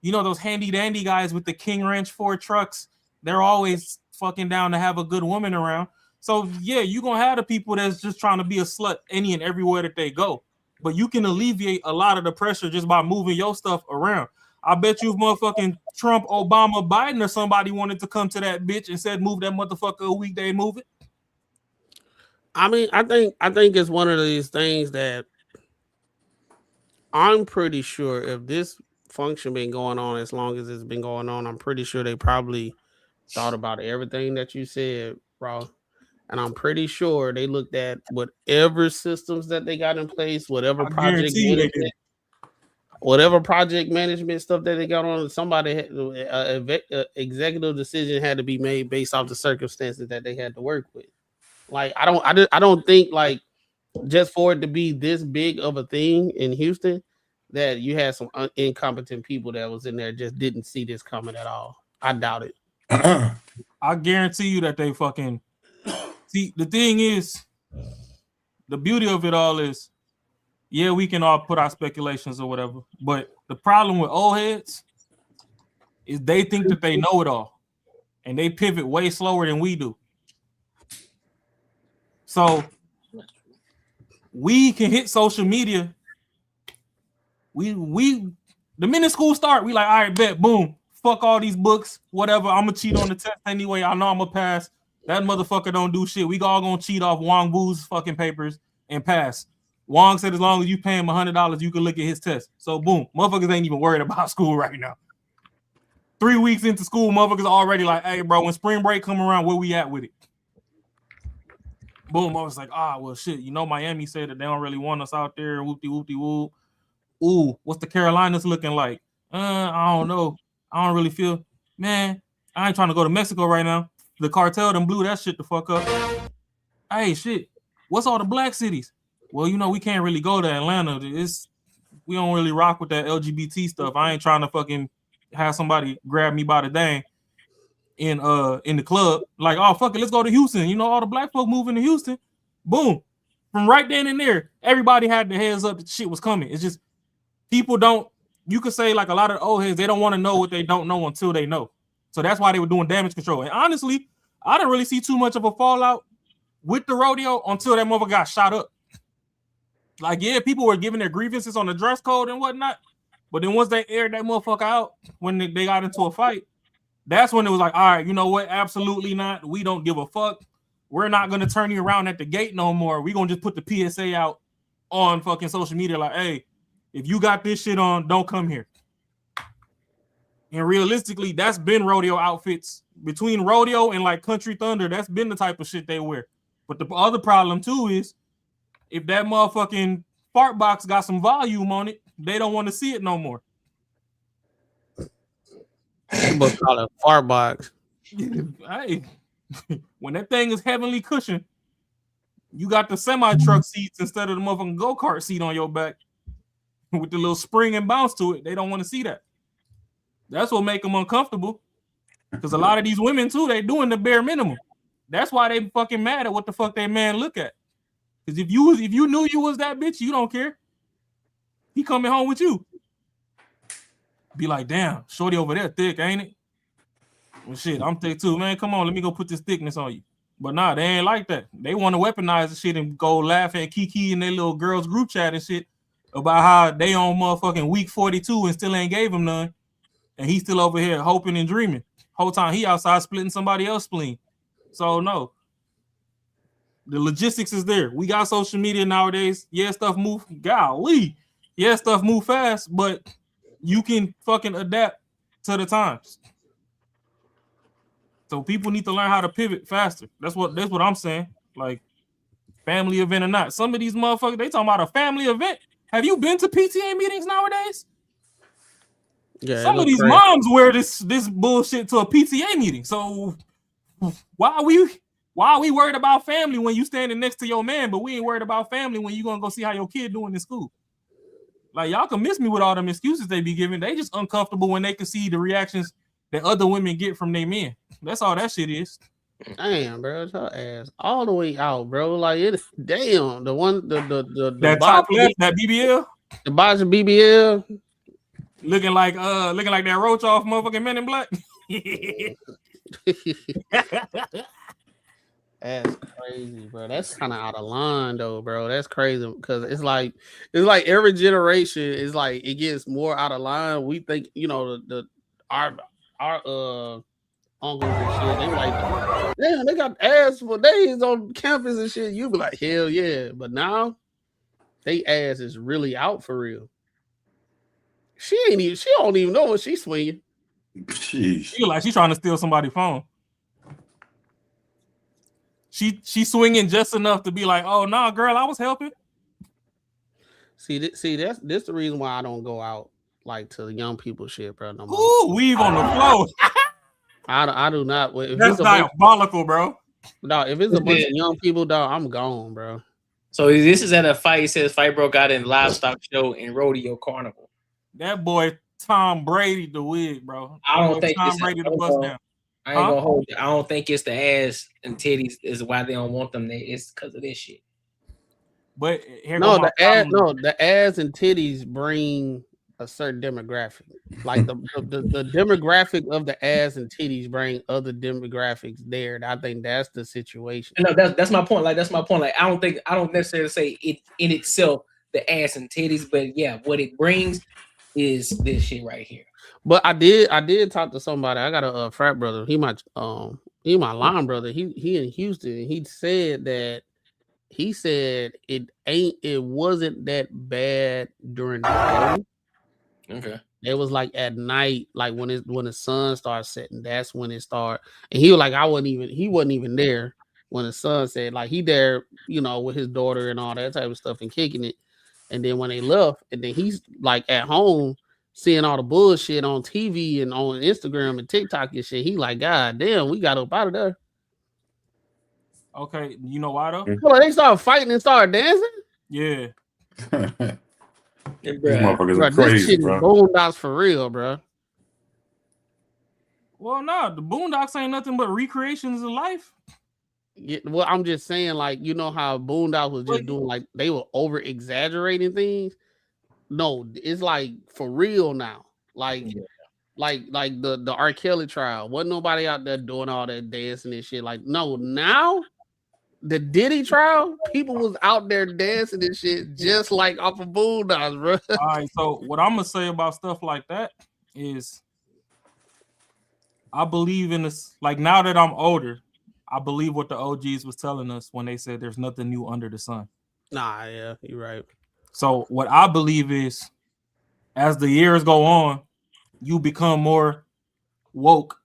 Those handy dandy guys with the King Ranch Ford trucks, they're always fucking down to have a good woman around. So yeah, you're going to have the people that's just trying to be a slut any and everywhere that they go. But you can alleviate a lot of the pressure just by moving your stuff around. I bet you if motherfucking Trump, Obama, Biden, or somebody wanted to come to that bitch and said move that motherfucker a week, they move it. I mean, I think it's one of these things that I'm pretty sure if this function been going on as long as it's been going on, I'm pretty sure they probably thought about everything that you said, bro. And I'm pretty sure they looked at whatever systems that they got in place, whatever project management stuff that they got on. Somebody executive decision had to be made based off the circumstances that they had to work with. Like I don't think like just for it to be this big of a thing in Houston that you had some incompetent people that was in there just didn't see this coming at all. I doubt it. I guarantee you that they fucking see. The thing is, the beauty of it all is, yeah, we can all put our speculations or whatever, but the problem with old heads is they think that they know it all, and they pivot way slower than we do. So we can hit social media. We the minute school start, we like, all right, bet, boom, fuck all these books, whatever. I'm gonna cheat on the test anyway. I know I'm gonna pass. That motherfucker don't do shit. We all gonna cheat off Wong Wu's fucking papers and pass. Wong said as long as you pay him $100, you can look at his test. So boom, motherfuckers ain't even worried about school right now. 3 weeks into school, motherfuckers already like, hey, bro, when spring break come around, where we at with it? Boom, I was like, well, shit, Miami said that they don't really want us out there. Whoopty-whoopty-whoop. Ooh, what's the Carolinas looking like? I don't know. I don't really feel, man, I ain't trying to go to Mexico right now. The cartel done blew that shit the fuck up. Hey, shit, what's all the black cities? Well, we can't really go to Atlanta. We don't really rock with that LGBT stuff. I ain't trying to fucking have somebody grab me by the dang in the club. Like, oh, fuck it, let's go to Houston. All the black folk moving to Houston. Boom. From right then and there, everybody had their heads up that shit was coming. It's just people don't, you could say like a lot of the old heads, they don't want to know what they don't know until they know. So that's why they were doing damage control. And honestly, I didn't really see too much of a fallout with the rodeo until that motherfucker got shot up. Like, yeah, people were giving their grievances on the dress code and whatnot. But then once they aired that motherfucker out, when they got into a fight, that's when it was like, all right, you know what? Absolutely not. We don't give a fuck. We're not going to turn you around at the gate no more. We're going to just put the PSA out on fucking social media like, hey, if you got this shit on, don't come here. And realistically, that's been rodeo outfits. Between rodeo and like Country Thunder, that's been the type of shit they wear. But the other problem too is if that motherfucking fart box got some volume on it, they don't want to see it no more. But call it fart box. Hey, when that thing is heavily cushioned, you got the semi-truck seats instead of the motherfucking go-kart seat on your back with the little spring and bounce to it. They don't want to see that. That's what make them uncomfortable. Because a lot of these women too, they doing the bare minimum. That's why they fucking mad at what the fuck that man look at. Because if you knew you was that bitch, you don't care. He coming home with you. Be like, damn, shorty over there thick, ain't it? Well, shit, I'm thick too, man. Come on, let me go put this thickness on you. But nah, they ain't like that. They want to weaponize the shit and go laughing at Kiki and their little girls group chat and shit about how they on motherfucking week 42 and still ain't gave him none. And he's still over here hoping and dreaming. Whole time he outside splitting somebody else's spleen. So no. The logistics is there. We got social media nowadays. Yeah, stuff move. Golly. Yeah, stuff move fast, but you can fucking adapt to the times. So people need to learn how to pivot faster. That's what I'm saying. Like, family event or not. Some of these motherfuckers, they talking about a family event. Have you been to PTA meetings nowadays? Yeah, some of these crazy. moms wear this bullshit to a PTA meeting. So why are we worried about family when you standing next to your man, but we ain't worried about family when you gonna go see how your kid doing in school? Like, y'all can miss me with all them excuses they be giving. They just uncomfortable when they can see the reactions that other women get from their men. That's all that shit is. Damn, bro, it's her ass all the way out, bro. Like, it's damn the one the that top left, that BBL, the box of BBL, looking like that roach off motherfucking Men in Black. That's crazy, bro. That's kind of out of line, though, bro. That's crazy because it's like every generation is like it gets more out of line. We think, you know, our uncles and shit. They like, damn, they got ass for days on campus and shit. You be like, hell yeah, but now they ass is really out for real. She don't even know what she's swinging. Sheesh. She like she's trying to steal somebody's phone. She swinging just enough to be like, oh nah, girl, I was helping. See, that's the reason why I don't go out like to the young people shit, bro. No more. Ooh, weave on the floor. I do not. If That's diabolical, bro. No, if it's a bunch of young people, dog, I'm gone, bro. So this is at a fight. It says fight broke out in livestock show in Rodeo Carnival. That boy Tom Brady the wig, bro. I don't think Tom Brady the bust down. I ain't gonna hold you. I don't think it's the ass and titties is why they don't want them there. It's because of this shit. But the ass and titties bring a certain demographic. Like the demographic of the ass and titties bring other demographics there. I think that's the situation. No, that's my point. Like that's my point. Like I don't necessarily say it in itself the ass and titties, but yeah, what it brings is this shit right here. But I did talk to somebody. I got a frat brother. He my line brother. He in Houston. He said it wasn't that bad during the day. Okay. It was like at night, like when the sun starts setting, that's when it started. And he was like, he wasn't even there when the sun set. Like he there, you know, with his daughter and all that type of stuff and kicking it. And then when they left, and then he's like at home seeing all the bullshit on TV and on Instagram and TikTok and shit. He like, God damn, we got up out of there. Okay, you know why though? Well, they started fighting and started dancing. Yeah. These motherfuckers are crazy, this shit bro. is Boondocks for real, bro. Well, no, the Boondocks ain't nothing but recreations of life. Yeah, well, I'm just saying, like, you know how Boondocks was just doing, like, they were over exaggerating things. No, it's like for real now. Like the R. Kelly trial. Wasn't nobody out there doing all that dancing and shit. Like, no, now the Diddy trial, people was out there dancing and shit just like off of Boondocks, bro. All right, so what I'm gonna say about stuff like that is I believe in this. Like, now that I'm older, I believe what the OGs was telling us when they said there's nothing new under the sun. Nah, yeah, you're right. So what I believe is, as the years go on, you become more woke,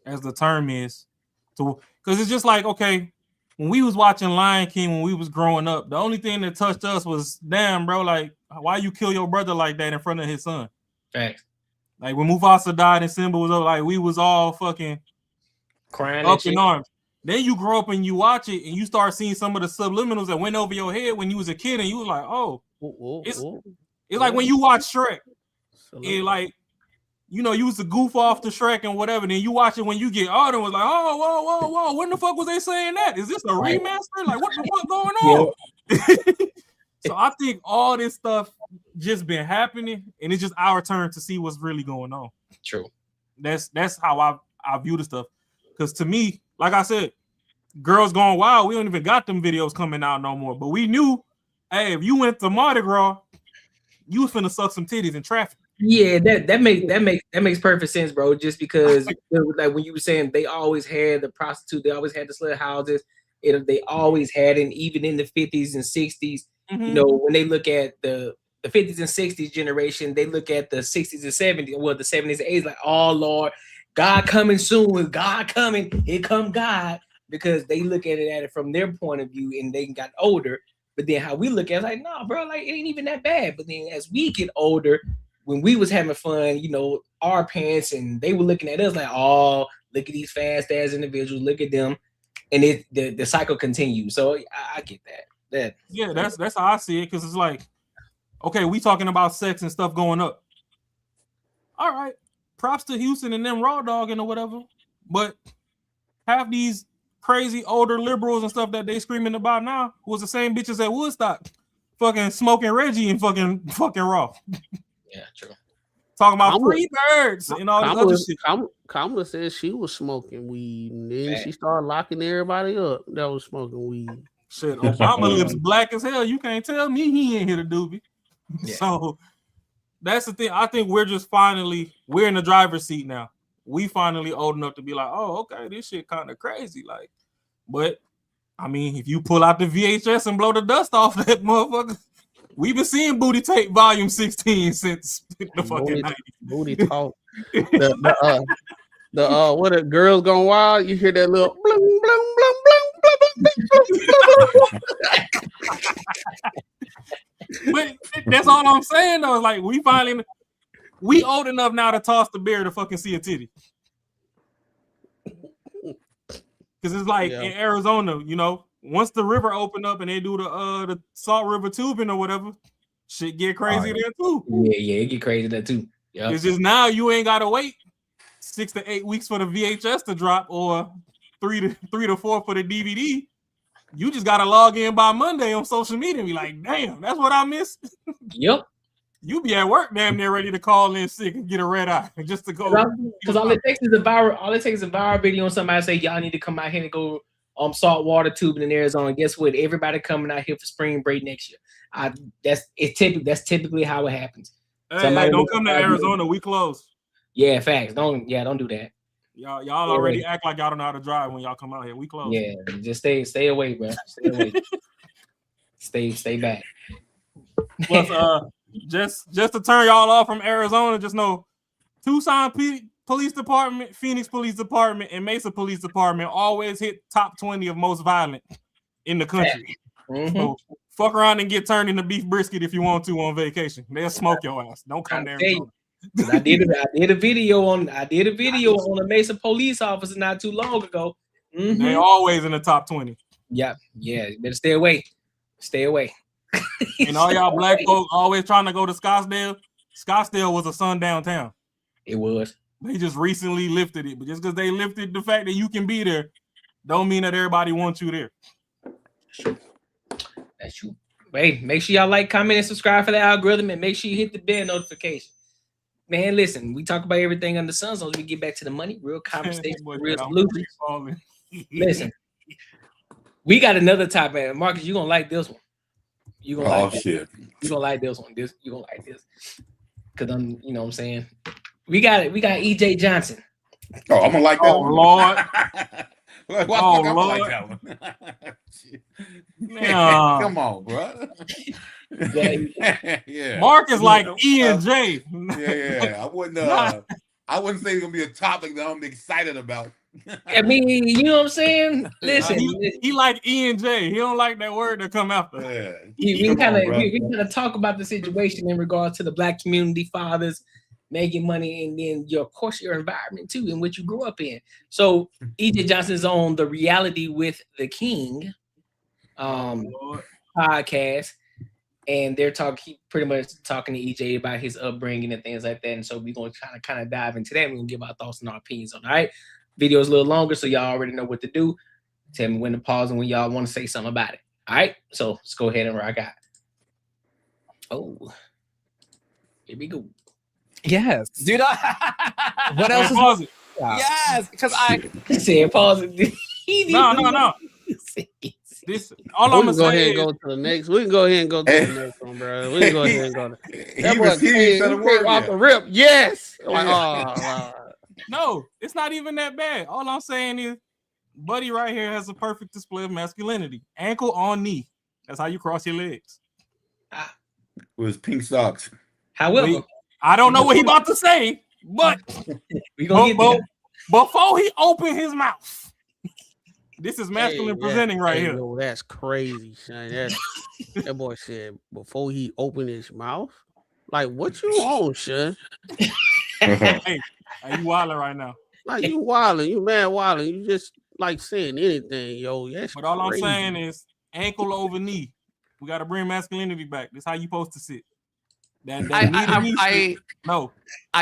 as the term is, because it's just like, okay, when we was watching Lion King when we was growing up, the only thing that touched us was, damn, bro, like, why you kill your brother like that in front of his son? Facts. Like when Mufasa died and Simba was up, like we was all fucking crying up in arms. Then you grow up and you watch it and you start seeing some of the subliminals that went over your head when you was a kid, and you was like, oh, it's like when you watch Shrek, it like, you know, you used to goof off the Shrek and whatever. Then you watch it when you get older and was like, oh, whoa. When the fuck was they saying that? Is this a remaster? Like, what the fuck going on? Yeah. So I think all this stuff just been happening, and it's just our turn to see what's really going on. True. That's how I view the stuff. Because to me, like I said, Girls Gone Wild, we don't even got them videos coming out no more. But we knew, hey, if you went to Mardi Gras, you was finna suck some titties in traffic. Yeah, that makes perfect sense, bro. Just because like when you were saying they always had the prostitute, they always had the slut houses. They always had it, even in the 50s and 60s. You know, when they look at the 50s and 60s generation, they look at the 60s and 70s, well, the 70s and 80s, like, oh Lord, God coming soon, God coming, here come God, because they look at it from their point of view and they got older. But then how we look at it, like, no, bro, like it ain't even that bad. But then as we get older, when we was having fun, you know, our parents and they were looking at us like, oh, look at these fast ass individuals, look at them, and the cycle continues. So I get that. Yeah, that's how I see it, because it's like, okay, we talking about sex and stuff going up. All right, props to Houston and them raw dogging or whatever, but half these crazy older liberals and stuff that they screaming about now was the same bitches at Woodstock, fucking smoking Reggie and fucking raw. Yeah, true. Talking about free birds and all this other shit. Kamala said she was smoking weed, and then she started locking everybody up that was smoking weed. Shit, Obama lips black as hell. You can't tell me he ain't hit a doobie. Yeah. So that's the thing. I think we're in the driver's seat now. We finally old enough to be like, oh, okay, this shit kind of crazy. Like, but I mean, if you pull out the VHS and blow the dust off that motherfucker, we've been seeing Booty Tape Volume 16 since the fucking 90s. Booty talk. What a Girls Gone Wild, you hear that little blum, blum, blum, blum, blum, blum, blum. But that's all I'm saying though. Like we old enough now to toss the beer to fucking see a titty. Because it's like in Arizona, you know, once the river open up and they do the Salt River tubing or whatever, shit get crazy there too. Yeah, it get crazy there too. Yep. It's just now you ain't gotta wait 6 to 8 weeks for the VHS to drop or 3 to 4 for the DVD. You just gotta log in by Monday on social media and be like, damn, that's what I missed. Yep. You be at work damn near ready to call in sick and get a red eye just to go. Because all it takes is a viral video on somebody say, y'all need to come out here and go saltwater tubing in Arizona. Guess what? Everybody coming out here for spring break next year. That's typically how it happens. Hey, don't come to Arizona. We close. Yeah, facts. Don't do that. Y'all already act like y'all don't know how to drive when y'all come out here. We close. Yeah, just stay away, bro. Stay away. stay back. Plus, just to turn y'all off from Arizona, just know Tucson Police Department, Phoenix Police Department, and Mesa Police Department always hit top 20 of most violent in the country. Mm-hmm. So fuck around and get turned into beef brisket if you want to on vacation. They'll smoke your ass. Don't come there. I did a video on a Mesa police officer not too long ago. Mm-hmm. They always in the top 20. Yeah. Better stay away. Stay away. And all y'all black folks always trying to go to Scottsdale. Scottsdale was a sundown town. It was. They just recently lifted it, but just because they lifted the fact that you can be there, don't mean that everybody wants you there. That's true. Hey, make sure y'all like, comment, and subscribe for the algorithm, and make sure you hit the bell notification. Man, listen, we talk about everything under the sun, so we get back to the money, real conversation, real solutions. Listen, we got another topic, Marcus. You're gonna like this one. You're gonna like this. Shit. You're gonna like this one. You're gonna like this. Cause I'm, you know what I'm saying? We got EJ Johnson. Oh, I'm gonna like that one. Lord. Lord. Like that one. Come on, bro. Yeah. Mark is like E and J. Yeah. I wouldn't say it's gonna be a topic that I'm excited about. I mean, you know what I'm saying? Listen, he like E and J. He don't like that word to come after. Yeah. We kind of talk about the situation in regards to the black community, fathers making money, and then of course your environment too, in which you grew up in. So EJ Johnson's on the Reality with the King podcast, and they're pretty much talking to EJ about his upbringing and things like that. And so we're going to kind of dive into that. We're going to give our thoughts and our opinions on it. All right. Video's a little longer, so y'all already know what to do. Tell me when to pause and when y'all want to say something about it. All right. So let's go ahead and rock out. Oh, here we go. Yes, dude. What else? Pause it. Yes, because I said pause it. No. This all We I'm can gonna go say ahead and is go to the next. We can go ahead and go to the next one, bro. We can go ahead and go to that He boy. received He the came word off yet. the rip. Yes. Like, Yeah. no, it's not even that bad. All I'm saying is, Buddy right here has a perfect display of masculinity. Ankle on knee. That's how you cross your legs. With pink socks. However, I don't know what he about to say, but we gonna get there. Before he opened his mouth. This is masculine presenting right here. Yo, that's crazy, son. That boy said before he opened his mouth. Like, what you on, son? Hey, you wilding right now. Like, you wilding, you mad wilding. You just like saying anything, yo. That's But all crazy. I'm saying is ankle over knee. We got to bring masculinity back. That's how you supposed to sit. I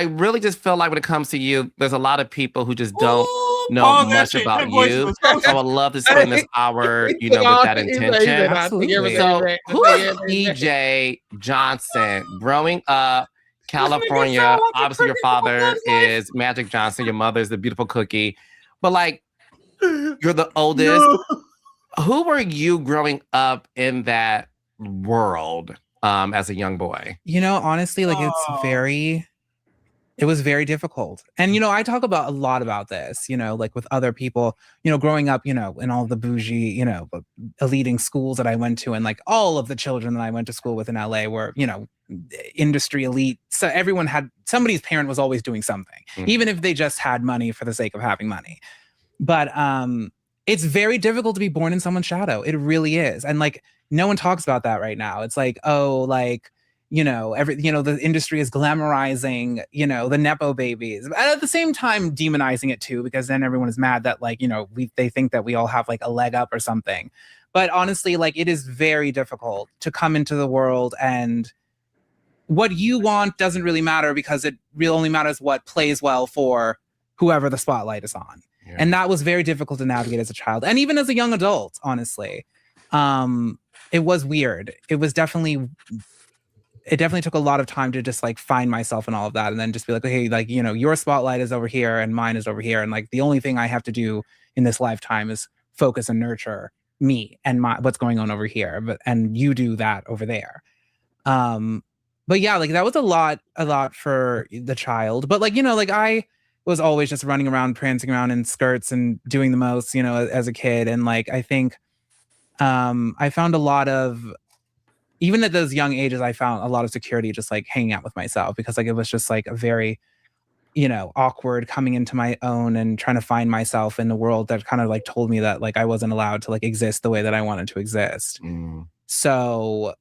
really just feel like when it comes to you, there's a lot of people who just don't know much about you. I would love to spend this hour, with that intention. Absolutely. So, who is EJ Johnson? Growing up, California, obviously your father is Magic Johnson, your mother is the beautiful Cookie, but like, you're the oldest. Who were you growing up in that world as a young boy? Honestly, like it was very difficult. And, I talk about a lot about this, like with other people, growing up, in all the bougie, elite schools that I went to, and like all of the children that I went to school with in LA were, industry elite. So everyone had, somebody's parent was always doing something, even if they just had money for the sake of having money. But it's very difficult to be born in someone's shadow. It really is. And like, no one talks about that right now. It's like, the industry is glamorizing, the Nepo babies. And at the same time, demonizing it too, because then everyone is mad that they think that we all have like a leg up or something. But honestly, like it is very difficult to come into the world, and what you want doesn't really matter, because it really only matters what plays well for whoever the spotlight is on. Yeah. And that was very difficult to navigate as a child, and even as a young adult, honestly. It was weird. It definitely took a lot of time to just like find myself and all of that, and then just be like, hey, like, your spotlight is over here and mine is over here, and like the only thing I have to do in this lifetime is focus and nurture me and what's going on over here, and you do that over there. But yeah, like that was a lot for the child. But like, like I was always just running around, prancing around in skirts and doing the most, as a kid. And like, I think I found a lot of, even at those young ages, I found a lot of security just like hanging out with myself, because like it was just like a very, awkward coming into my own and trying to find myself in the world that kind of like told me that like I wasn't allowed to like exist the way that I wanted to exist. So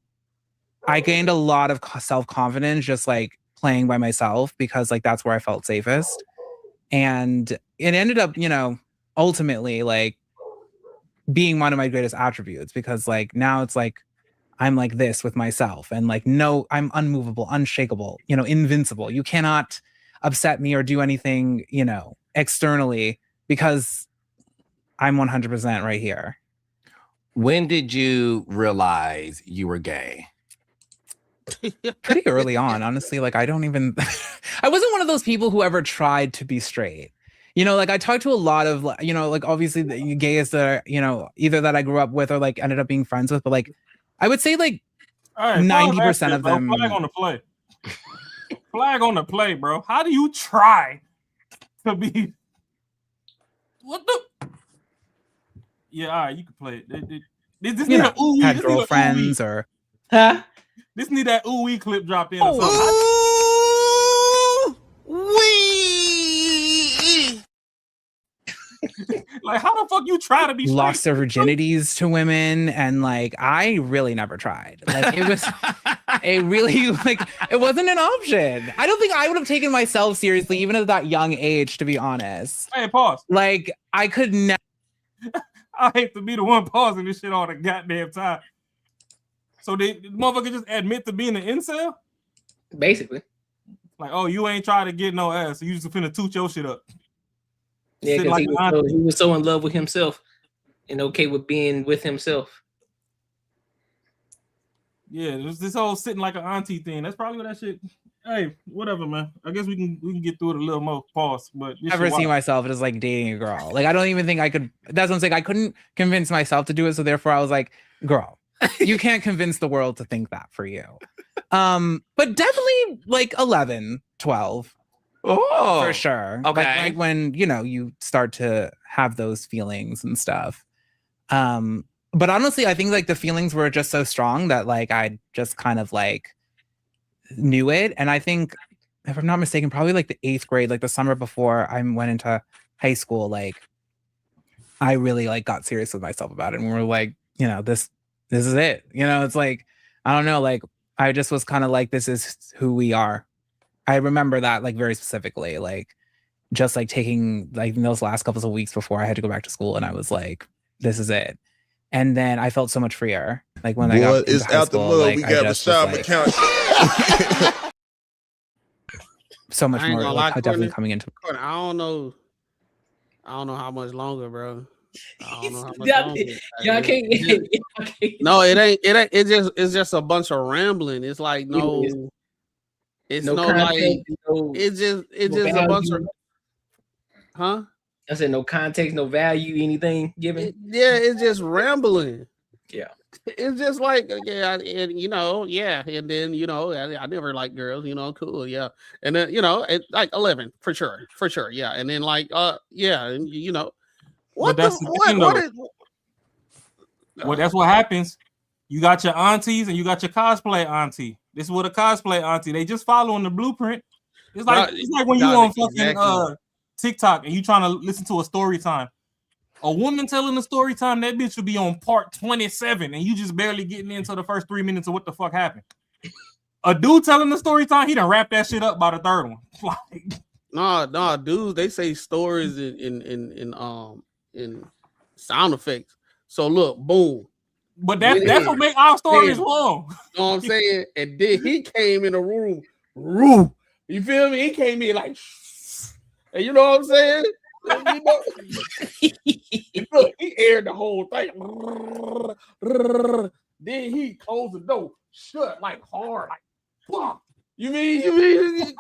I gained a lot of self-confidence just like playing by myself, because like that's where I felt safest. And it ended up, ultimately like being one of my greatest attributes, because like now it's like I'm like this with myself, and like, no, I'm unmovable, unshakable, invincible. You cannot upset me or do anything, externally, because I'm 100% right here. When did you realize you were gay? Pretty early on, honestly. Like I wasn't one of those people who ever tried to be straight. Like I talked to a lot of, like obviously the gays that are, either that I grew up with or like ended up being friends with, but like I would say like 90% of them. Flag on the play. Flag on the play, bro. How do you try to be? What the? Yeah, all right, you can play it. This need a ooh-wee. Had girlfriends or. Huh? This need that ooh-wee clip dropped in. Ooh-wee. Like, how the fuck you try to be straight? Lost their virginities to women, and like I really never tried. Like it was it wasn't an option. I don't think I would have taken myself seriously even at that young age, to be honest. Hey, pause. Like I could never. I hate to be the one pausing this shit all the goddamn time. So the motherfucker just admit to being an incel? Basically. Like, oh, you ain't trying to get no ass, so you just finna toot your shit up. Yeah, because he was so in love with himself and okay with being with himself. Yeah, there's this whole sitting like an auntie thing. That's probably what that shit Hey, whatever, man. I guess we can get through it a little more. Pause, but I've never seen myself as like dating a girl. Like, I don't even think I could. That's what I'm saying. I couldn't convince myself to do it, so therefore I was like, girl, you can't convince the world to think that for you. But definitely like 11, 12. Oh, for sure. Okay. Like when, you know, you start to have those feelings and stuff. But honestly, I think like the feelings were just so strong that like I just kind of like knew it. And I think, if I'm not mistaken, probably like the 8th grade, like the summer before I went into high school, like I really like got serious with myself about it. And we were like, you know, this is it. You know, it's like, I don't know, like I just was kind of like, this is who we are. I remember that like very specifically, like just like taking like those last couple of weeks before I had to go back to school, and I was like, this is it. And then I felt so much freer. Like when I got into high school, like, we got Rashad McCown. So much more like, definitely coming into. I don't know how much longer, bro. I don't know how much longer. Y'all can't. No, it ain't. It's just a bunch of rambling. It's like it's no context, like it's just a bunch of. Huh? I said no context, no value, anything given. It's just rambling. Yeah. It's just like, yeah, and you know, yeah, and then you know, I never liked girls, you know, cool, yeah, and then you know, it like 11 for sure, yeah, and then like, yeah, and you know, what that's what happens. You got your aunties and you got your cosplay auntie. This is what a cosplay auntie. They just following the blueprint. It's like when you on fucking TikTok and you trying to listen to a story time. A woman telling a story time, that bitch would be on part 27, and you just barely getting into the first 3 minutes of what the fuck happened. A dude telling the story time, he done wrap that shit up by the third one. No, dudes, they say stories in sound effects. So look, boom. But that's what make our stories long. You know what I'm saying? And then he came in the room. You feel me? He came in like, and you know what I'm saying? You know, look, he aired the whole thing. Then he closed the door, shut like hard, like, fuck. You mean?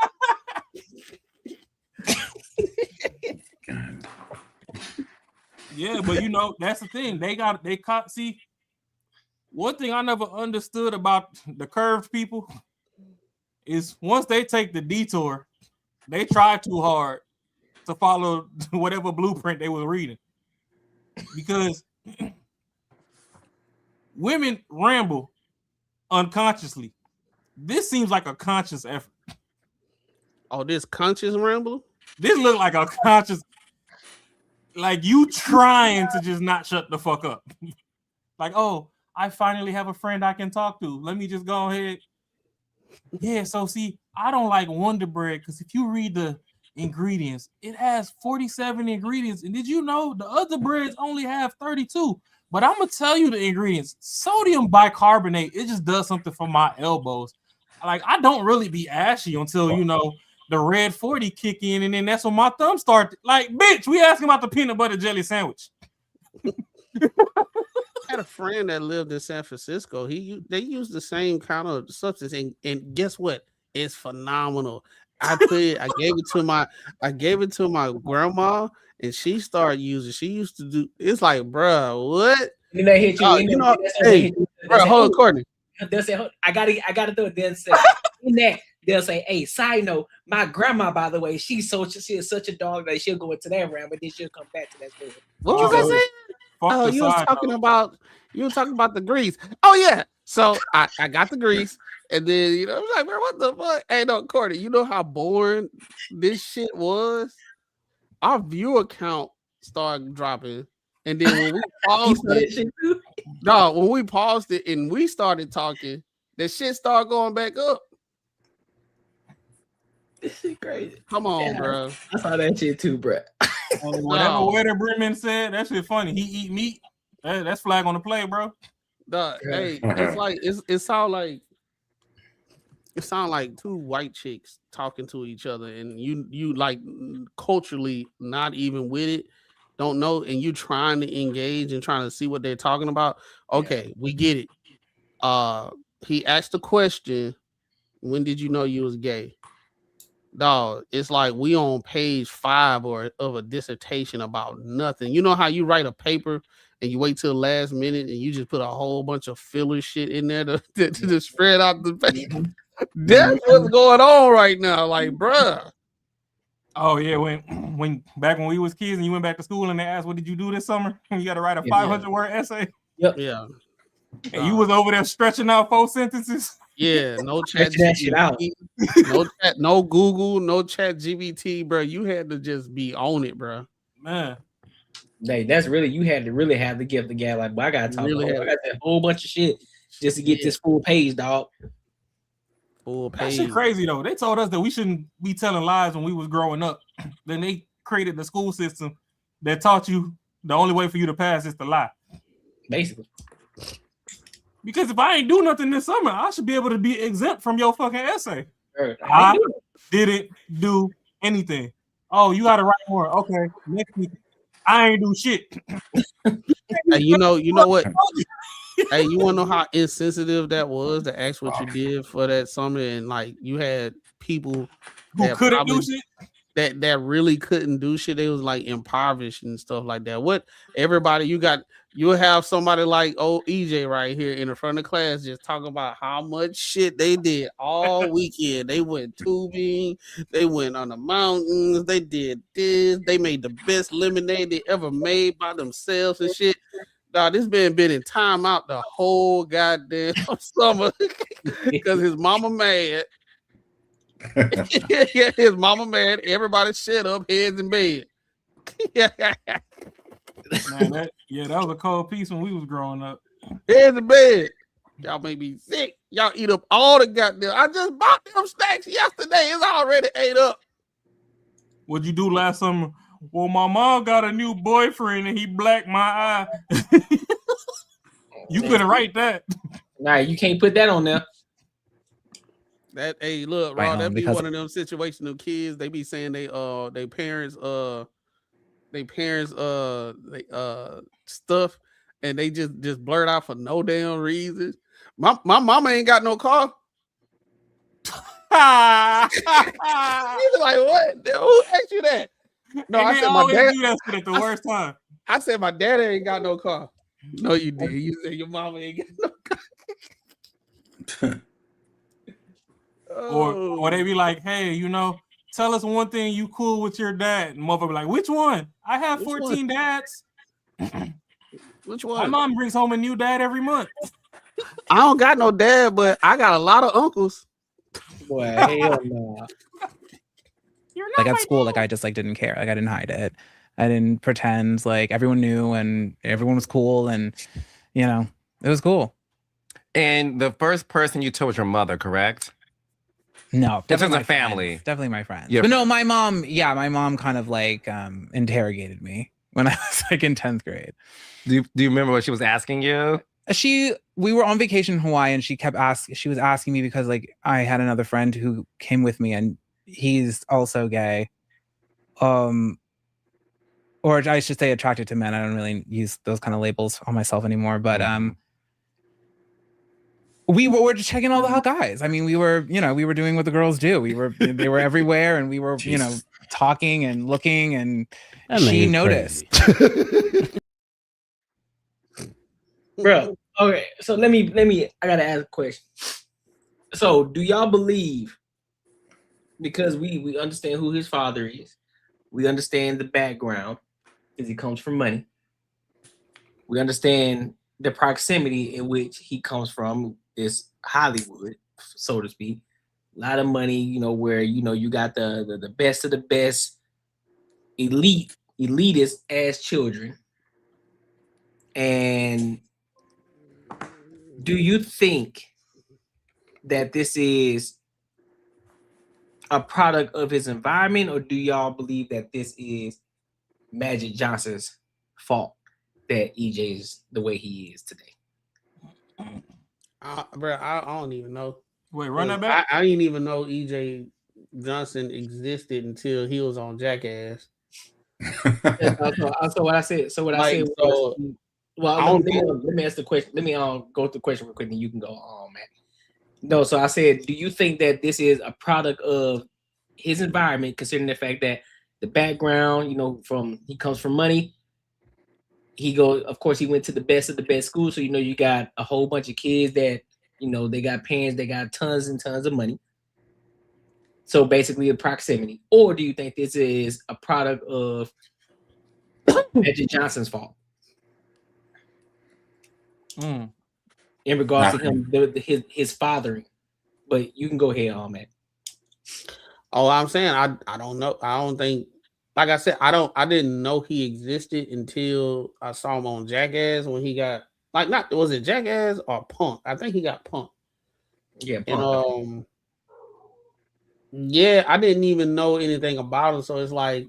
Yeah, but you know, that's the thing. They caught. See, one thing I never understood about the curved people is once they take the detour, they try too hard to follow whatever blueprint they were reading, because women ramble unconsciously. This seems like a conscious effort. Oh, this conscious ramble? This look like a conscious, like you trying to just not shut the fuck up. Like, oh, I finally have a friend I can talk to. Let me just go ahead. Yeah, so see, I don't like Wonder Bread because if you read the ingredients, it has 47 ingredients, and did you know the other breads only have 32? But I'm gonna tell you the ingredients. Sodium bicarbonate, it just does something for my elbows. Like, I don't really be ashy until you know the red 40 kick in, and then that's when my thumb started. Like, bitch, we asking about the peanut butter jelly sandwich. I had a friend that lived in San Francisco. They use the same kind of substance, and guess what? It's phenomenal. I gave it to my grandma, and she started using. She used to do. It's like, bro, what? And they hit you. You know, hey, bro, hold on, Courtney. They'll say, I gotta do it. They'll say, in that, they'll say, hey, side note, my grandma, by the way, she is such a dog that she'll go into that round, but then she'll come back to that story. What was I saying? Oh, you was talking about the grease. Oh yeah. So I got the grease, and then you know, I was like, man, what the fuck? Hey, no, Courtney, you know how boring this shit was? Our viewer count started dropping, and then when we paused when we paused it and we started talking, the shit started going back up. This shit crazy. Come on, bro. I saw that shit too, bro. Whatever Weather Brimman said, that shit funny. He eat meat. That's flag on the play, bro. Hey, it's like it sound like two white chicks talking to each other, and you like culturally not even with it, don't know, and you trying to engage and trying to see what they're talking about. Okay, we get it. He asked a question. when did you know you was gay? Dog, it's like we on page 5 of a dissertation about nothing. You know how you write a paper and you wait till the last minute and you just put a whole bunch of filler shit in there to spread out the paper. That's what's going on right now. Like, bruh. Oh yeah, when back when we was kids and you went back to school and they asked, "What did you do this summer?" You got to write a 500-word essay. Yep. Yeah. And you was over there stretching out 4 sentences. Yeah, no chat that shit out. no Google, no chat GBT, bro. You had to just be on it, bro. Man. Hey, that's really, you had to really have the gift of gab. Like, I gotta talk Really about, I got that whole bunch of shit just to get this full page, dog. Full That page. shit crazy though. They told us that we shouldn't be telling lies when we was growing up. Then they created the school system that taught you the only way for you to pass is to lie. Basically. Because if I ain't do nothing this summer, I should be able to be exempt from your fucking essay. I didn't do anything. Oh, you gotta write more. Okay, next week. I ain't do shit. Hey, you know what? Hey, you wanna know how insensitive that was to ask what you did for that summer, and like you had people who couldn't do shit. That really couldn't do shit. They was like impoverished and stuff like that. What everybody you'll have somebody like EJ right here in the front of class just talking about how much shit they did all weekend. They went tubing, they went on the mountains, they did this, they made the best lemonade they ever made by themselves and shit. Dog, this man been in timeout the whole goddamn summer because his mama mad. Yeah, his mama mad. Everybody shut up, heads in bed. Man, that was a cold piece when we was growing up. Heads in bed. Y'all make me sick. Y'all eat up all the goddamn. I just bought them snacks yesterday. It's already ate up. What'd you do last summer? Well, my mom got a new boyfriend and he blacked my eye. You couldn't write that. Nah, you can't put that on there. That hey, look, Raw, that be one of them situational kids. They be saying they parents stuff, and they just blurt out for no damn reason. My mama ain't got no car. He's like, what? Who asked you that? No, and I said my dad. Do that shit at the worst time. I said my daddy ain't got no car. No, you did. You said your mama ain't got no car. Or they be like, hey, tell us one thing you cool with your dad. And motherfucker be like, which one? I have 14 dads. Which one? My mom brings home a new dad every month. I don't got no dad, but I got a lot of uncles. Boy, hell no. Like at school, like I just like didn't care. Like I didn't hide it. I didn't pretend. Like everyone knew and everyone was cool, and it was cool. And the first person you told was your mother, correct? No, this is a family. Definitely my friends. Yeah. But no, my mom kind of like interrogated me when I was like in 10th grade. Do you remember what she was asking you? We were on vacation in Hawaii, and she was asking me because like I had another friend who came with me, and he's also gay. Or I should say attracted to men. I don't really use those kind of labels on myself anymore, but we were just checking all the hot guys. I mean, we were doing what the girls do. They were everywhere, and we were, talking and looking, and she noticed. Bro, okay. So let me. I gotta ask a question. So, do y'all believe? Because we understand who his father is, we understand the background, because he comes from money. We understand the proximity in which he comes from. Is Hollywood, so to speak. A lot of money, where you got the best of the best elitists as children. And do you think that this is a product of his environment, or do y'all believe that this is Magic Johnson's fault that EJ is the way he is today? Bro, I don't even know. Wait, run that back. I didn't even know EJ Johnson existed until he was on Jackass. So what I said. So what I said was, well, let me ask the question. Let me go to the question real quick, and you can go on, man. No, so I said, do you think that this is a product of his environment, considering the fact that the background, from he comes from money. Of course, he went to the best of the best school. So, you got a whole bunch of kids that, they got parents that got tons and tons of money. So basically a proximity. Or do you think this is a product of Magic Johnson's fault? In regards to him, his fathering. But you can go ahead on that. Oh, I'm saying I don't know. I don't think, like I said, I didn't know he existed until I saw him on Jackass when he got was it Jackass or Punk? I think he got Punk. Yeah, Punk. And yeah, I didn't even know anything about him. So it's like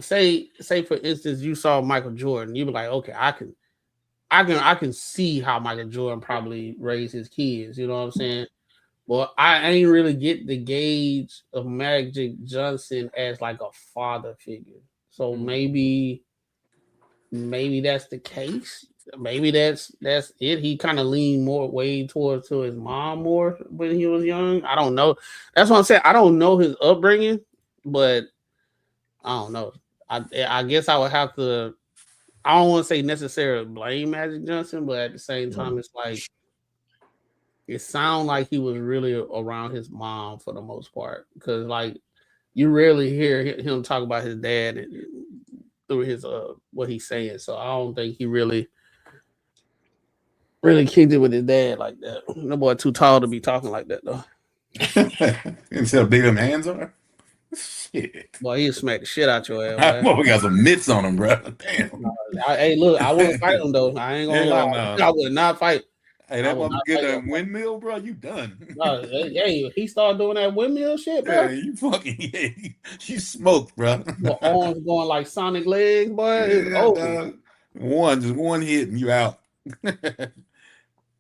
say for instance, you saw Michael Jordan, you'd be like, okay, I can see how Michael Jordan probably raised his kids. You know what I'm saying? Well, I ain't really get the gauge of Magic Johnson as like a father figure. So maybe that's the case. Maybe that's it. He kind of leaned way towards to his mom more when he was young. I don't know. That's what I'm saying. I don't know his upbringing, but I don't know. I guess I would have to. I don't want to say necessarily blame Magic Johnson, but at the same time, it's like it sounds like he was really around his mom for the most part, because like you rarely hear him talk about his dad through his what he's saying. So I don't think he really kicked it with his dad like that. That boy too tall to be talking like that though. You see how big them hands are? Shit. Boy, he'll smack the shit out your ass. Boy, we got some mitts on him, bro. Damn. Hey, look, I wouldn't fight him though. I ain't gonna lie. No. I would not fight. Hey, that one get that windmill, bro. You done? Hey, he started doing that windmill shit, bro. Yeah, you fucking you smoked, bro. Your arms going like Sonic legs, boy. It's over. Just one hit and you out.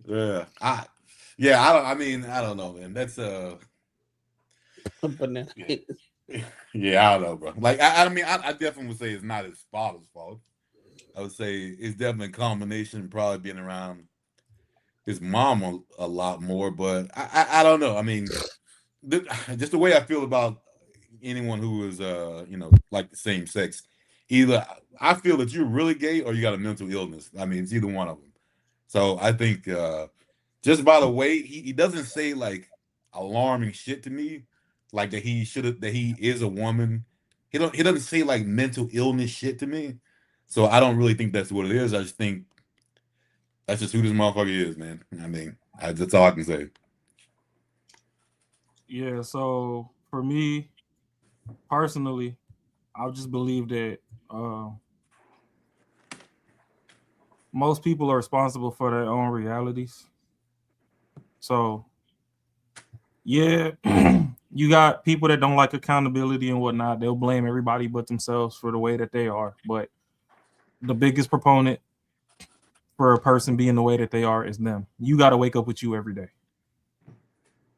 Yeah, I don't know, man. That's yeah, I don't know, bro. Like I definitely would say it's not his father's fault. I would say it's definitely a combination, probably being around his mom a lot more, but I don't know. I mean, just the way I feel about anyone who is like the same sex, either I feel that you're really gay or you got a mental illness. I mean, it's either one of them. So I think just by the way he doesn't say like alarming shit to me, like that he is a woman. He doesn't say like mental illness shit to me. So I don't really think that's what it is. I just think that's just who this motherfucker is, man. I mean, that's all I can say. Yeah, so for me, personally, I just believe that most people are responsible for their own realities. So, yeah, you got people that don't like accountability and whatnot. They'll blame everybody but themselves for the way that they are. But the biggest proponent for a person being the way that they are is them. You got to wake up with you every day.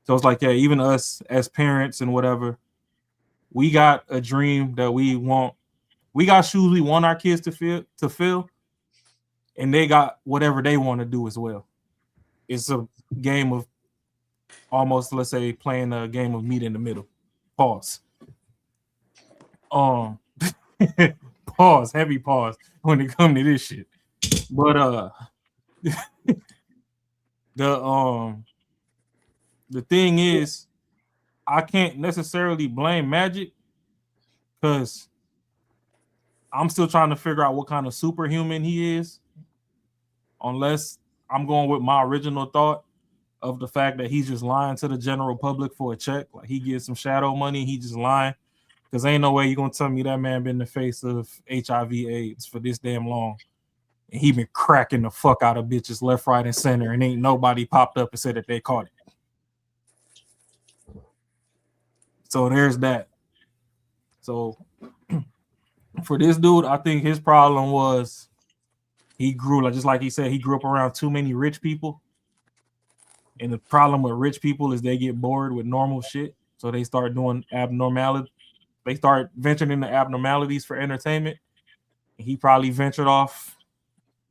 So it's like, yeah, even us as parents and whatever, we got a dream that we want. We got shoes we want our kids to fill, and they got whatever they want to do as well. It's a game of almost, let's say, playing a game of meet in the middle. Pause. Pause, heavy pause when it comes to this shit. But the thing is, I can't necessarily blame Magic because I'm still trying to figure out what kind of superhuman he is, unless I'm going with my original thought of the fact that he's just lying to the general public for a check. Like he gets some shadow money, he just lying. Because ain't no way you're going to tell me that man been in the face of HIV/AIDS for this damn long. And he been cracking the fuck out of bitches left, right, and center, and ain't nobody popped up and said that they caught it. So there's that. So for this dude, I think his problem was he grew, just like he said, he grew up around too many rich people. And the problem with rich people is they get bored with normal shit. So they start doing abnormality. They start venturing into abnormalities for entertainment. He probably ventured off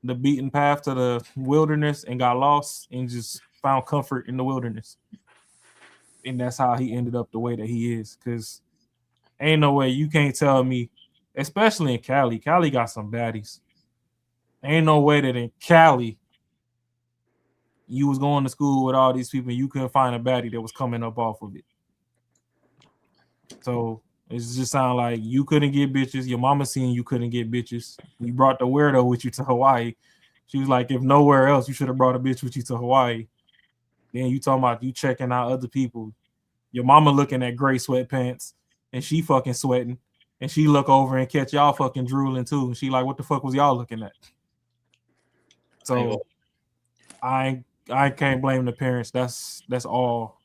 the beaten path to the wilderness and got lost and just found comfort in the wilderness. And that's how he ended up the way that he is. Because ain't no way you can't tell me, especially in Cali. Cali got some baddies. Ain't no way that in Cali you was going to school with all these people and you couldn't find a baddie that was coming up off of it. So it just sound like you couldn't get bitches. Your mama seen you couldn't get bitches. You brought the weirdo with you to Hawaii. She was like, if nowhere else, you should have brought a bitch with you to Hawaii. Then you talking about you checking out other people. Your mama looking at gray sweatpants and she fucking sweating. And she look over and catch y'all fucking drooling too. And she like, what the fuck was y'all looking at? So I can't blame the parents. That's all.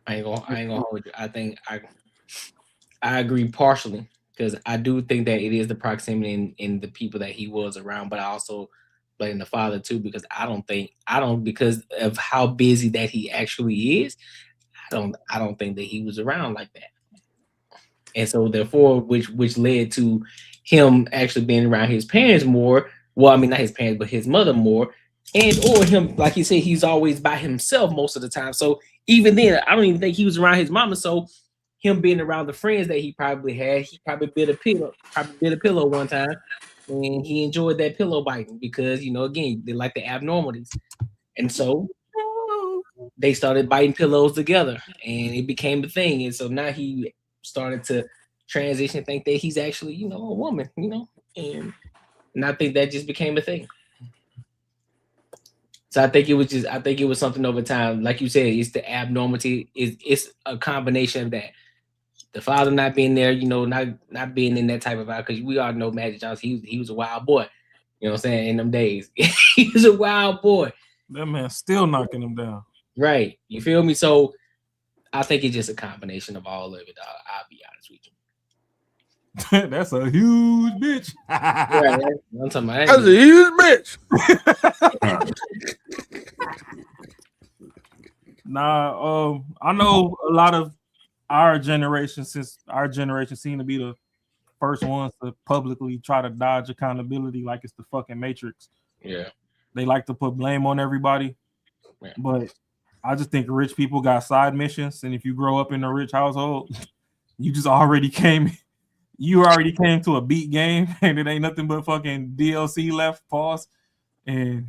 I ain't gonna hold you. I think I agree partially because I do think that it is the proximity in the people that he was around, but I also blame the father too because because of how busy that he actually is. I don't think that he was around like that, and so therefore, which led to him actually being around his parents more. Well, I mean not his parents, but his mother more, and or him like he said, he's always by himself most of the time. So even then, I don't even think he was around his mama. So him being around the friends that he probably had, he probably bit a pillow one time, and he enjoyed that pillow biting because again they like the abnormalities, and so they started biting pillows together, and it became a thing. And so now he started to transition, think that he's actually a woman, and I think that just became a thing. So I think it was something over time. Like you said, it's the abnormality. It's a combination of that. The father not being there, not being in that type of vibe, because we all know Magic Johnson, he was a wild boy. You know what I'm saying? In them days. He was a wild boy. That man still knocking him down. Right. You feel me? So I think it's just a combination of all of it. I'll be honest with you. That's a huge bitch. Right, I'm talking about That's a huge bitch. Nah, I know a lot of our generation, since our generation seemed to be the first ones to publicly try to dodge accountability like it's the fucking Matrix. Yeah. They like to put blame on everybody. Yeah. But I just think rich people got side missions. And if you grow up in a rich household, you already came to a beat game and it ain't nothing but fucking DLC left, pause. And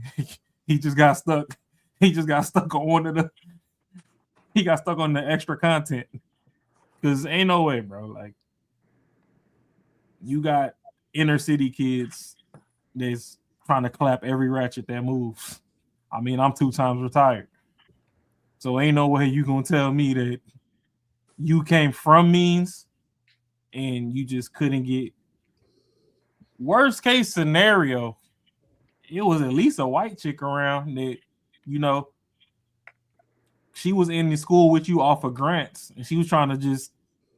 he just got stuck. He got stuck on the extra content. Because ain't no way, bro. Like, you got inner city kids that's trying to clap every ratchet that moves. I mean, I'm 2 times retired. So ain't no way you gonna tell me that you came from means and you just couldn't get. Worst case scenario, it was at least a white chick around that, she was in the school with you off of grants and she was trying to just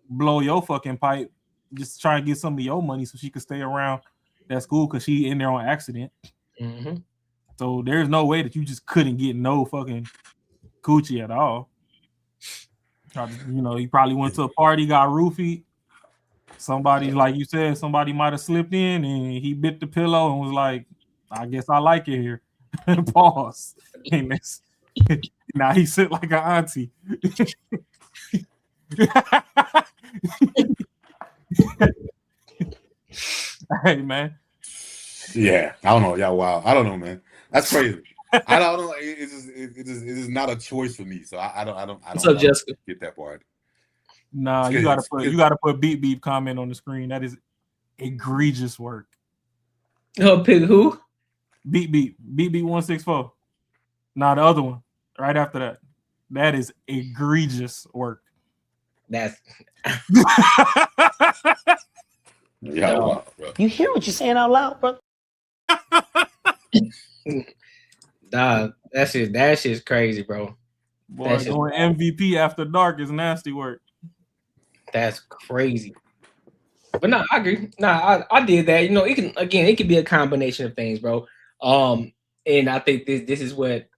blow your fucking pipe, just try to get some of your money so she could stay around that school because she in there on accident. Mm-hmm. So there's no way that you just couldn't get no fucking coochie at all. You probably went to a party, got roofied. Somebody, like you said, somebody might have slipped in and he bit the pillow and was like, I guess I like it here. Pause. And now he sit like an auntie. Hey, man. Yeah, I don't know. Y'all wild. I don't know, man. That's crazy. I don't know. It's just not a choice for me. So I don't Jessica? Get that part. Nah, you gotta put beep beep comment on the screen. That is egregious work. Oh, pick who? Beep beep 164. Nah, the other one right after that. That is egregious work. That's yeah. Wow, bro. You hear what you're saying out loud, bro? Nah, that shit's crazy, bro. Boy, going MVP after dark is nasty work. That's crazy. But no, I agree. I did that. It can be a combination of things, bro. And I think this is what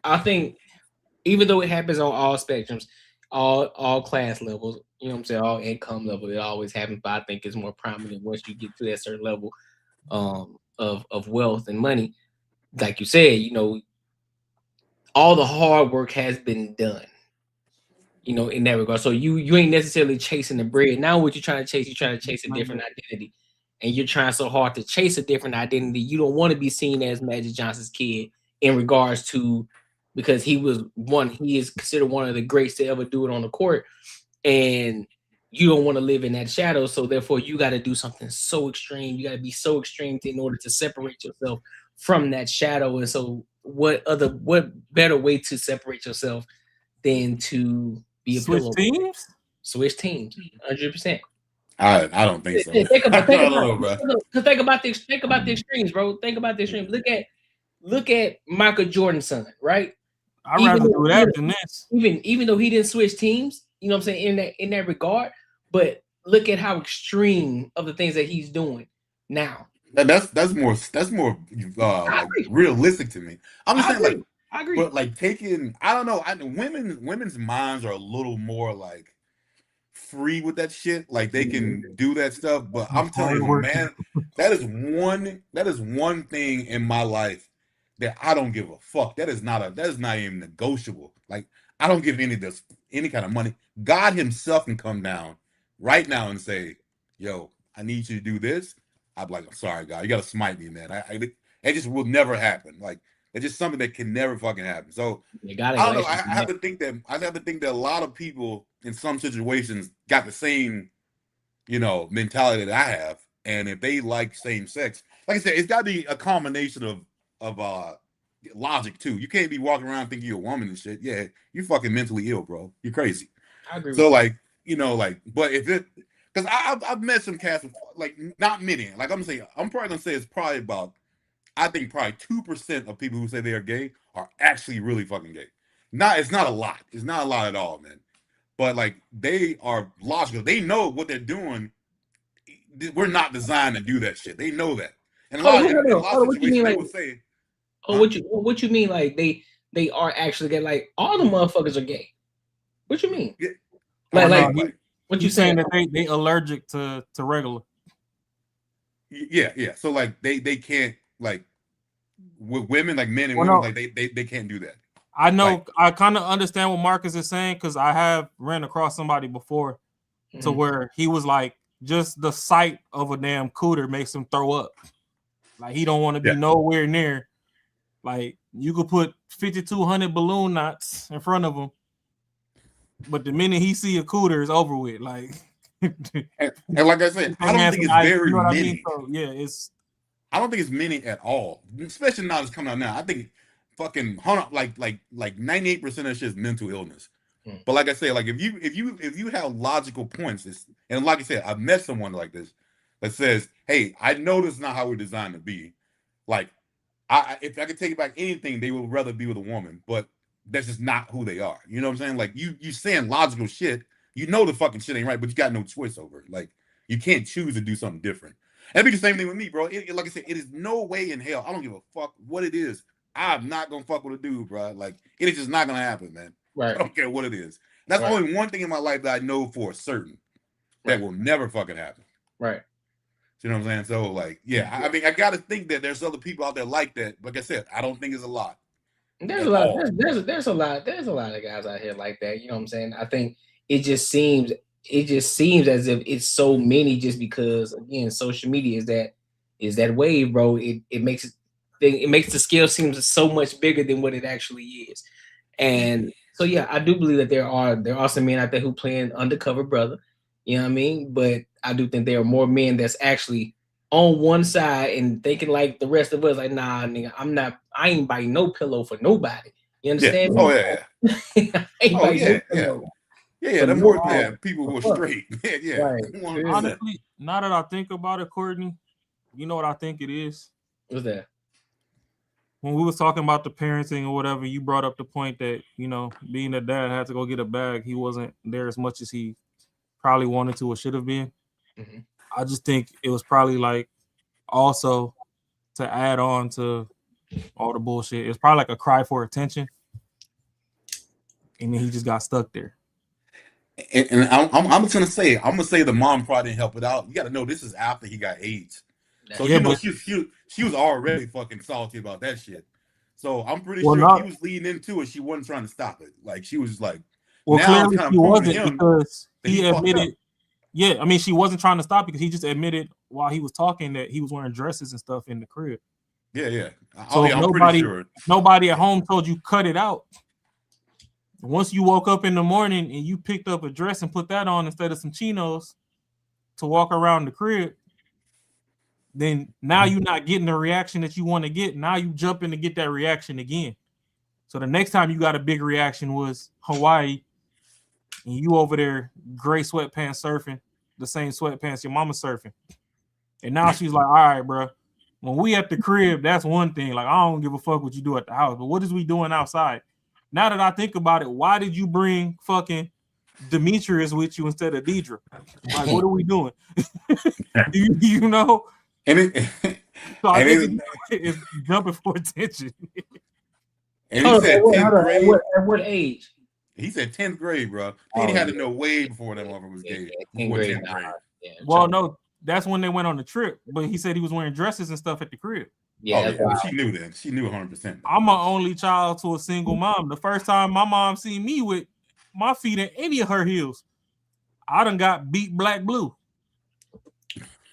I think. Even though it happens on all spectrums, all class levels, you know what I'm saying, all income level, it always happens. But I think it's more prominent once you get to that certain level of wealth and money. Like you said, all the hard work has been done. You know, in that regard. So you ain't necessarily chasing the bread. Now what you're trying to chase, you're trying to chase a different identity. And you're trying so hard to chase a different identity. You don't want to be seen as Magic Johnson's kid in regards to, because he is considered one of the greats to ever do it on the court. And you don't want to live in that shadow. So therefore you got to do something so extreme. You got to be so extreme in order to separate yourself from that shadow. And so what better way to separate yourself than to be a Switch pillow? teams? Switch teams, 100%. I don't think so. Think about the extremes, bro. Think about the extremes. Look at Michael Jordan's son, right? I'd rather do that than this. Even though he didn't switch teams, you know what I'm saying, in that regard. But look at how extreme of the things that he's doing now. That's more like realistic to me. I'm just saying, like, I agree. But like taking, I don't know, women's minds are a little more like free with that shit. Like they can do that stuff. But I'm telling you, man, that is one thing in my life that I don't give a fuck. That is not even negotiable. Like I don't give any kind of money. God himself can come down right now and say, yo, I need you to do this. I'm like, I'm sorry, God, you gotta smite me, man. It just will never happen. Like it's just something that can never fucking happen. So I don't know. I have to think that a lot of people in some situations got the same, mentality that I have. And if they like same sex, like I said, it's got to be a combination of logic too. You can't be walking around thinking you're a woman and shit. Yeah, you're fucking mentally ill, bro. You're crazy. I agree. So like, but if it, because I've met some cats, like not many. Like I'm probably gonna say it's probably about, I think probably 2% of people who say they are gay are actually really fucking gay. It's not a lot. It's not a lot at all, man. But like they are logical. They know what they're doing. We're not designed to do that shit. They know that. And a lot of situations they would say. What you mean? Like they are actually gay? Like all the motherfuckers are gay. What you mean? Yeah. Like what you saying that they allergic to regular? Yeah. So like they can't, like with women, like men and women, like they can't do that. I know. I kind of understand what Marcus is saying because I have ran across somebody before to where he was like, just the sight of a damn cooter makes him throw up. Like he don't want to be nowhere near. Like you could put 5,200 balloon knots in front of him, but the minute he see a cooter, it's over with. Like, and like I said, I don't think it's very many. I mean? So, yeah, I don't think it's many at all, especially now it's coming out now. I think fucking like 98% of that shit is mental illness. But like I said, like if you have logical points, and like I said, I've met someone like this that says, "Hey, I know this is not how we're designed to be. Like, if I could take back anything, they would rather be with a woman, but that's just not who they are." You know what I'm saying? Like you saying logical shit, you know the fucking shit ain't right, but you got no choice over it. Like you can't choose to do something different. And it'd be the same thing with me, bro. Like I said, it is no way in hell. I don't give a fuck what it is. I'm not gonna fuck with a dude, bro. Like it is just not gonna happen, man. Right. I don't care what it is. That's only one thing in my life that I know for certain that will never fucking happen. Right. You know what I'm saying? So like, yeah, I mean, I gotta think that there's other people out there like that. Like I said, I don't think it's a lot. There's a lot of guys out here like that. You know what I'm saying? I think it just seems as if it's so many just because again, social media is that wave, bro. It makes the scale seem so much bigger than what it actually is. And so yeah, I do believe that there are some men out there who playing undercover brother. You know what I mean? But I do think there are more men that's actually on one side and thinking like the rest of us, like, nah, nigga, I ain't biting no pillow for nobody. You understand? Yeah. Oh yeah. Yeah. The more people who are straight. Yeah. Right. Honestly, now that I think about it, Courtney, you know what I think it is? What's that? When we was talking about the parenting or whatever, you brought up the point that, being a dad had to go get a bag. He wasn't there as much as he probably wanted to or should have been. Mm-hmm. I just think it was probably like also to add on to all the bullshit. It's probably like a cry for attention. And then he just got stuck there. And I'm just gonna say the mom probably didn't help it out. You got to know this is after he got AIDS, so she was already fucking salty about that shit. So I'm pretty Well, sure not- if he was leading into it, she wasn't trying to stop it. Like she was like, Well, now it's clearly kind she of proving wasn't to him because that he he fucked up. admitted. Yeah, I mean, she wasn't trying to stop because he just admitted while he was talking that he was wearing dresses and stuff in the crib. Yeah. So I'm pretty sure. nobody at home told you cut it out. Once you woke up in the morning and you picked up a dress and put that on instead of some chinos to walk around the crib, then now you're not getting the reaction that you want to get. Now you jump in to get that reaction again. So the next time you got a big reaction was Hawaii, and you over there gray sweatpants surfing, the same sweatpants your mama surfing. And now she's like, all right, bro, when we at the crib, that's one thing. Like, I don't give a fuck what you do at the house, but what is we doing outside? Now that I think about it, why did you bring fucking Demetrius with you instead of Deidre? Like, what are we doing? you know? And So I think it's jumping for attention. And he said 10th grade. At what age? He said 10th grade, bro. He had to know way before that motherfucker was gay. Before 10th grade. Well, no, that's when they went on the trip. But he said he was wearing dresses and stuff at the crib. Yeah, she knew that. She knew 100%. I'm an only child to a single mom. The first time my mom seen me with my feet in any of her heels, I done got beat black blue.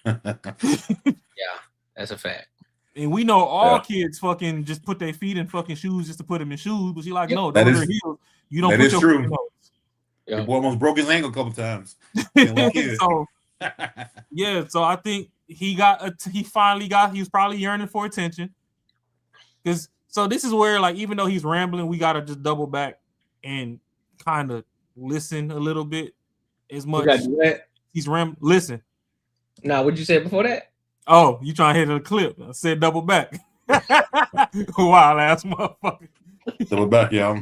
Yeah, that's a fact. And we know all kids fucking just put their feet in fucking shoes just to put them in shoes. But she like, no, those are heels. You don't put your true. feet in those. The boy almost broke his ankle a couple times. So, yeah, so I think he was probably yearning for attention. So this is where, like, even though he's rambling, we gotta just double back and kind of listen a little bit as much. He's listen. Now, what'd you say before that? Oh, you trying to hit a clip? I said double back. Wild ass motherfucker. Double back, y'all.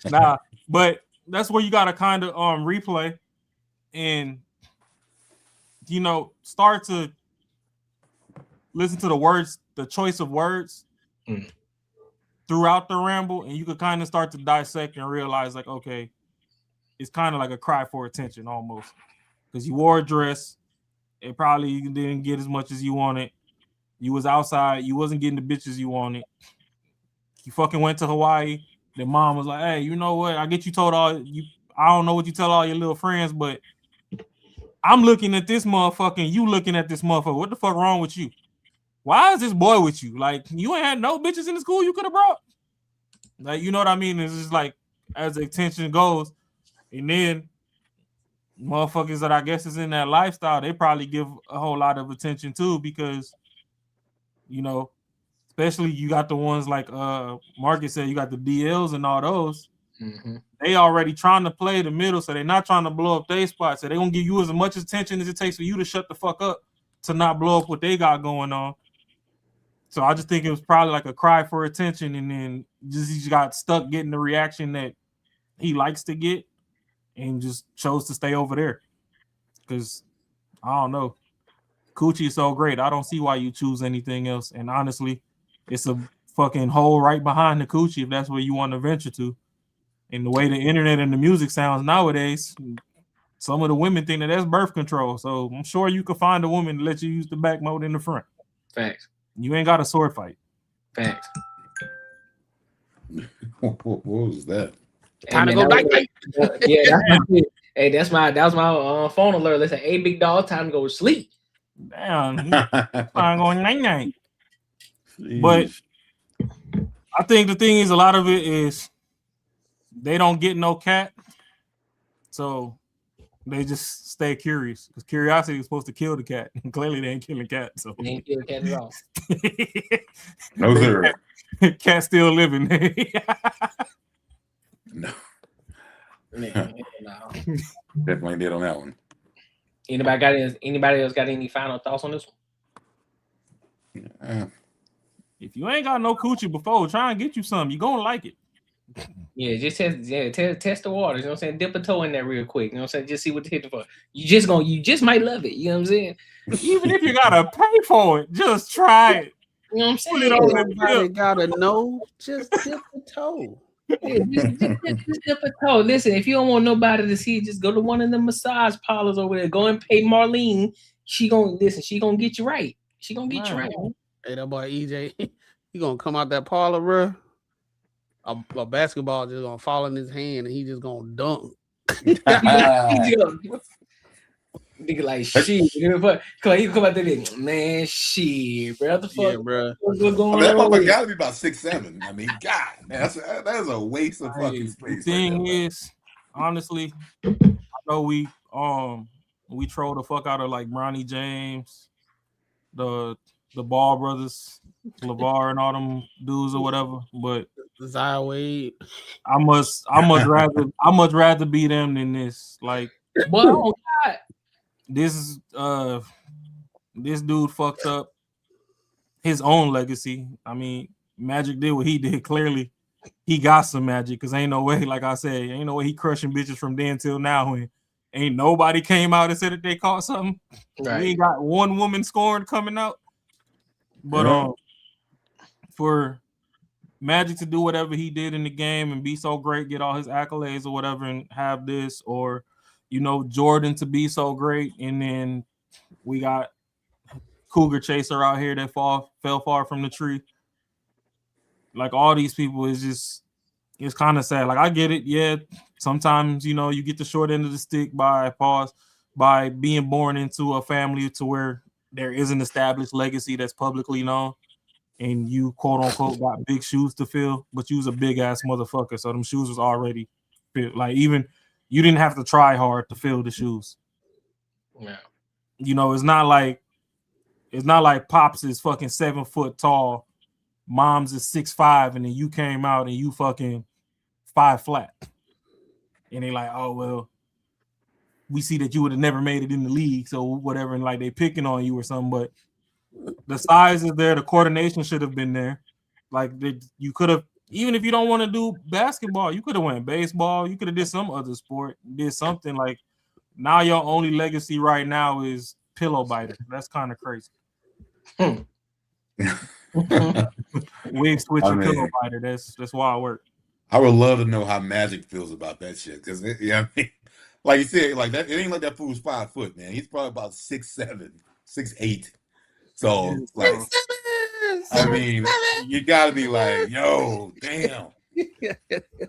Nah, but that's where you gotta kind of replay and start to listen to the words, the choice of words throughout the ramble, and you could kind of start to dissect and realize, like, okay, it's kind of like a cry for attention almost, because you wore a dress, it probably didn't get as much as you wanted. You was outside, you wasn't getting the bitches you wanted. You fucking went to Hawaii. The mom was like, hey, you know what? I get you told I don't know what you tell all your little friends, but I'm looking at this motherfucker and you looking at this motherfucker. What the fuck wrong with you? Why is this boy with you? Like, you ain't had no bitches in the school you could have brought. Like, you know what I mean? It's just like, as the attention goes, and then motherfuckers that I guess is in that lifestyle, they probably give a whole lot of attention too, because, especially you got the ones like Marcus said, you got the DLs and all those. Mm-hmm. They already trying to play the middle, so they're not trying to blow up their spot. So they're gonna give you as much attention as it takes for you to shut the fuck up to not blow up what they got going on. So I just think it was probably like a cry for attention, and then he just got stuck getting the reaction that he likes to get, and just chose to stay over there. Because I don't know, coochie is so great. I don't see why you choose anything else. And honestly, it's a fucking hole right behind the coochie if that's where you want to venture to. And the way the internet and the music sounds nowadays, some of the women think that that's birth control. So I'm sure you could find a woman to let you use the back mode in the front. Facts. You ain't got a sword fight. Facts. What was that? Time to go night night. Yeah, hey, that was my phone alert. Listen, hey, big dog, time to go to sleep. Damn, I'm going night night. But I think the thing is, a lot of it is they don't get no cat, so they just stay curious. Because curiosity is supposed to kill the cat, and clearly they ain't killing cat. So they ain't killing cat at all. No sir. Cat still living. No. No. Definitely did on that one. Anybody else got any final thoughts on this one? If you ain't got no coochie before, try and get you some. You're gonna like it. Yeah, just test the waters. You know what I'm saying? Dip a toe in there real quick. You know what I'm saying? Just see what the hit for. You just might love it. You know what I'm saying? Even if you gotta pay for it, just try it. You know what I'm saying? Put it on Everybody gotta know. Just dip a toe. Yeah, just dip a toe. Listen, if you don't want nobody to see, just go to one of the massage parlors over there. Go and pay Marlene she gonna listen. She gonna get you right. She gonna get you right. Hey, that boy EJ, he gonna come out that parlor, bro. A basketball just gonna fall in his hand, and he just gonna dunk. Nigga like shit. He come out there, man, shit, bro. What the fuck? Yeah, bro. What's going that on? motherfucker gotta be about 6'7". I mean, God, man, that is a waste of fucking space. The thing is, honestly, I know we troll the fuck out of like Bronny James, the Ball brothers, LeVar and all them dudes or whatever, but Zaya Wade. I much rather be them than this. Like, well, this dude fucked up his own legacy. I mean, Magic did what he did. Clearly, he got some magic because ain't no way, like I said, ain't no way he crushing bitches from then till now. And ain't nobody came out and said that they caught something. Right. We ain't got one woman scoring coming out. But for Magic to do whatever he did in the game and be so great, get all his accolades or whatever, and have this, or Jordan to be so great, and then we got Cougar Chaser out here that fell far from the tree. Like, all these people it's kind of sad. Like, I get it, yeah. Sometimes you get the short end of the stick by being born into a family to where there is an established legacy that's publicly known, and you quote unquote got big shoes to fill, but you was a big ass motherfucker, so them shoes was already filled. Like, even you didn't have to try hard to fill the shoes. Yeah. It's not like Pops is fucking 7 foot tall, Mom's is 6'5", and then you came out and you fucking 5 flat. And they like, oh well, we see that you would have never made it in the league, so whatever, and like they picking on you or something. But the size is there, the coordination should have been there. Like, you could have, even if you don't want to do basketball, you could have went baseball, you could have did some other sport, did something. Like, now your only legacy right now is pillow biter. That's kind of crazy. Wig switcher, pillow biter. That's wild work. I would love to know how Magic feels about that shit, because I mean, like you said, like that, it ain't like that fool's 5 foot, man. He's probably about 6'7", 6'8". So, like, I mean, you gotta be like, yo, damn.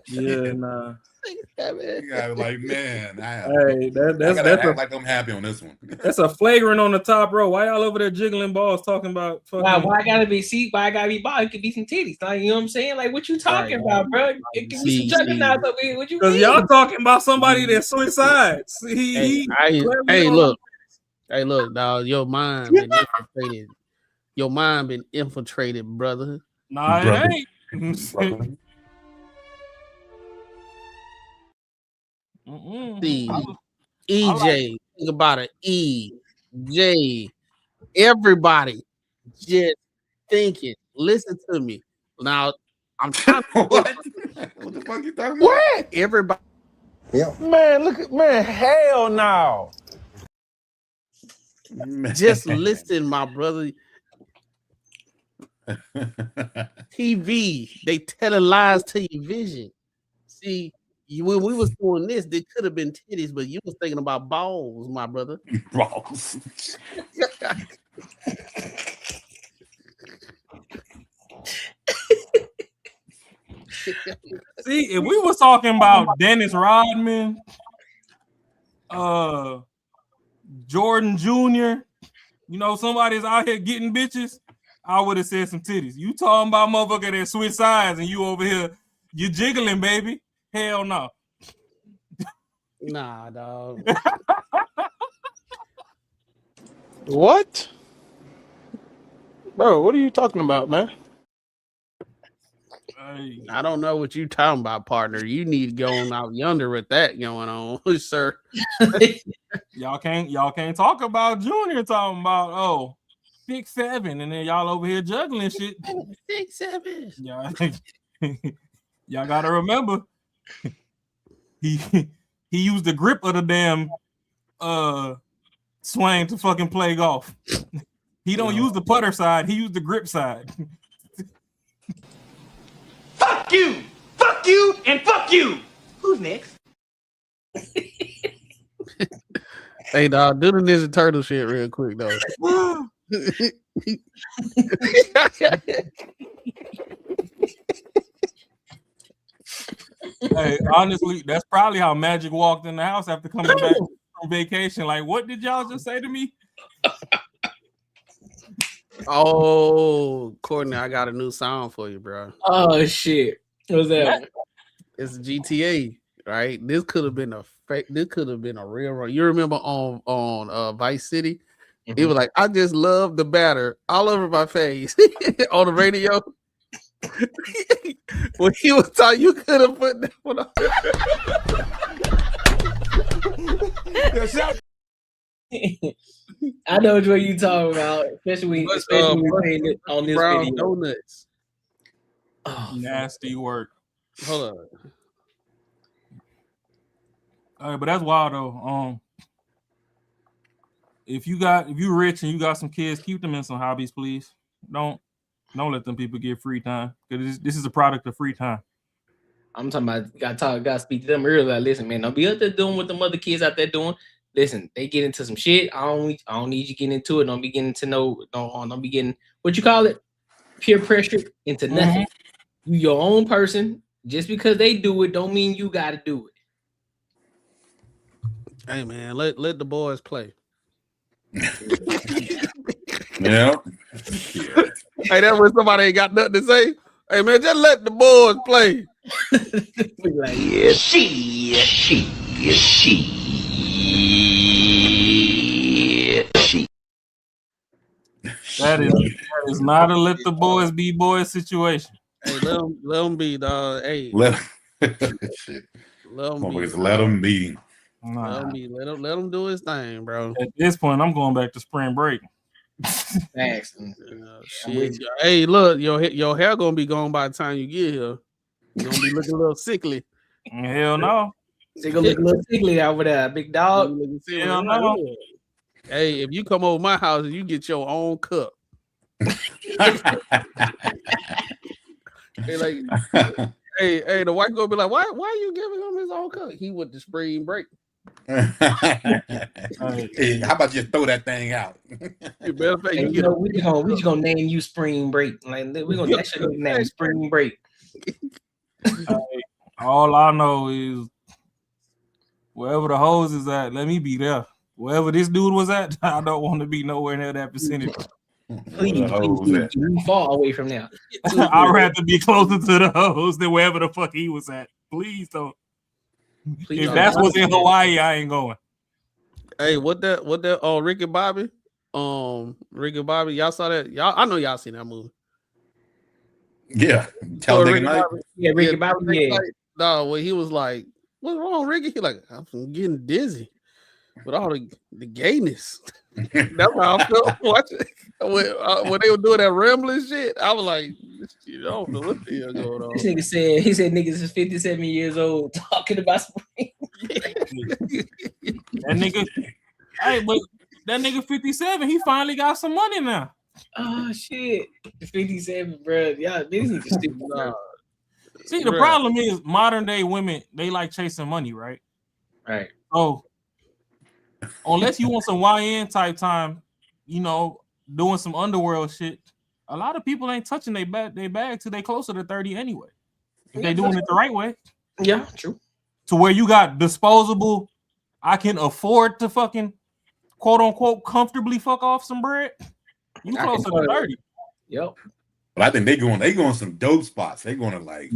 Yeah, nah. You gotta be like, man, Hey, that's act like I'm happy on this one. That's a flagrant on the top row. Why y'all over there jiggling balls talking about fucking? Why I gotta be why I gotta be ball? It could be some titties. Like, you know what I'm saying? Like, what you talking about, bro? It could be some juggernauts over here. What you mean? Because y'all talking about somebody that switch sides. Look, dog, your mind been infiltrated. Your mind been infiltrated, brother. Nah, it ain't. See, EJ, think about it. EJ, everybody just thinking. Listen to me. Now, I'm trying to. What the fuck you talking about? What? Everybody. Yeah. Man, look at hell no. Just listen, my brother. TV, they telling lies to your vision. See, when we was doing this, they could have been titties, but you was thinking about balls, my brother. Balls. See, if we was talking about Dennis Rodman, Jordan Jr., somebody's out here getting bitches, I would have said some titties. You talking about motherfucker that switch sides and you over here, you jiggling, baby. Hell no. Nah, dog. What? Bro, what are you talking about, man? I don't know what you talking about, partner. You need to go on out yonder with that going on, sir. Y'all can't talk about Junior talking about 6'7", and then y'all over here juggling shit. 6'7". Y'all gotta remember he used the grip of the damn swing to fucking play golf. He don't use the putter side, he used the grip side. Fuck you, and fuck you. Who's next? Hey, dog, do the Ninja Turtle shit real quick, though. Hey, honestly, that's probably how Magic walked in the house after coming back from vacation. Like, what did y'all just say to me? Oh, Courtney, I got a new sound for you, bro. Oh shit. What's that? It's GTA, right? This could have been a fake. This could have been a real run. You remember on Vice City? It was like, I just love the batter all over my face on the radio. When he was talking, you could have put that one on. I know what you talking about, especially when saying it on this brown video. donuts. Oh, nasty work. Hold on. All right, but that's wild though. If you rich and you got some kids, keep them in some hobbies, please. Don't let them people get free time, because this is a product of free time. I'm talking about gotta speak to them earlier. Like, listen, man, don't be out there doing what the other kids out there doing. Listen, they get into some shit. I don't need you getting into it. Don't be getting don't be getting what you call it, peer pressure into nothing. You your own person. Just because they do it, don't mean you gotta do it. Hey man, let the boys play. Yeah. Hey, that's when somebody ain't got nothing to say. Hey man, just let the boys play. Like, Yeah, she. That is not a let the boys be boys situation. Hey, let them be, dog. Hey, Let them be. Let them be. Let him be. Let him do his thing, bro. At this point, I'm going back to spring break. Thanks. Shit. Hey, look, your hair gonna be gone by the time you get here. You're gonna be looking a little sickly. Hell no. They gonna look a little sickly over there, big dog. Hell no. Hey, if you come over my house and you get your own cup. Hey, like, hey, the wife gonna be like, why are you giving him his own cup? He went to spring break. Hey, how about you throw that thing out? We just gonna name you Spring Break. Like we gonna that should name Spring Break. All I know is wherever the hose is at, let me be there. Wherever this dude was at, I don't want to be nowhere near that vicinity. Please fall away from there. I'd rather be closer to the hose than wherever the fuck he was at. Please don't. Please if that's what's in Hawaii, I ain't going. Hey, what that Ricky Bobby? Ricky Bobby, y'all saw that? I know y'all seen that movie. Yeah. Talladega Night. Yeah, Ricky Bobby. Yeah. No, when he was like, what's wrong, Ricky? He like, I'm getting dizzy with all the gayness. That's how I felt watching when they were doing that rambling shit. I was like, I don't know what the hell going on. This nigga said niggas is 57 years old talking about spring. That nigga, hey, but that nigga 57, he finally got some money now. Oh shit, 57, bro. Yeah, this nigga stupid. See, the problem is modern day women, they like chasing money, right? Right. Oh, unless you want some YN type time, doing some underworld shit, a lot of people ain't touching their bag till they closer to 30 anyway. If they doing it the right way. Yeah, true. To where you got disposable, I can afford to fucking quote unquote comfortably fuck off some bread. You closer to 30. Yep. But I think they going some dope spots. They going to like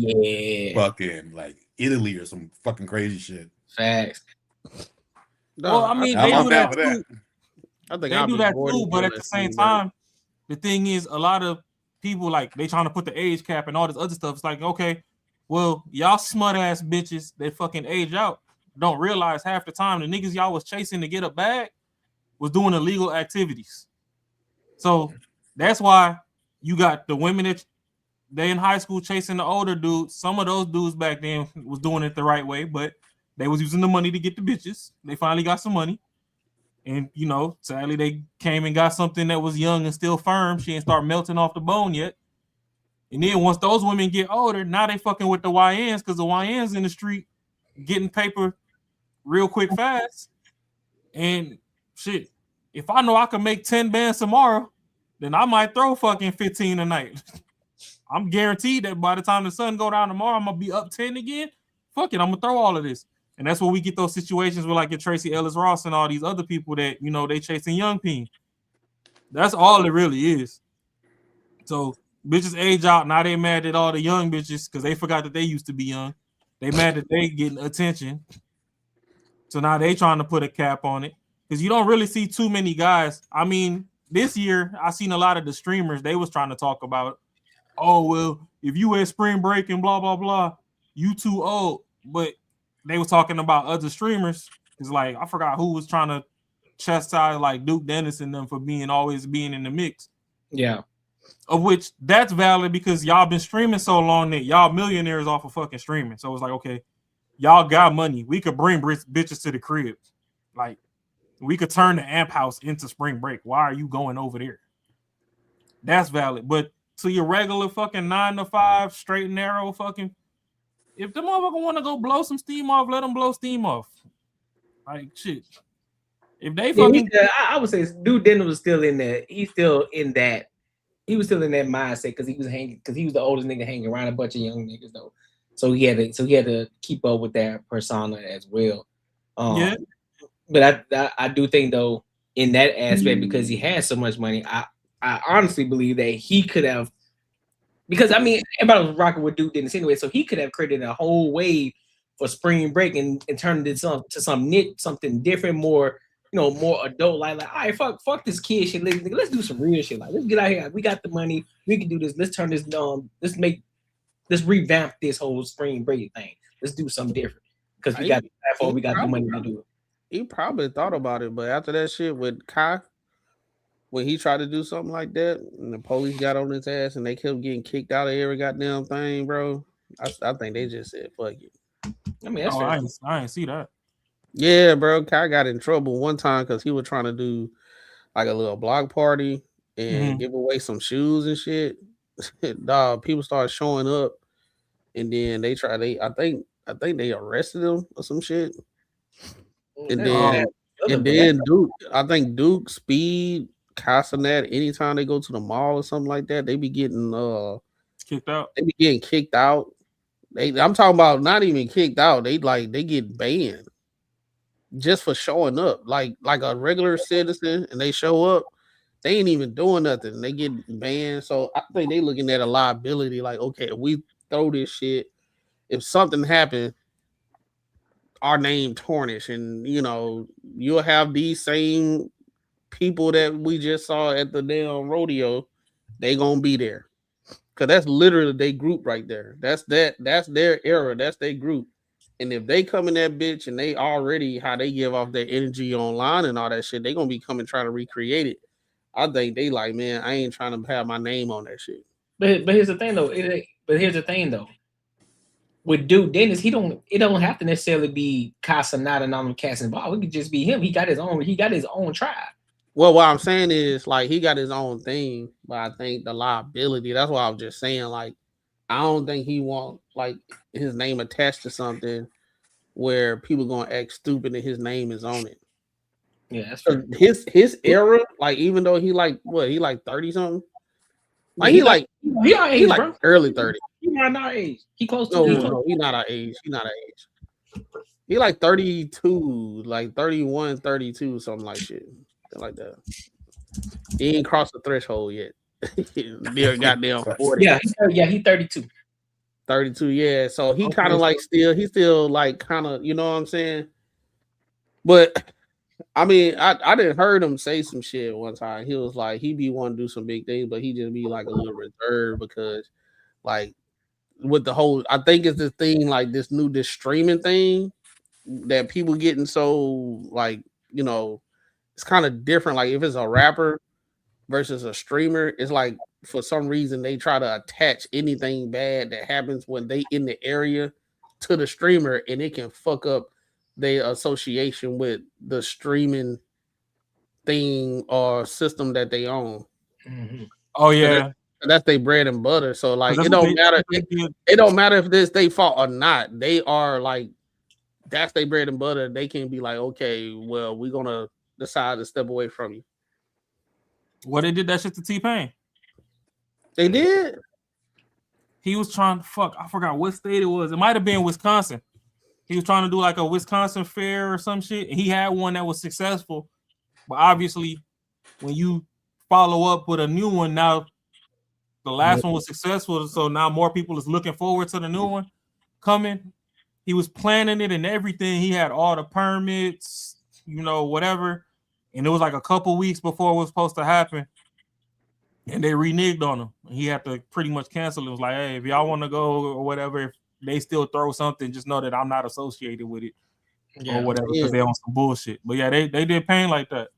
fucking like Italy or some fucking crazy shit. Facts. Well, I mean, they do that too. I think they do that too, but at the same time, the thing is, a lot of people like they trying to put the age cap and all this other stuff. It's like, okay, well, y'all smut ass bitches that fucking age out don't realize half the time the niggas y'all was chasing to get a bag was doing illegal activities. So that's why you got the women that they in high school chasing the older dudes. Some of those dudes back then was doing it the right way, but they was using the money to get the bitches. They finally got some money. And, sadly, they came and got something that was young and still firm. She ain't start melting off the bone yet. And then once those women get older, now they fucking with the YNs because the YNs in the street getting paper real quick fast. And shit. If I know I can make 10 bands tomorrow, then I might throw fucking 15 a night. I'm guaranteed that by the time the sun go down tomorrow, I'm gonna be up 10 again. Fuck it, I'm gonna throw all of this. And that's where we get those situations with like your Tracy Ellis Ross and all these other people that, you know, they chasing young peen. That's all it really is. So bitches age out. Now they mad at all the young bitches because they forgot that they used to be young. They mad that they getting attention. So now they trying to put a cap on it. Because you don't really see too many guys. I mean, this year I seen a lot of the streamers, they was trying to talk about, oh, well, if you at spring break and blah, blah, blah, you too old. But they was talking about other streamers. It's like, I forgot who was trying to chastise like Duke Dennis and them for always being in the mix. Yeah. Of which that's valid because y'all been streaming so long that y'all millionaires off of fucking streaming. So it's like, okay, y'all got money. We could bring bitches to the crib. Like, we could turn the amp house into spring break. Why are you going over there? That's valid. But to your regular fucking 9 to 5 straight and narrow fucking, if the motherfucker want to go blow some steam off, let them blow steam off. Like, shit. If they fucking... I would say Dude Dennis was still in there. He's still in that. He was still in that mindset because he was the oldest nigga hanging around a bunch of young niggas though. So he had to keep up with that persona as well. Yeah. But I do think though in that aspect, because he has so much money, I honestly believe that he could have, because I mean everybody was rocking with Duke Dennis anyway, so he could have created a whole wave for spring break and turned it to something different, more, you know, more adult, like all right, fuck this kid shit. Let's do some real shit. Like, let's get out here. We got the money. We can do this. Let's turn this let's revamp this whole spring break thing. Let's do something different because we got the platform. We got the money to do it. He probably thought about it, but after that shit with Kai, when he tried to do something like that, and the police got on his ass, and they kept getting kicked out of every goddamn thing, bro. I think they just said fuck it. I mean, that's I ain't see that. Yeah, bro. Kai got in trouble one time because he was trying to do like a little block party and give away some shoes and shit. Dog, people started showing up, and then I think they arrested him or some shit. And then Duke, I think Duke, Speed, Castanet, anytime they go to the mall or something like that, they be getting kicked out. They be getting kicked out. I'm talking about not even kicked out. They get banned just for showing up, like a regular citizen, and they show up, they ain't even doing nothing. They get banned. So I think they looking at a liability. Like, okay, if we throw this shit, if something happened, our name tarnished, and you know you'll have these same people that we just saw at the damn rodeo. They gonna be there because that's literally their group right there. That's their era. That's their group. And if they come in that bitch and they already how they give off their energy online and all that shit, they gonna be coming trying to recreate it. I think they like, man, I ain't trying to have my name on that shit. But here's the thing though. With Duke Dennis, it don't have to necessarily be Casanata and all them cats involved. It could just be him. He got his own tribe. Well, what I'm saying is like he got his own thing, but I think the liability, that's why I was just saying, like, I don't think he want like his name attached to something where people gonna act stupid and his name is on it. Yeah, that's fair. His era, like even though he like 30 something, like he like early 30s. He's not our age. He close to no, he's not our age. He's not our age. He like 32, like 31, 32, something like shit. Like that. He ain't crossed the threshold yet. Near goddamn 40. Yeah, he's 32. 32, yeah. So he kind of like he's still like kind of, you know what I'm saying? But I mean, I didn't heard him say some shit one time. He was like, he be wanting to do some big things, but he just be like a little reserved because like with the whole, I think it's this thing like this streaming thing that people getting so like, you know, it's kind of different. Like if it's a rapper versus a streamer, it's like for some reason they try to attach anything bad that happens when they in the area to the streamer, and it can fuck up their association with the streaming thing or system that they own. Mm-hmm. Oh yeah, that's their bread and butter. So like it don't matter. It don't matter if this they fault or not. They are like that's their bread and butter. They can be like, okay, well, this decide to step away from you. Well, they did that shit to T-Pain. They did? He was trying to I forgot what state it was. It might have been Wisconsin. He was trying to do like a Wisconsin fair or some shit. And he had one that was successful. But obviously, when you follow up with a new one, now the last one was successful. So now more people is looking forward to the new one coming. He was planning it and everything. He had all the permits, whatever. And it was like a couple weeks before it was supposed to happen. And they reneged on him. He had to pretty much cancel it. It was like, hey, if y'all want to go or whatever, if they still throw something, just know that I'm not associated with it or whatever because they're on some bullshit. But yeah, they did Pain like that.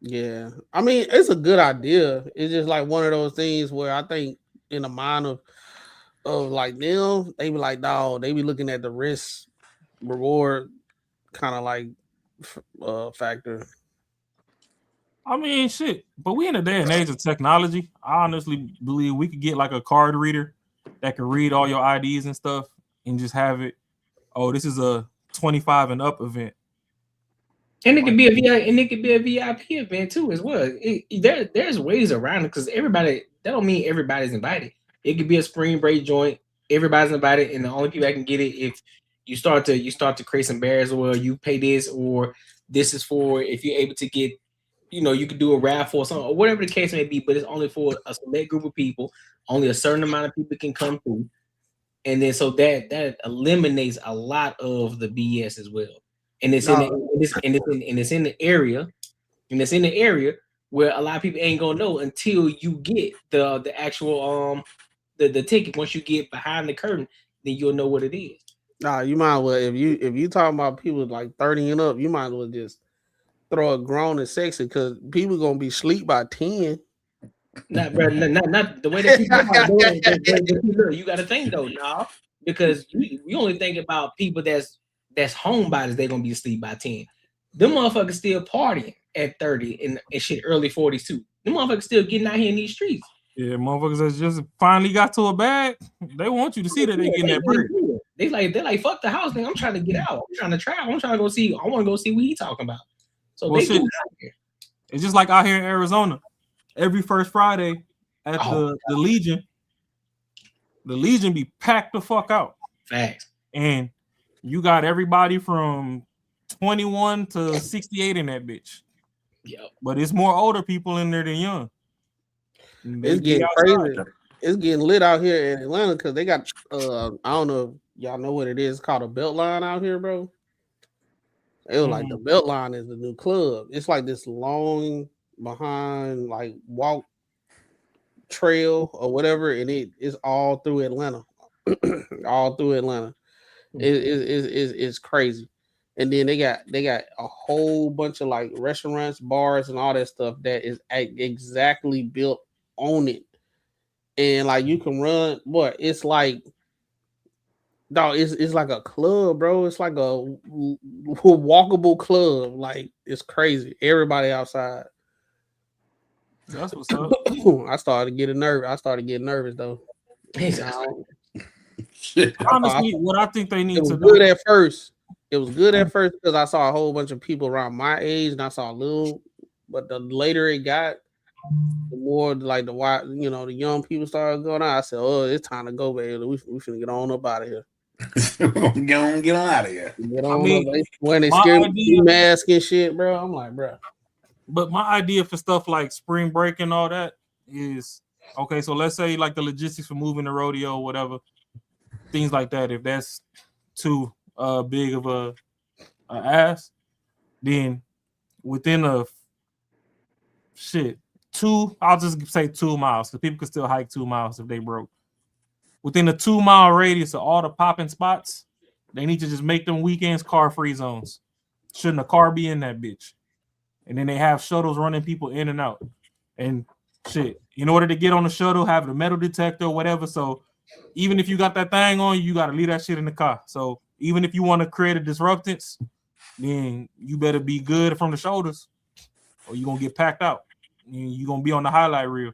Yeah. I mean, it's a good idea. It's just like one of those things where I think in the mind of like them, they be like, dog, they be looking at the risk reward kind of like factor. I mean, shit. But we in a day and age of technology. I honestly believe we could get like a card reader that can read all your IDs and stuff and just have it. Oh, this is a 25 and up event. And it could be a VIP event too as well. There's ways around it because that don't mean everybody's invited. It could be a spring break joint. Everybody's invited, and the only people that can get it if you start to create some barriers. Well, you pay this, or this is for if you're able to get. You could do a raffle or something, or whatever the case may be, but it's only for a select group of people. Only a certain amount of people can come through, and then so that eliminates a lot of the BS as well. And it's in the area where a lot of people ain't gonna know until you get the actual the ticket. Once you get behind the curtain, then you'll know what it is. Nah, you might as well if you talking about people like 30 and up, you might as well just throw a grown and sexy because people gonna be asleep by 10. Not the way that people are. You got to think though, nah, because you only think about people that's homebodies. They're gonna be asleep by 10. Them motherfuckers still partying at 30 and shit, early 40s too. Them motherfuckers still getting out here in these streets. Yeah, motherfuckers that just finally got to a bag. They want you to see that they getting that bread. They're like fuck the house, man. I'm trying to get out. I'm trying to travel. I'm trying to go see. I want to go see what he talking about. So well, shit, it's just like out here in Arizona. Every first Friday at the Legion be packed the fuck out. Facts. And you got everybody from 21 to 68 in that bitch. Yep. But it's more older people in there than young. It's getting crazy. It's getting lit out here in Atlanta because they got I don't know if y'all know what it is. It's called a belt line out here, bro. It was like the belt line is the new club. It's like this long behind like walk trail or whatever, and it's all through Atlanta. All through Atlanta. It's crazy. And then they got a whole bunch of like restaurants, bars, and all that stuff that is exactly built on it. And like you can run, it's like dog, it's like a club, bro. It's like a walkable club. Like it's crazy. Everybody outside. That's what's up. I started getting nervous though. Honestly, what I think they need to do at first. It was good at first because I saw a whole bunch of people around my age, and I saw but the later it got, the more like the young people started going out. I said, "Oh, it's time to go, baby. We finna get on up out of here." Get on out of here. When they scare me mask and shit, bro, I'm like, bro. But my idea for stuff like spring break and all that is okay. So let's say like the logistics for moving the rodeo, whatever, things like that. If that's too big of a ass, then within I'll just say 2 miles because people can still hike 2 miles if they broke. Within a 2 mile radius of all the popping spots, they need to just make them weekends car-free zones. Shouldn't a car be in that bitch? And then they have shuttles running people in and out. And shit, in order to get on the shuttle, have the metal detector or whatever. So even if you got that thing on, you got to leave that shit in the car. So even if you want to create a disruptance, then you better be good from the shoulders or you're going to get packed out. You're going to be on the highlight reel.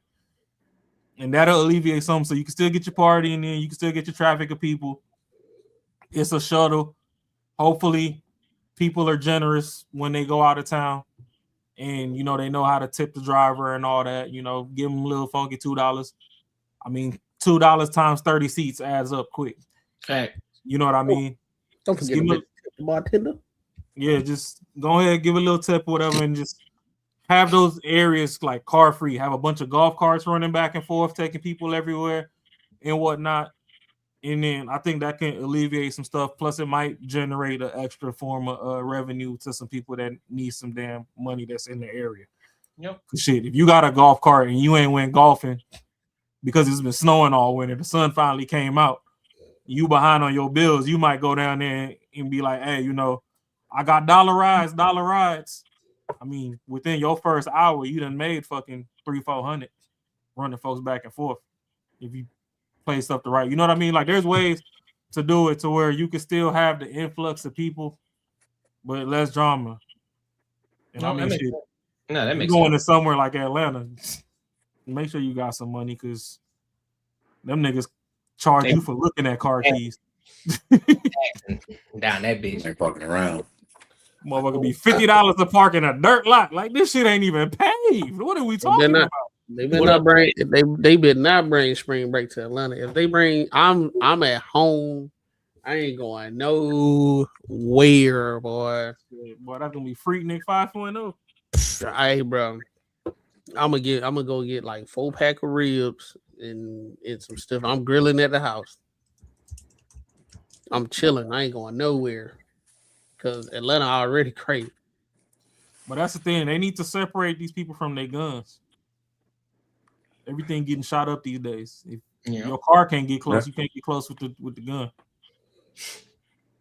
And that'll alleviate something so you can still get your party and then you can still get your traffic of people. It's a shuttle. Hopefully people are generous when they go out of town, and you know they know how to tip the driver and all that. You know, give them a little funky $2. I mean, $2 times 30 seats adds up quick. Fact. You know what I mean? Don't forget about the bartender. Yeah, just go ahead, give a little tip or whatever, and just have those areas like car free. Have a bunch of golf carts running back and forth, taking people everywhere and whatnot. And then I think that can alleviate some stuff. Plus, it might generate an extra form of revenue to some people that need some damn money that's in the area. Yep. Shit, if you got a golf cart and you ain't went golfing because it's been snowing all winter, the sun finally came out, you behind on your bills, you might go down there and be like, hey, you know, I got dollar rides. I mean, within your first hour, you done made fucking $300-400 running folks back and forth. If you play stuff the right, you know what I mean? Like, there's ways to do it to where you can still have the influx of people, but less drama. And I mean, shit. No, that makes going sense. to somewhere like Atlanta, make sure you got some money because them niggas charge you for looking at car keys. Down that bitch. Ain't fucking around. Motherfucker be $50 to park in a dirt lot. Like, this shit ain't even paved. What are we talking about? They better not bring spring break to Atlanta. If they bring, I'm at home. I ain't going nowhere, boy. Boy, that's gonna be Freaknik 5.0. Hey, bro, I'm gonna go get like 4-pack of ribs and some stuff. I'm grilling at the house. I'm chilling. I ain't going nowhere because Atlanta already crazy. But that's the thing. They need to separate these people from their guns. Everything getting shot up these days. If your car can't get close, you can't get close with the gun.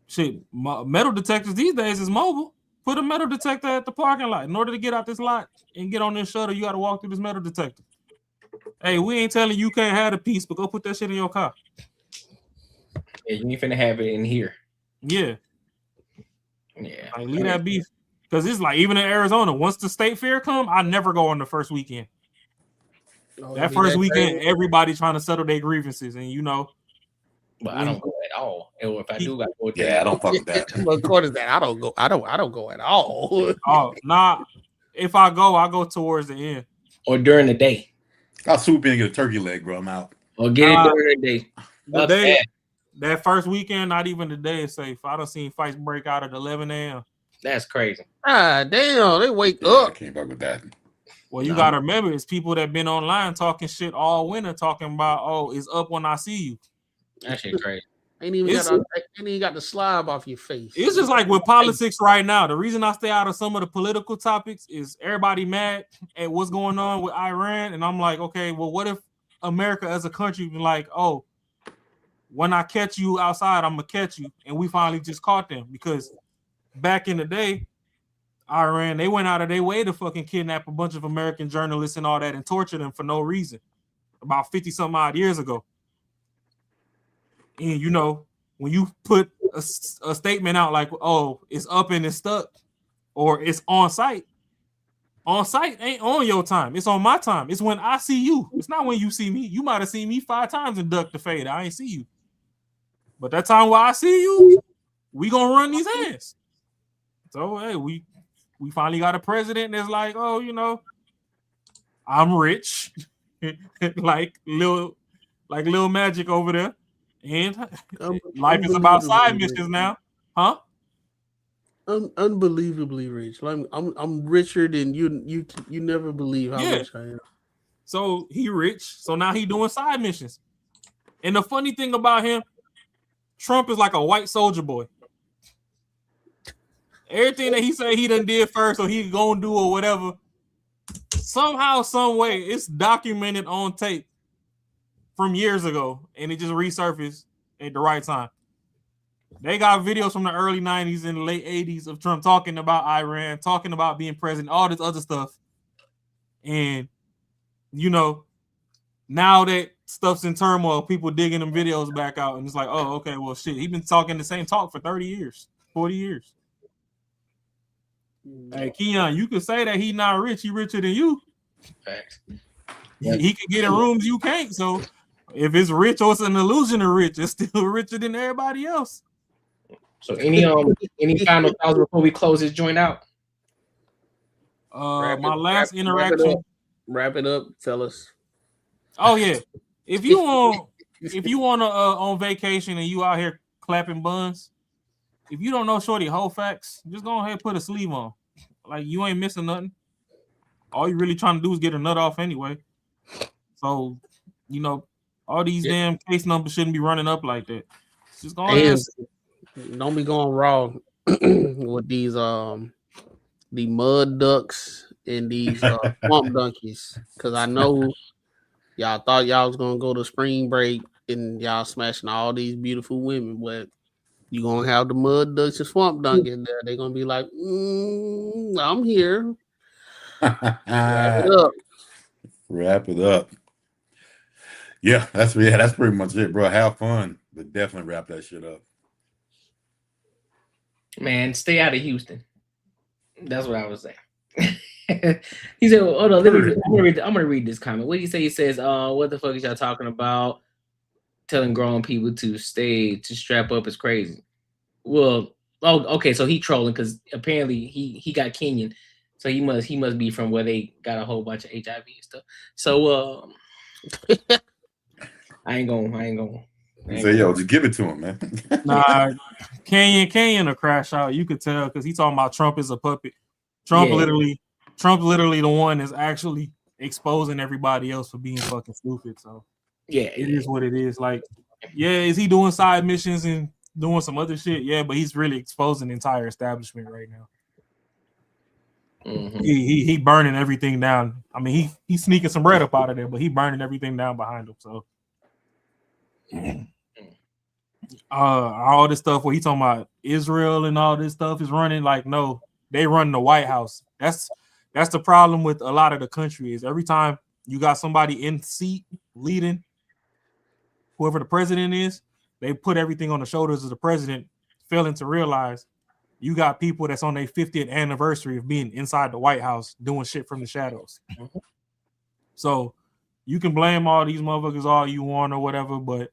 Shit, metal detectors these days is mobile. Put a metal detector at the parking lot. In order to get out this lot and get on this shuttle, you got to walk through this metal detector. Hey, we ain't telling you can't have a piece, but go put that shit in your car. Yeah, you ain't finna have it in here. Yeah. Yeah. Like, leave that beef. Because it's like, even in Arizona, once the state fair come, I never go on the first weekend. That first weekend, everybody trying to settle their grievances, and you know. But I don't go at all. And if I do, I go. Yeah, I don't fuck with that. What court is that? I don't go. I don't go at all. Oh, nah. If I go towards the end or during the day. I'll swoop in and get a turkey leg, bro. I'm out. Or get it during the day. The day, that first weekend, not even the day is safe. I done seen fights break out at 11 a.m. That's crazy. Ah, damn, they wake up. I can't fuck with that. Well, you gotta remember, it's people that been online talking shit all winter, talking about, oh, it's up when I see you. That shit crazy. Ain't even got the slob off your face. It's just like with politics right now. The reason I stay out of some of the political topics is everybody mad at what's going on with Iran, and I'm like, okay, well, what if America as a country be like, oh, when I catch you outside, I'm gonna catch you, and we finally just caught them because back in the day, Iran, they went out of their way to fucking kidnap a bunch of American journalists and all that and torture them for no reason about 50 some odd years ago. And you know, when you put a statement out like, oh, it's up and it's stuck, or it's on site ain't on your time. It's on my time. It's when I see you. It's not when you see me. You might have seen me 5 times and ducked the fade. I ain't see you. But that time where I see you, we gonna run these hands. So hey, we finally got a president that's like, oh, you know, I'm rich, like Lil Magic over there, and life is about side missions now, huh? Unbelievably rich. I'm richer than you. You never believe how rich I am. So he rich. So now he doing side missions. And the funny thing about him, Trump is like a white soldier boy. Everything that he said he done did first or he gonna do or whatever, somehow, some way, it's documented on tape from years ago, and it just resurfaced at the right time. They got videos from the early 90s and the late 80s of Trump talking about Iran, talking about being president, all this other stuff. And, you know, now that stuff's in turmoil, people digging them videos back out, and it's like, oh, okay, well, shit, he's been talking the same talk for 30 years, 40 years. Hey, Keon, you could say that he not rich. He richer than you. Facts. He can get in rooms you can't. So if it's rich or it's an illusion of rich, it's still richer than everybody else. So any final thoughts before we close this joint out? My last interaction. Wrap it up, fellas. Oh yeah, if you on vacation and you out here clapping buns, if you don't know shorty whole facts, just go ahead and put a sleeve on. Like you ain't missing nothing. All you really trying to do is get a nut off anyway. So, all these damn case numbers shouldn't be running up like that. Just go ahead. Don't be going wrong with these the mud ducks and these swamp donkeys, because I know y'all thought y'all was gonna go to spring break and y'all smashing all these beautiful women, but you gonna have the mud ducks and swamp donkeys there. They're gonna be like, I'm here. Wrap it up. Wrap it up. Yeah, that's pretty much it, bro. Have fun, but definitely wrap that shit up. Man, stay out of Houston. That's what I was saying. He said, well, hold on, I'm gonna read this comment. What do you say? He says, what the fuck is y'all talking about? Telling grown people to strap up is crazy. Well, okay, so he trolling because apparently he got Kenyan. So he must be from where they got a whole bunch of HIV and stuff. So I ain't going. Say, yo, just give it to him, man. Nah, Kenyan a crash out. You could tell because he's talking about Trump is a puppet. Trump literally the one that's actually exposing everybody else for being fucking stupid. So it is what it is. Like, is he doing side missions and doing some other shit? Yeah, but he's really exposing the entire establishment right now. Mm-hmm. He burning everything down. I mean, he's sneaking some bread up out of there, but he burning everything down behind him. So all this stuff where he talking about Israel and all this stuff is running, like, no, they run the White House. That's the problem with a lot of the country is every time you got somebody in seat leading, whoever the president is, they put everything on the shoulders of the president, failing to realize you got people that's on their 50th anniversary of being inside the White House doing shit from the shadows. Mm-hmm. So you can blame all these motherfuckers all you want or whatever, but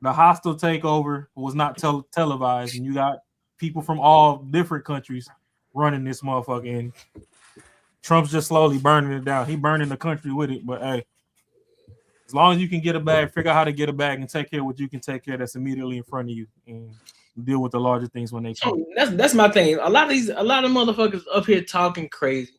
the hostile takeover was not televised, and you got people from all different countries running this motherfucker, and Trump's just slowly burning it down. He burning the country with it, but hey, as long as you can get a bag, figure out how to get a bag and take care of what you can take care of that's immediately in front of you, and deal with the larger things when they come. That's my thing. A lot of motherfuckers up here talking crazy.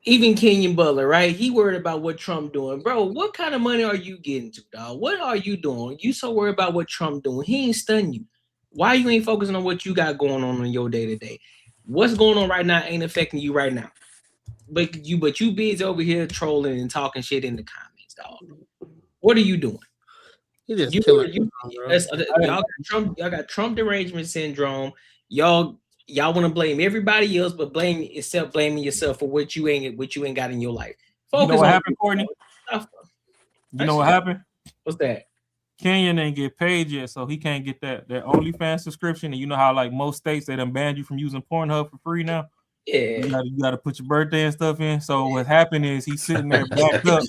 Even Kenyon Butler, right? He worried about what Trump doing. Bro, what kind of money are you getting to, dog? What are you doing? You so worried about what Trump doing. He ain't stunning you. Why you ain't focusing on what you got going on in your day-to-day? What's going on right now ain't affecting you right now. But you busy over here trolling and talking shit in the comments, dog. What are you doing? You just killing y'all got Trump derangement syndrome. Y'all want to blame everybody else, but blaming yourself for what you ain't got in your life. Focus you know what happened, Courtney? You know what happened? What's that? Kenyon ain't get paid yet, so he can't get that OnlyFans subscription. And you know how like most states they done banned you from using Pornhub for free now. Yeah, you got to put your birthday and stuff in. So what happened is he's sitting there backed up.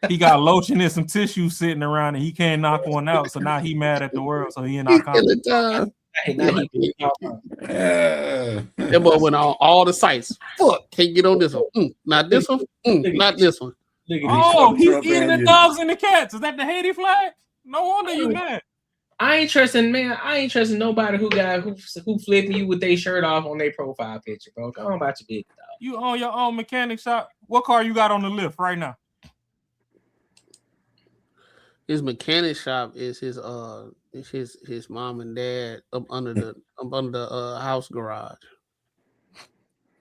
He got lotion and some tissue sitting around, and he can't knock one out. So now he mad at the world. So he in our comments. That boy went on all the sites. Fuck, can't get on this one. Not this one. Not this one. Oh, he's eating the dogs and the cats. Is that the Haiti flag? No wonder you mad. I ain't trusting nobody who flipping you with their shirt off on their profile picture, bro. Go on about your business, dog. You own your own mechanic shop. What car you got on the lift right now? His mechanic shop is his mom and dad up under the house garage.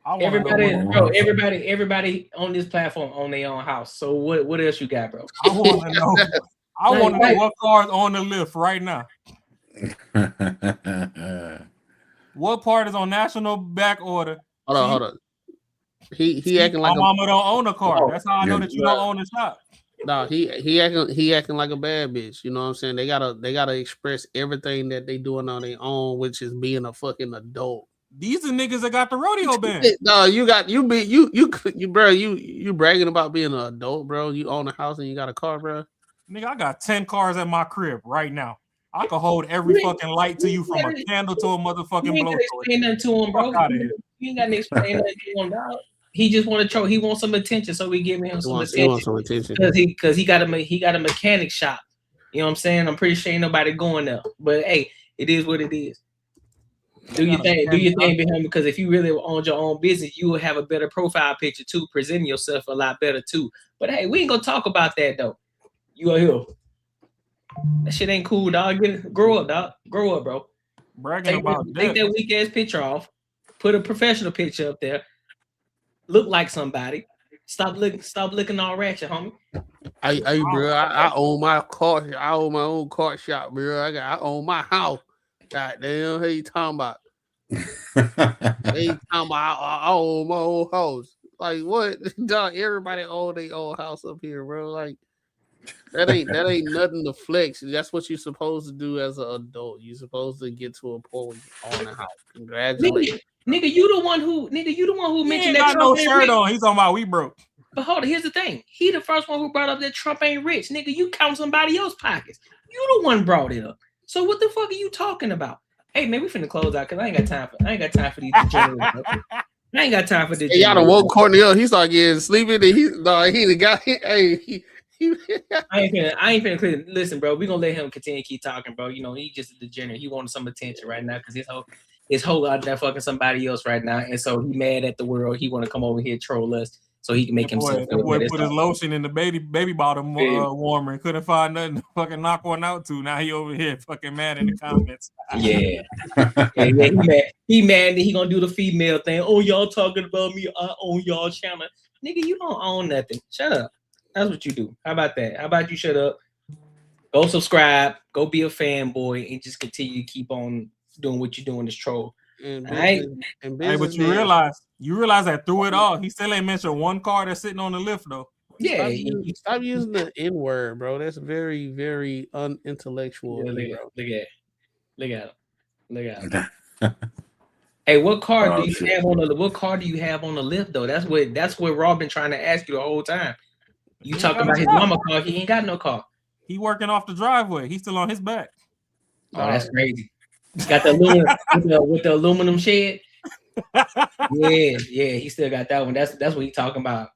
Everybody on this platform own their own house. So what else you got, bro? I want to know. I want to know what car's on the lift right now. What part is on national back order? Hold on. He acting like my mama don't own a car. That's how I know that you don't own a shop. No, he acting like a bad bitch. You know what I'm saying? They gotta express everything that they doing on their own, which is being a fucking adult. These are niggas that got the rodeo band. No, you bragging about being an adult, bro. You own a house and you got a car, bro. Nigga, I got 10 cars at my crib right now. I could hold every fucking light to you from a candle to a motherfucking You ain't blowtorch. gotta explain nothing to him, bro. Fuck outta here. You ain't gotta explain nothing to him, dog. He just want to troll. He wants some attention, so we give him some He wants some attention attention. because he got a mechanic shop. You know what I'm saying? I'm pretty sure ain't nobody going there, but hey, it is what it is. Do your thing behind, because if you really owned your own business, you would have a better profile picture too, presenting yourself a lot better too. But hey, we ain't gonna talk about that though. You are here. That shit ain't cool, dog. Grow up, dog. Grow up, bro. Bragging Take that weak ass picture off. Put a professional picture up there. Look like somebody. Stop looking all ratchet, homie. Hey, bro, I own my car. I own my own car shop, bro. I own my house. Goddamn, how you talking about? I own my own house. Like what? Dog, everybody own their own house up here, bro. Like that ain't nothing to flex. That's what you're supposed to do as an adult. You're supposed to get to a point where you own a house. Congratulations. Nigga, you the one who mentioned that got Trump no ain't shirt rich. on. He's talking about we broke. But hold on, here's the thing. He the first one who brought up that Trump ain't rich. Nigga, you count somebody else's pockets. You the one brought it up. So what the fuck are you talking about? Hey man, we finna close out because I ain't got time for these degenerates. I ain't got time for this. Hey, y'all done woke Courtney up. He started getting sleepy. He the guy. Hey, I ain't finna clear. Listen, bro, we gonna let him continue to keep talking, bro. You know, he just a degenerate. He wanted some attention right now because his whole out there fucking somebody else right now, and so he mad at the world. He want to come over here and troll us so he can make himself That feel boy better. put his lotion in the baby bottom warmer and couldn't find nothing to fucking knock one out to. Now he over here fucking mad in the comments. Yeah, he mad that he gonna do the female thing. Oh, y'all talking about me? I own y'all channel, nigga. You don't own nothing. Shut up. That's what you do. How about that? How about you shut up? Go subscribe. Go be a fanboy and just continue to keep on doing what you're doing. This troll. And hey, but you realize that through it all, he still ain't mentioned one car that's sitting on the lift though. Yeah, stop using the N word, bro. That's very, very unintellectual. Yeah, look at him. Hey, what car do you have on the? What car do you have on the lift though? That's what Rob been trying to ask you the whole time. You talking about his mama car? He ain't got no car. He working off the driveway. He's still on his back. Oh, that's crazy. Got the aluminum with the aluminum shed. Yeah, he still got that one. That's what he talking about.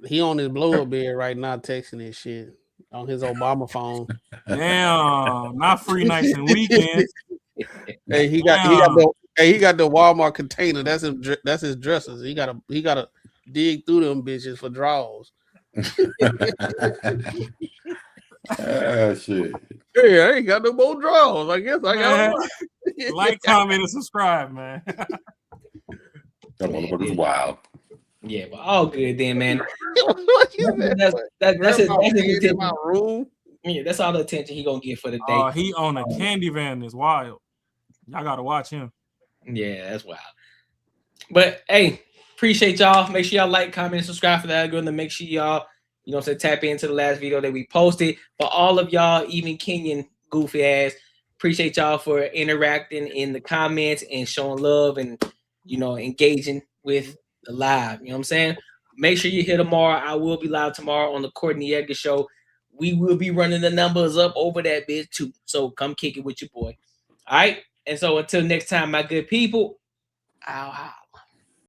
He on his blow up bed right now, texting this shit on his Obama phone. Damn, not free nights and weekends. Hey, he got the Walmart container. That's his dressers. He gotta dig through them bitches for drawers. Shit. Hey, I ain't got no more drawers. I guess I got like, comment, and subscribe, man. That motherfucker's wild. Yeah, but all good then, man. That's in my room. Yeah, that's all the attention he gonna get for the day. Oh, he on a candy van is wild. Y'all gotta watch him. Yeah, that's wild. But hey, appreciate y'all. Make sure y'all like, comment, and subscribe for the algorithm. Make sure y'all, you know what I'm saying, tap into the last video that we posted. For all of y'all, even Kenyan goofy ass, appreciate y'all for interacting in the comments and showing love and, you know, engaging with the live. You know what I'm saying? Make sure you're here tomorrow. I will be live tomorrow on the Courtney Edgar Show. We will be running the numbers up over that bitch too. So come kick it with your boy. All right. And so until next time, my good people, ow.